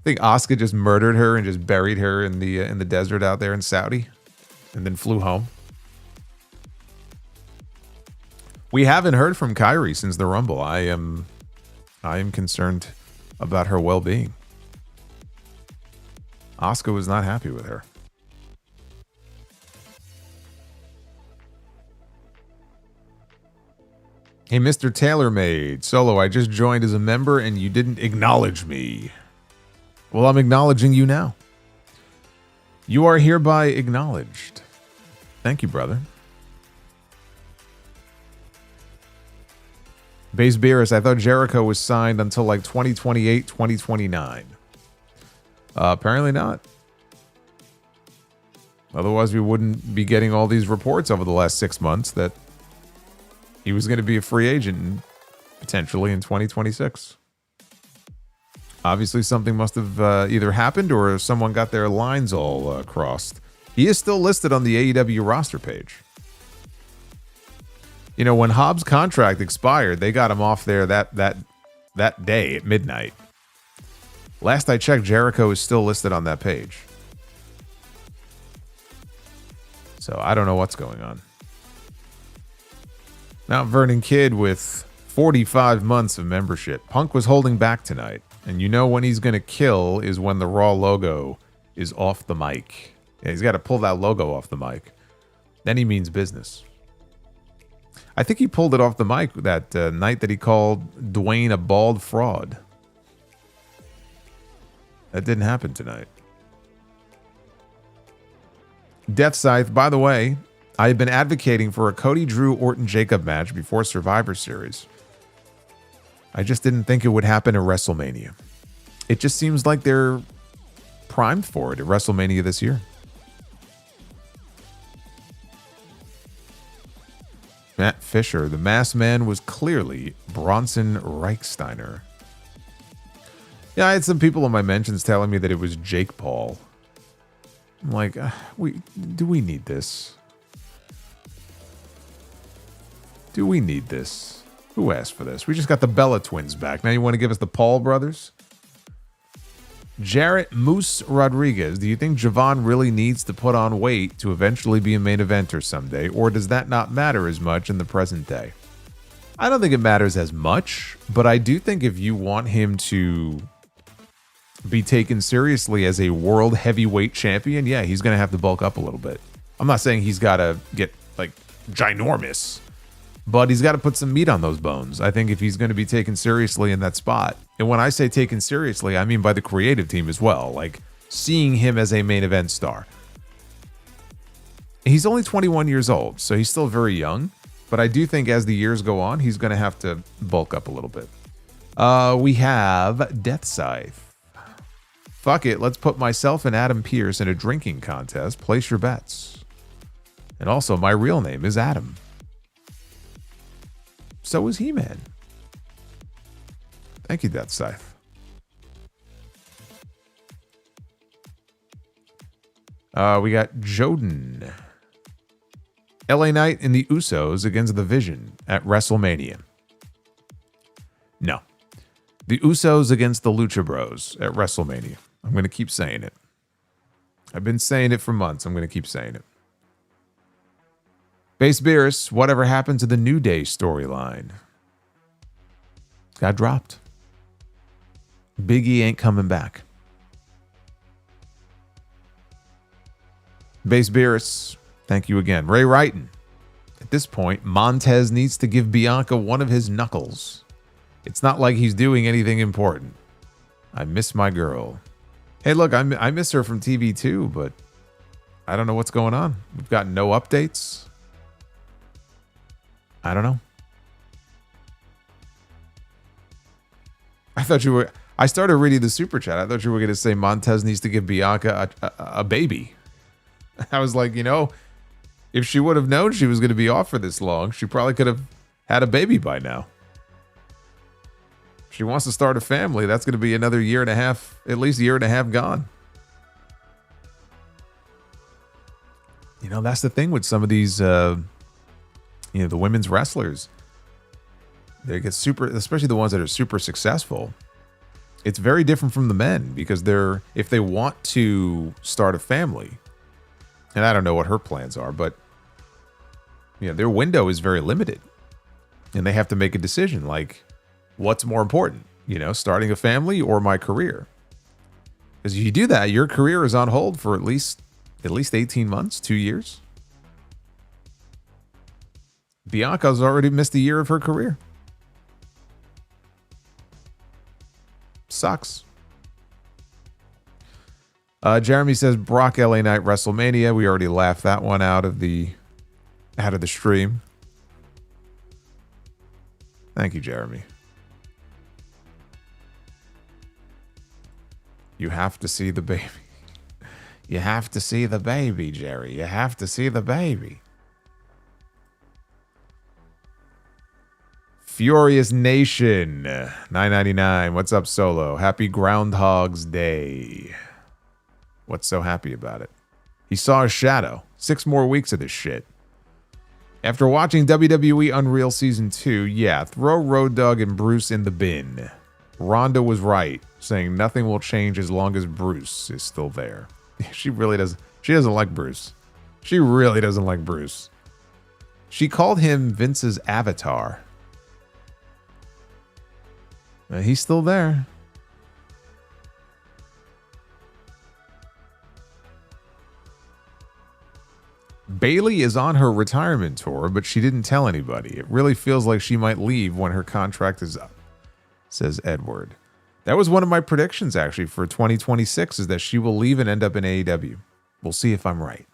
think Asuka just murdered her and just buried her in the desert out there in Saudi, and then flew home. We haven't heard from Kairi since the Rumble. I am concerned about her well-being. Asuka was not happy with her. Hey, Mr. TaylorMade. Solo, I just joined as a member and you didn't acknowledge me. Well, I'm acknowledging you now. You are hereby acknowledged. Thank you, brother. Base Beerus, I thought Jericho was signed until like 2028, 2029. Apparently not. Otherwise, we wouldn't be getting all these reports over the last 6 months that he was going to be a free agent potentially in 2026. Obviously, something must have either happened or someone got their lines all crossed. He is still listed on the AEW roster page. You know, when Hobbs' contract expired, they got him off there that day at midnight. Last I checked, Jericho is still listed on that page. So I don't know what's going on. Mount Vernon Kid with 45 months of membership. Punk was holding back tonight. And you know when he's going to kill is when the Raw logo is off the mic. Yeah, he's got to pull that logo off the mic. Then he means business. I think he pulled it off the mic that night that he called Dwayne a bald fraud. That didn't happen tonight. Death Scythe, by the way, I have been advocating for a Cody Drew Orton Jacob match before Survivor Series. I just didn't think it would happen at WrestleMania. It just seems like they're primed for it at WrestleMania this year. Matt Fisher, the masked man was clearly Bronson Reichsteiner. Yeah, I had some people in my mentions telling me that it was Jake Paul. I'm like, do we need this? Do we need this? Who asked for this? We just got the Bella twins back. Now you want to give us the Paul brothers? Jarrett Moose Rodriguez. Do you think Javon really needs to put on weight to eventually be a main eventer someday? Or does that not matter as much in the present day? I don't think it matters as much, but I do think if you want him to be taken seriously as a world heavyweight champion, yeah, he's going to have to bulk up a little bit. I'm not saying he's got to get like ginormous, but he's got to put some meat on those bones. I think if he's going to be taken seriously in that spot, and when I say taken seriously, I mean by the creative team as well, like seeing him as a main event star. He's only 21 years old, so he's still very young, but I do think as the years go on, he's going to have to bulk up a little bit. We have Death Scythe. Fuck it, let's put myself and Adam Pearce in a drinking contest. Place your bets. And also, my real name is Adam. So is He-Man. Thank you, Death Scythe. We got Joden. LA Knight and the Usos against the Vision at WrestleMania. No. The Usos against the Lucha Bros at WrestleMania. I'm going to keep saying it. I've been saying it for months. I'm going to keep saying it. Base Beerus, whatever happened to the New Day storyline? Got dropped. Big E ain't coming back. Base Beerus, thank you again. Ray Wrighton. At this point, Montez needs to give Bianca one of his knuckles. It's not like he's doing anything important. I miss my girl. Hey, look, I miss her from TV too, but I don't know what's going on. We've got no updates. I don't know. I started reading the super chat. I thought you were going to say Montez needs to give Bianca a baby. I was like, you know, if she would have known she was going to be off for this long, she probably could have had a baby by now. If she wants to start a family, that's going to be another year and a half, at least a year and a half gone. You know, that's the thing with some of these, the women's wrestlers. They get super, especially the ones that are super successful. It's very different from the men because if they want to start a family, and I don't know what her plans are, but their window is very limited, and they have to make a decision like, what's more important, starting a family or my career? Because if you do that, your career is on hold for at least 18 months, 2 years. Bianca's already missed a year of her career. Sucks. Jeremy says Brock LA Knight WrestleMania. We already laughed that one out of the stream. Thank you, Jeremy. You have to see the baby. You have to see the baby, Jerry. You have to see the baby. Furious Nation, $9.99. What's up, Solo? Happy Groundhog's Day. What's so happy about it? He saw a shadow. 6 more weeks of this shit. After watching WWE Unreal Season 2, yeah, throw Road Dogg and Bruce in the bin. Rhonda was right, saying nothing will change as long as Bruce is still there. She really doesn't. She doesn't like Bruce. She really doesn't like Bruce. She called him Vince's avatar. He's still there. Bailey is on her retirement tour, but she didn't tell anybody. It really feels like she might leave when her contract is up, says Edward. That was one of my predictions, actually, for 2026, is that she will leave and end up in AEW. We'll see if I'm right.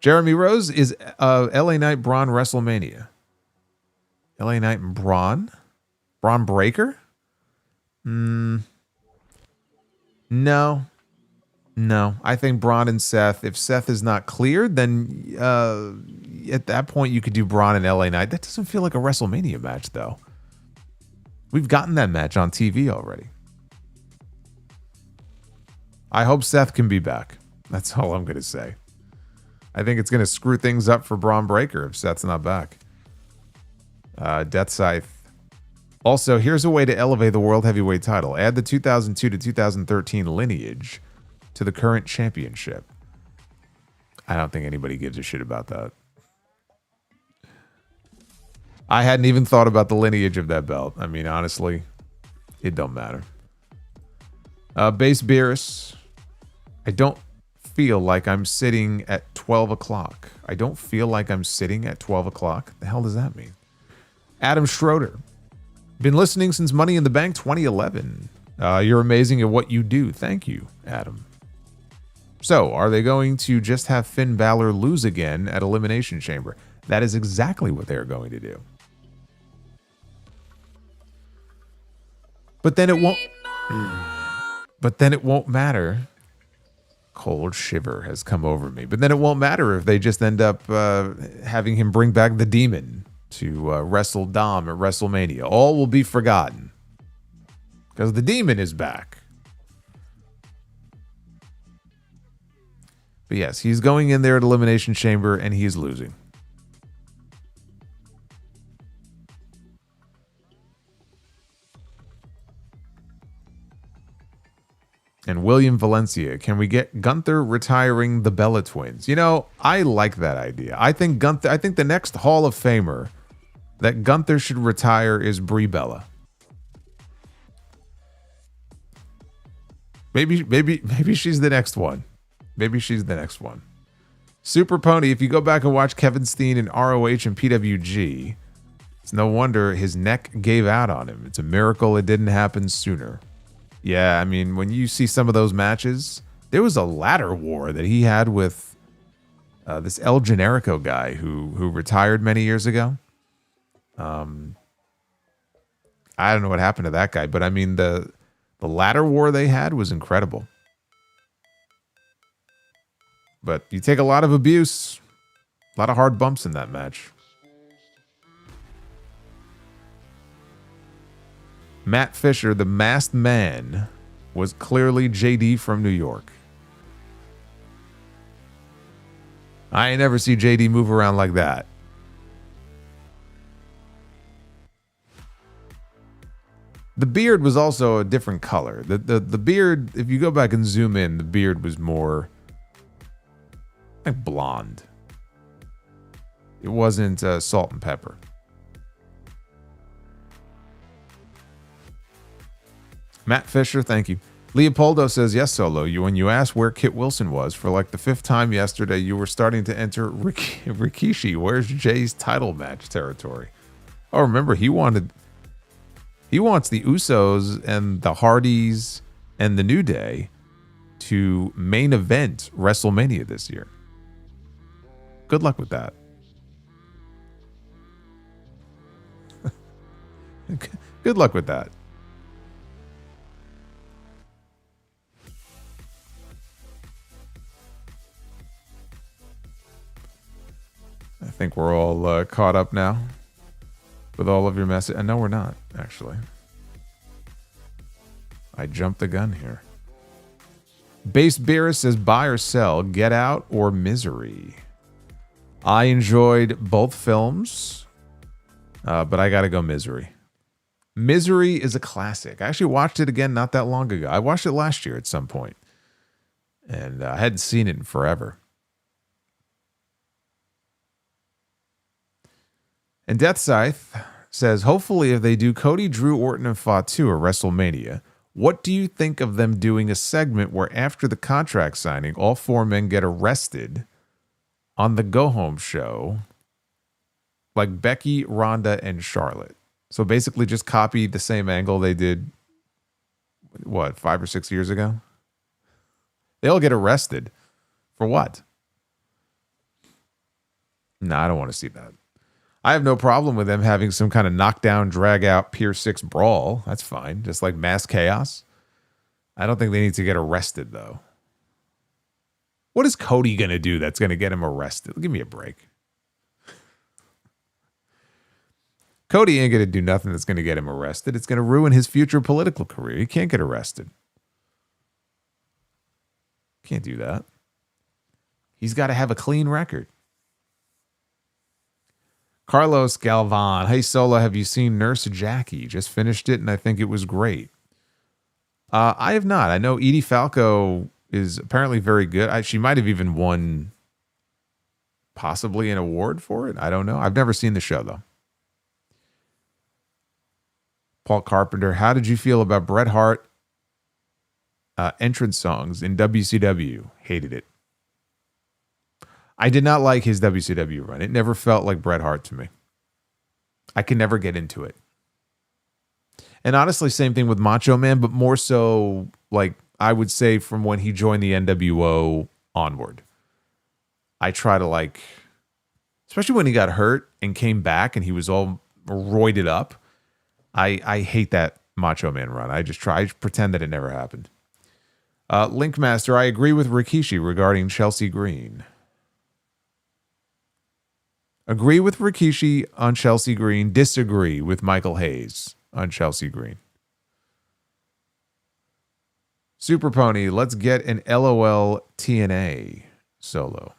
Jeremy Rose is LA Knight Braun WrestleMania. LA Knight and Braun? Braun Breaker? No. I think Braun and Seth. If Seth is not cleared, then at that point you could do Braun and LA Knight. That doesn't feel like a WrestleMania match, though. We've gotten that match on TV already. I hope Seth can be back. That's all I'm going to say. I think it's going to screw things up for Braun Breaker if Seth's not back. Death Scythe. Also, here's a way to elevate the World Heavyweight title. Add the 2002 to 2013 lineage to the current championship. I don't think anybody gives a shit about that. I hadn't even thought about the lineage of that belt. I mean, honestly, it don't matter. Base Beerus. I don't feel like I'm sitting at 12 o'clock. I don't feel like I'm sitting at 12 o'clock. The hell does that mean? Adam Schroeder. Been listening since Money in the Bank 2011. You're amazing at what you do. Thank you, Adam. So, are they going to just have Finn Balor lose again at Elimination Chamber? That is exactly what they're going to do. But then it won't. But then it won't matter. Cold shiver has come over me. But then it won't matter if they just end up having him bring back the Demon to wrestle Dom at WrestleMania. All will be forgotten because the Demon is back. But yes, he's going in there at Elimination Chamber and he's losing. And William Valencia, can we get Gunther retiring the Bella Twins? You know, I like that idea. I think the next Hall of Famer that Gunther should retire is Brie Bella. Maybe she's the next one. Maybe she's the next one. Super Pony, if you go back and watch Kevin Steen in ROH and PWG, it's no wonder his neck gave out on him. It's a miracle it didn't happen sooner. Yeah, I mean, when you see some of those matches, there was a ladder war that he had with this El Generico guy who retired many years ago. I don't know what happened to that guy, but I mean, the ladder war they had was incredible. But you take a lot of abuse, a lot of hard bumps in that match. Matt Fisher, the masked man, was clearly JD from New York. I ain't never see JD move around like that. The beard was also a different color. The beard, if you go back and zoom in, the beard was more like blonde. It wasn't salt and pepper. Matt Fisher, thank you. Leopoldo says, yes, Solo. When you asked where Kit Wilson was for like the 5th time yesterday, you were starting to enter Rikishi. Where's Jay's title match territory? Oh, remember, he wants the Usos and the Hardys and the New Day to main event WrestleMania this year. Good luck with that. Good luck with that. I think we're all caught up now with all of your message. No, we're not, actually. I jumped the gun here. Base Beerus says, buy or sell, Get Out or Misery. I enjoyed both films, but I got to go Misery. Misery is a classic. I actually watched it again not that long ago. I watched it last year at some point, and I hadn't seen it in forever. And Death Scythe says, hopefully if they do Cody, Drew, Orton, and Fatu at WrestleMania, what do you think of them doing a segment where after the contract signing, all 4 men get arrested on the go-home show, like Becky, Ronda, and Charlotte? So basically just copy the same angle they did, what, 5 or 6 years ago? They all get arrested. For what? No, I don't want to see that. I have no problem with them having some kind of knockdown, drag out, Pier 6 brawl. That's fine. Just like mass chaos. I don't think they need to get arrested, though. What is Cody going to do that's going to get him arrested? Give me a break. Cody ain't going to do nothing that's going to get him arrested. It's going to ruin his future political career. He can't get arrested. Can't do that. He's got to have a clean record. Carlos Galvan. Hey, Solo, have you seen Nurse Jackie? Just finished it, and I think it was great. I have not. I know Edie Falco is apparently very good. She might have even won possibly an award for it. I don't know. I've never seen the show, though. Paul Carpenter, how did you feel about Bret Hart entrance songs in WCW? Hated it. I did not like his WCW run. It never felt like Bret Hart to me. I could never get into it. And honestly, same thing with Macho Man, but more so, like, I would say from when he joined the NWO onward. I try to, like, especially when he got hurt and came back and he was all roided up. I hate that Macho Man run. I pretend that it never happened. Linkmaster, I agree with Rikishi regarding Chelsea Green. Agree with Rikishi on Chelsea Green. Disagree with Michael Hayes on Chelsea Green. Super Pony, let's get an LOL TNA Solo.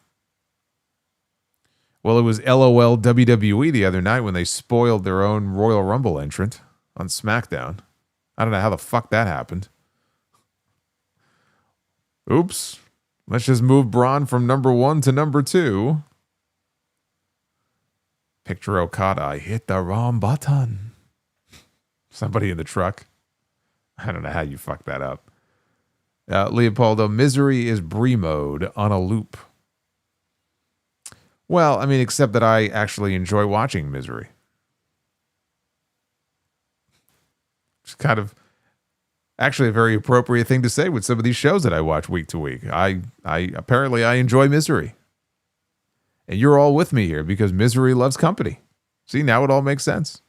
Well, it was LOL WWE the other night when they spoiled their own Royal Rumble entrant on SmackDown. I don't know how the fuck that happened. Oops. Let's just move Braun from number 1 to number 2. Picture Okada, I hit the wrong button. Somebody in the truck. I don't know how you fucked that up. Leopoldo, misery is Brie mode on a loop. Well, I mean, except that I actually enjoy watching Misery. It's kind of actually a very appropriate thing to say with some of these shows that I watch week to week. I apparently enjoy Misery. And you're all with me here because Misery loves company. See, now it all makes sense.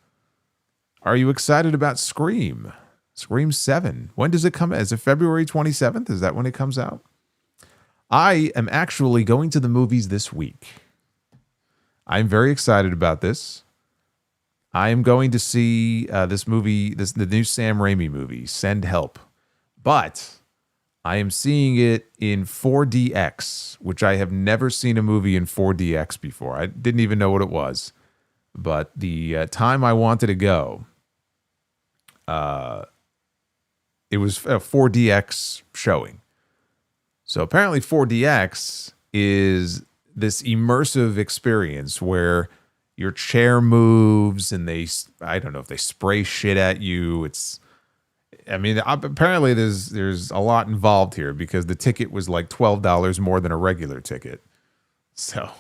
Are you excited about Scream? Scream 7. When does it come out? Is it February 27th? Is that when it comes out? I am actually going to the movies this week. I'm very excited about this. I am going to see this movie, the new Sam Raimi movie, Send Help. But I am seeing it in 4DX, which I have never seen a movie in 4DX before. I didn't even know what it was. But the time I wanted to go, it was a 4DX showing. So apparently 4DX is this immersive experience where your chair moves and I don't know if they spray shit at you. Apparently there's a lot involved here because the ticket was like $12 more than a regular ticket. So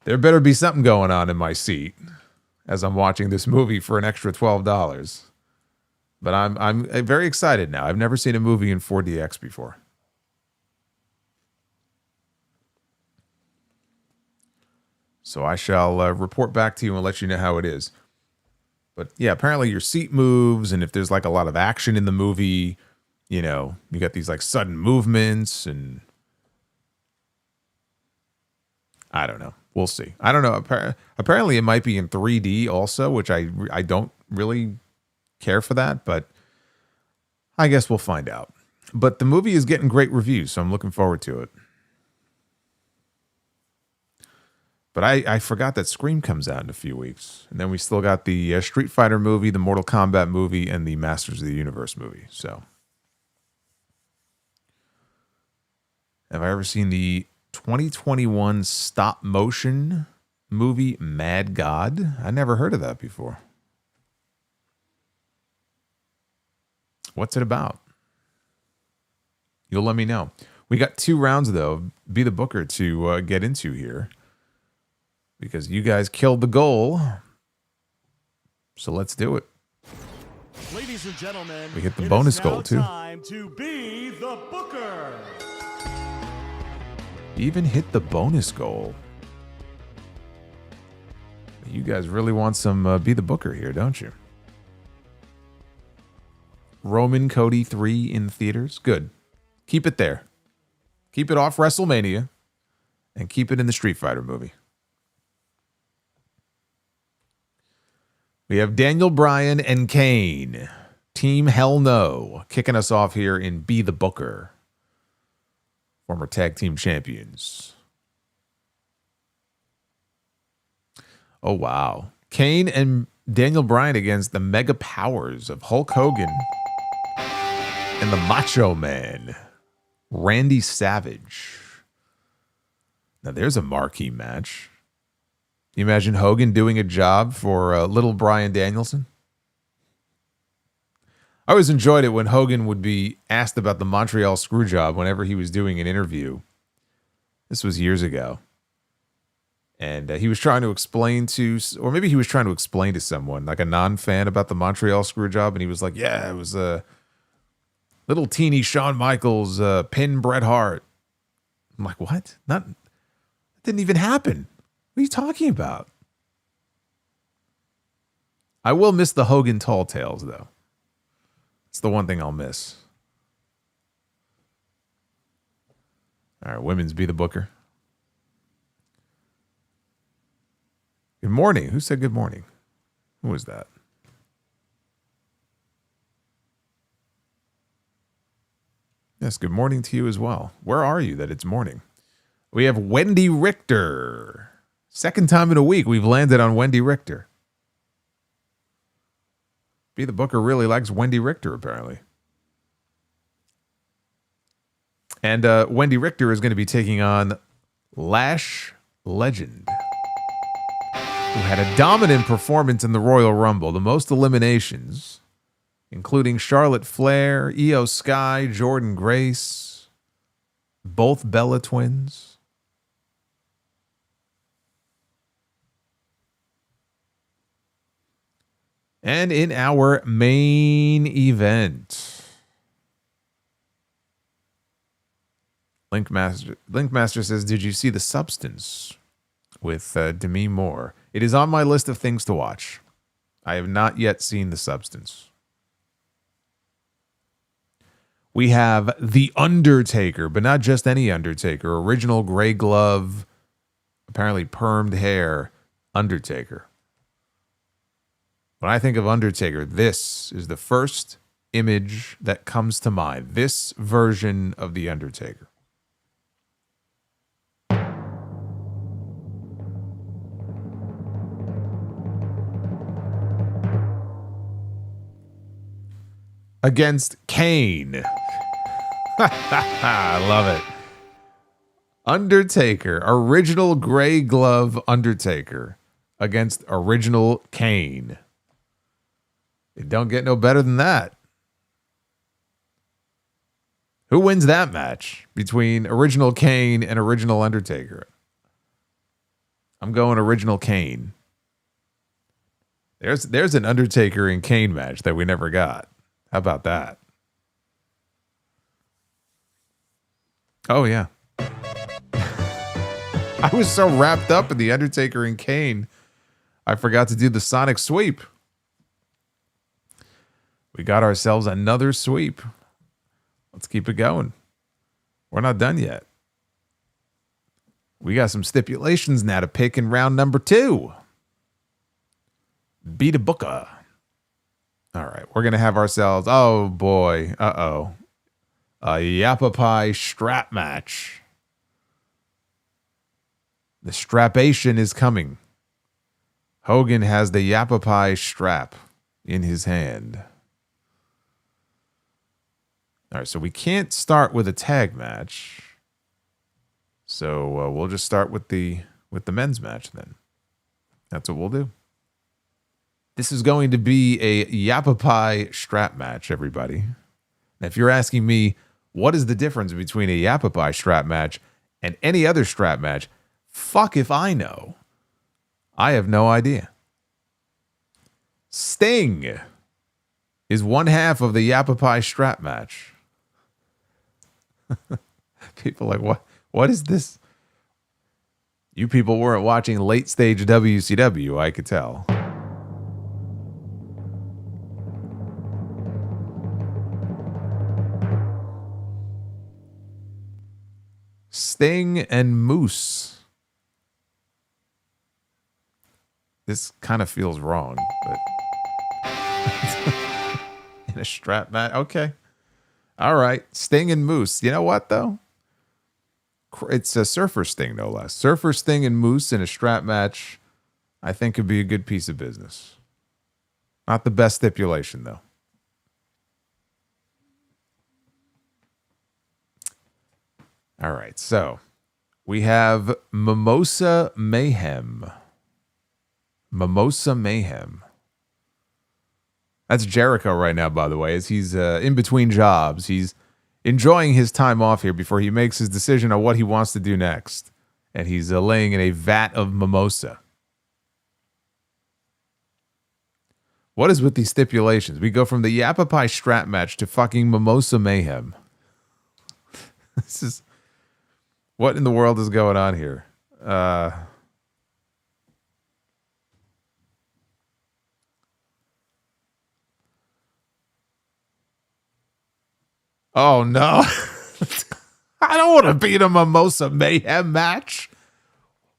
there better be something going on in my seat as I'm watching this movie for an extra $12. But I'm very excited now. I've never seen a movie in 4DX before. So I shall report back to you and let you know how it is. But yeah, apparently your seat moves, and if there's like a lot of action in the movie, you know, you got these like sudden movements, and I don't know. We'll see. I don't know. Apparently it might be in 3D also, which I don't really care for that, but I guess we'll find out. But the movie is getting great reviews, so I'm looking forward to it. But I forgot that Scream comes out in a few weeks. And then we still got the Street Fighter movie, the Mortal Kombat movie, and the Masters of the Universe movie. So, have I ever seen the 2021 stop motion movie Mad God? I never heard of that before. What's it about? You'll let me know. We got 2 rounds, though, Be the Booker to get into here. Because you guys killed the goal. So let's do it. Ladies and gentlemen, we hit the bonus goal, too. Time to be the Booker. Even hit the bonus goal. You guys really want some Be the Booker here, don't you? Roman Cody 3 in theaters. Good. Keep it there. Keep it off WrestleMania. And keep it in the Street Fighter movie. We have Daniel Bryan and Kane. Team Hell No. Kicking us off here in Be the Booker. Former tag team champions. Oh, wow. Kane and Daniel Bryan against the mega powers of Hulk Hogan and the Macho Man, Randy Savage. Now, there's a marquee match. You imagine Hogan doing a job for little Bryan Danielson? I always enjoyed it when Hogan would be asked about the Montreal Screwjob whenever he was doing an interview. This was years ago. And he was trying to explain to, or maybe he was trying to explain to someone, like a non-fan about the Montreal Screwjob. And he was like, yeah, it was a little teeny Shawn Michaels pin Bret Hart. I'm like, what? That didn't even happen. What are you talking about? I will miss the Hogan Tall Tales, though. It's the one thing I'll miss. All right, women's Be the Booker. Good morning. Who said good morning? Who was that? Yes, good morning to you as well. Where are you that it's morning? We have Wendy Richter. Second time in a week we've landed on Wendy Richter. Be the Booker really likes Wendy Richter, apparently. And Wendy Richter is going to be taking on Lash Legend, who had a dominant performance in the Royal Rumble, the most eliminations, including Charlotte Flair, Io Sky, Jordynne Grace, both Bella twins. And in our main event, Linkmaster says, did you see The Substance with Demi Moore? It is on my list of things to watch. I have not yet seen The Substance. We have The Undertaker, but not just any Undertaker. Original gray glove, apparently permed hair Undertaker. When I think of Undertaker, this is the first image that comes to mind. This version of the Undertaker. Against Kane. I love it. Undertaker, original gray glove Undertaker against original Kane. It don't get no better than that. Who wins that match between original Kane and original Undertaker? I'm going original Kane. There's an Undertaker and Kane match that we never got. How about that? Oh, yeah. I was so wrapped up in the Undertaker and Kane, I forgot to do the Sonic sweep. We got ourselves another sweep. Let's keep it going. We're not done yet. We got some stipulations now to pick in round number 2. Beat a booker. All right, we're going to have ourselves, oh boy, a Yappa Pie strap match. The strapation is coming. Hogan has the Yappa Pie strap in his hand. All right, so we can't start with a tag match. So we'll just start with the men's match then. That's what we'll do. This is going to be a Yappa Pie strap match, everybody. Now, if you're asking me, what is the difference between a Yappa Pie strap match and any other strap match? Fuck if I know. I have no idea. Sting is one half of the Yappa Pie strap match. People are like, what is this? You people weren't watching late stage WCW, I could tell. Sting and Moose. This kind of feels wrong, but in a strap match. Okay. All right. Sting and Moose. You know what, though? It's a Surfer Sting, no less. Surfer Sting and Moose in a strap match, I think could be a good piece of business. Not the best stipulation, though. All right, so we have Mimosa Mayhem. Mimosa Mayhem. That's Jericho right now, by the way, as he's in between jobs. He's enjoying his time off here before he makes his decision on what he wants to do next. And he's laying in a vat of mimosa. What is with these stipulations? We go from the Yappa Pie strap match to fucking Mimosa Mayhem. This is... What in the world is going on here? Oh, no. I don't want to be in a Mimosa Mayhem match.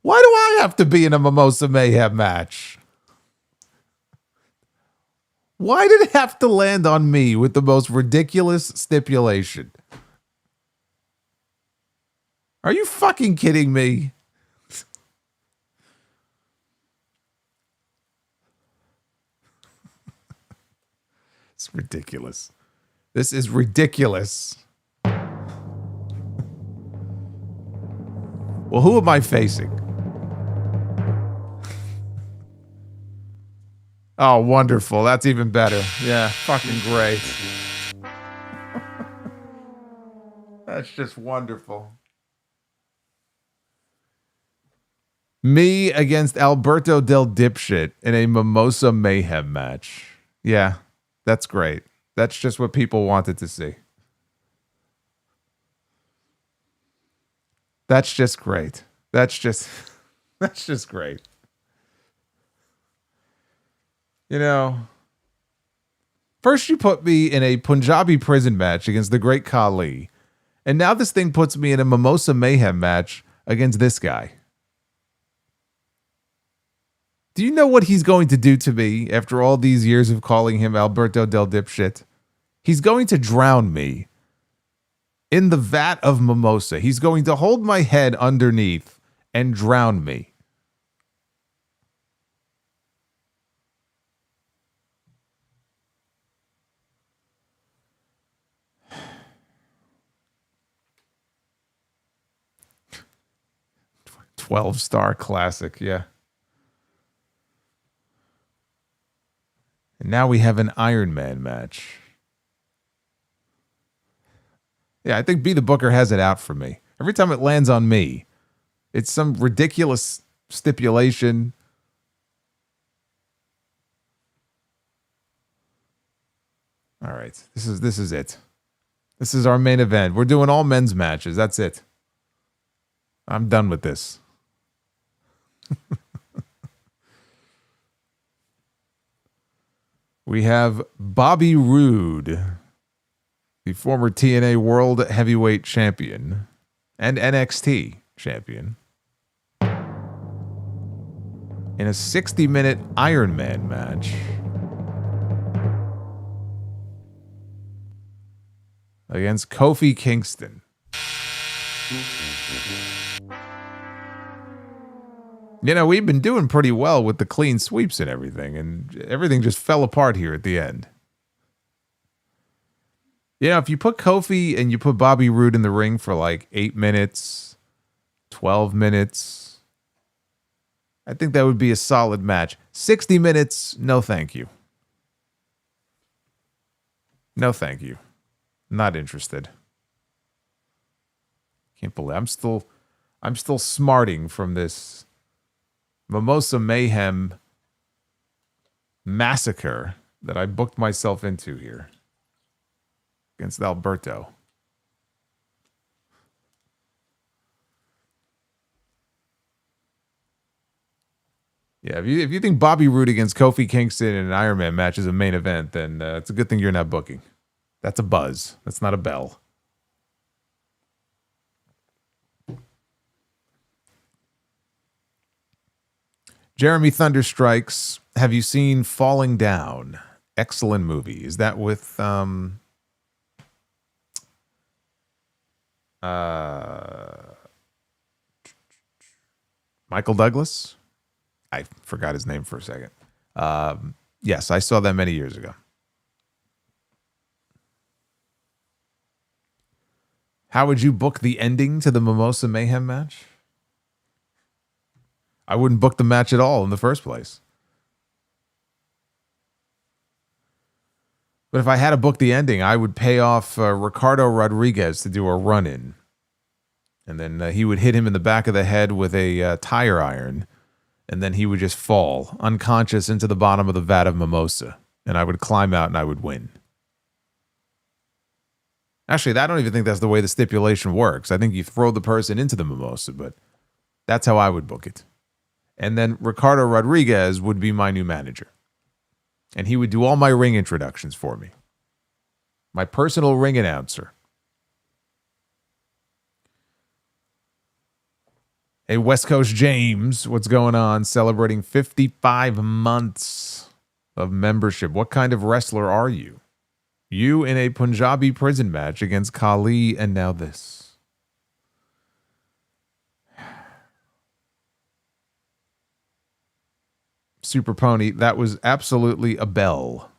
Why do I have to be in a Mimosa Mayhem match? Why did it have to land on me with the most ridiculous stipulation? Are you fucking kidding me? It's ridiculous. This is ridiculous. Well, who am I facing? Oh, wonderful. That's even better. Yeah, fucking great. That's just wonderful. Me against Alberto Del Dipshit in a Mimosa Mayhem match. Yeah, that's great. That's just what people wanted to see. That's just great. That's just great. You know, first you put me in a Punjabi prison match against the great Khali, and now this thing puts me in a Mimosa Mayhem match against this guy. Do you know what he's going to do to me after all these years of calling him Alberto Del Dipshit? He's going to drown me in the vat of mimosa. He's going to hold my head underneath and drown me. $12-star classic, yeah. And now we have an Iron Man match. Yeah, I think Be the Booker has it out for me. Every time it lands on me, it's some ridiculous stipulation. All right, this is it. This is our main event. We're doing all men's matches. That's it. I'm done with this. We have Bobby Roode, the former TNA World Heavyweight Champion and NXT Champion, in a 60-minute Iron Man match against Kofi Kingston. You know, we've been doing pretty well with the clean sweeps and everything just fell apart here at the end. You know, if you put Kofi and you put Bobby Roode in the ring for like 8 minutes, 12 minutes, I think that would be a solid match. 60 minutes, no thank you. No thank you. Not interested. Can't believe I'm still smarting from this Mimosa Mayhem massacre that I booked myself into here against Alberto. Yeah, if you think Bobby Roode against Kofi Kingston in an Iron Man match is a main event, then it's a good thing you're not booking. That's a buzz. That's not a bell. Jeremy Thunderstrikes, have you seen Falling Down? Excellent movie. Is that with Michael Douglas? I forgot his name for a second. Yes, I saw that many years ago. How would you book the ending to the Mimosa Mayhem match? I wouldn't book the match at all in the first place. But if I had to book the ending, I would pay off Ricardo Rodriguez to do a run-in. And then he would hit him in the back of the head with a tire iron. And then he would just fall unconscious into the bottom of the vat of mimosa. And I would climb out and I would win. Actually, I don't even think that's the way the stipulation works. I think you throw the person into the mimosa, but that's how I would book it. And then Ricardo Rodriguez would be my new manager. And he would do all my ring introductions for me. My personal ring announcer. Hey, West Coast James, what's going on? Celebrating 55 months of membership. What kind of wrestler are you? You in a Punjabi prison match against Khali, and now this. Super Pony, that was absolutely a bell.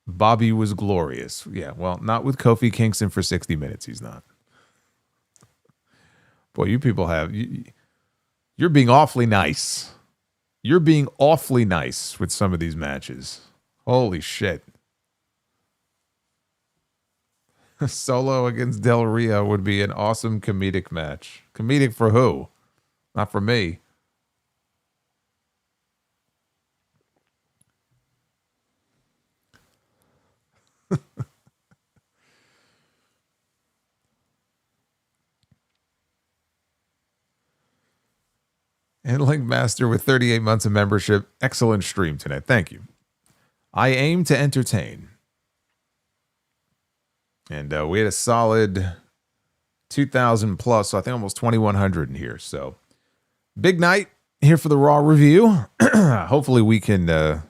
Bobby was glorious. Yeah, well, not with Kofi Kingston for 60 minutes. He's not. Boy, you people have... You're being awfully nice. You're being awfully nice with some of these matches. Holy shit. Solo against Del Rio would be an awesome comedic match. Comedic for who? Not for me. And Link Master with 38 months of membership. Excellent stream tonight. Thank you. I aim to entertain. And we had a solid 2,000 plus, so I think almost 2,100 in here. So big night. here for the Raw review. Hopefully we can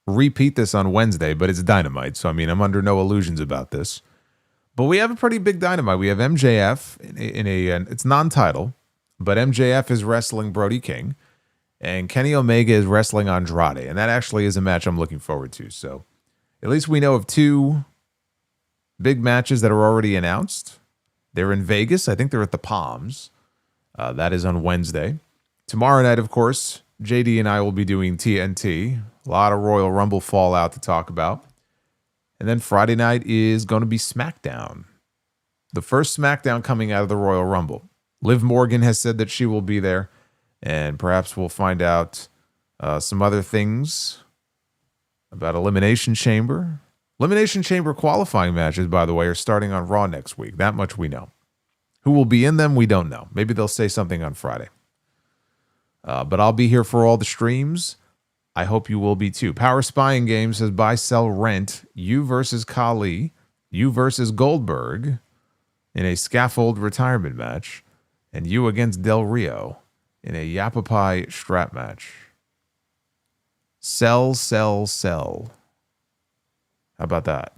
repeat this on Wednesday, but it's Dynamite, so I mean, I'm under no illusions about this. But we have a pretty big Dynamite. We have MJF in a it's non-title, but MJF is wrestling Brody King, and Kenny Omega is wrestling Andrade, and that actually is a match I'm looking forward to. So at least we know of two big matches that are already announced. They're in Vegas. I think they're at the Palms. That is on Wednesday. Tomorrow night, of course, JD and I will be doing TNT. A lot of Royal Rumble fallout to talk about. And then Friday night is going to be SmackDown. The first SmackDown coming out of the Royal Rumble. Liv Morgan has said that she will be there. And perhaps we'll find out some other things about Elimination Chamber. Elimination Chamber qualifying matches, by the way, are starting on Raw next week. That much we know. Who will be in them, we don't know. Maybe they'll say something on Friday. But I'll be here for all the streams. I hope you will be too. Power Spying Game says buy, sell, rent. You versus Khali. You versus Goldberg in a scaffold retirement match. And you against Del Rio in a Yapapai strap match. Sell, sell, sell. How about that?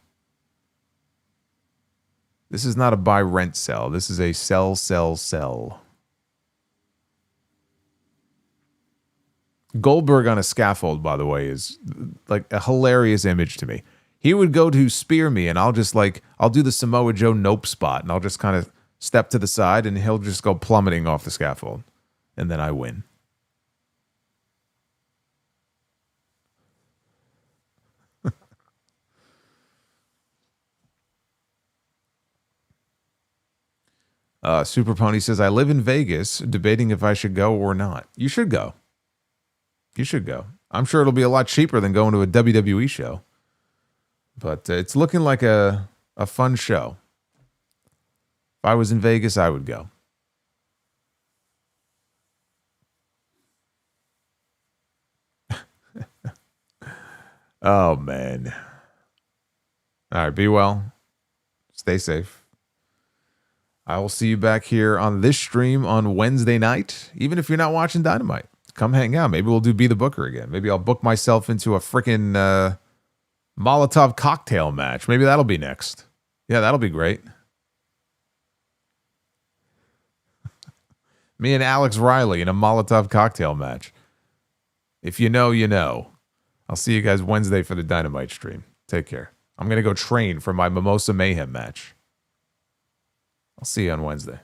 This is not a buy, rent, sell. This is a sell, sell, sell. Goldberg on a scaffold, by the way, is like a hilarious image to me. He would go to spear me, and I'll do the Samoa Joe nope spot, and I'll just kind of step to the side, and he'll just go plummeting off the scaffold, and then I win. Super Pony says, I live in Vegas, debating if I should go or not. You should go. You should go. I'm sure it'll be a lot cheaper than going to a WWE show. But it's looking like a fun show. If I was in Vegas, I would go. Oh, man. All right, be well. Stay safe. I will see you back here on this stream on Wednesday night. Even if you're not watching Dynamite, come hang out. Maybe we'll do Be the Booker again. Maybe I'll book myself into a freaking Molotov cocktail match. Maybe that'll be next. Yeah, that'll be great. Me and Alex Riley in a Molotov cocktail match. If you know, you know. I'll see you guys Wednesday for the Dynamite stream. Take care. I'm going to go train for my Mimosa Mayhem match. I'll see you on Wednesday.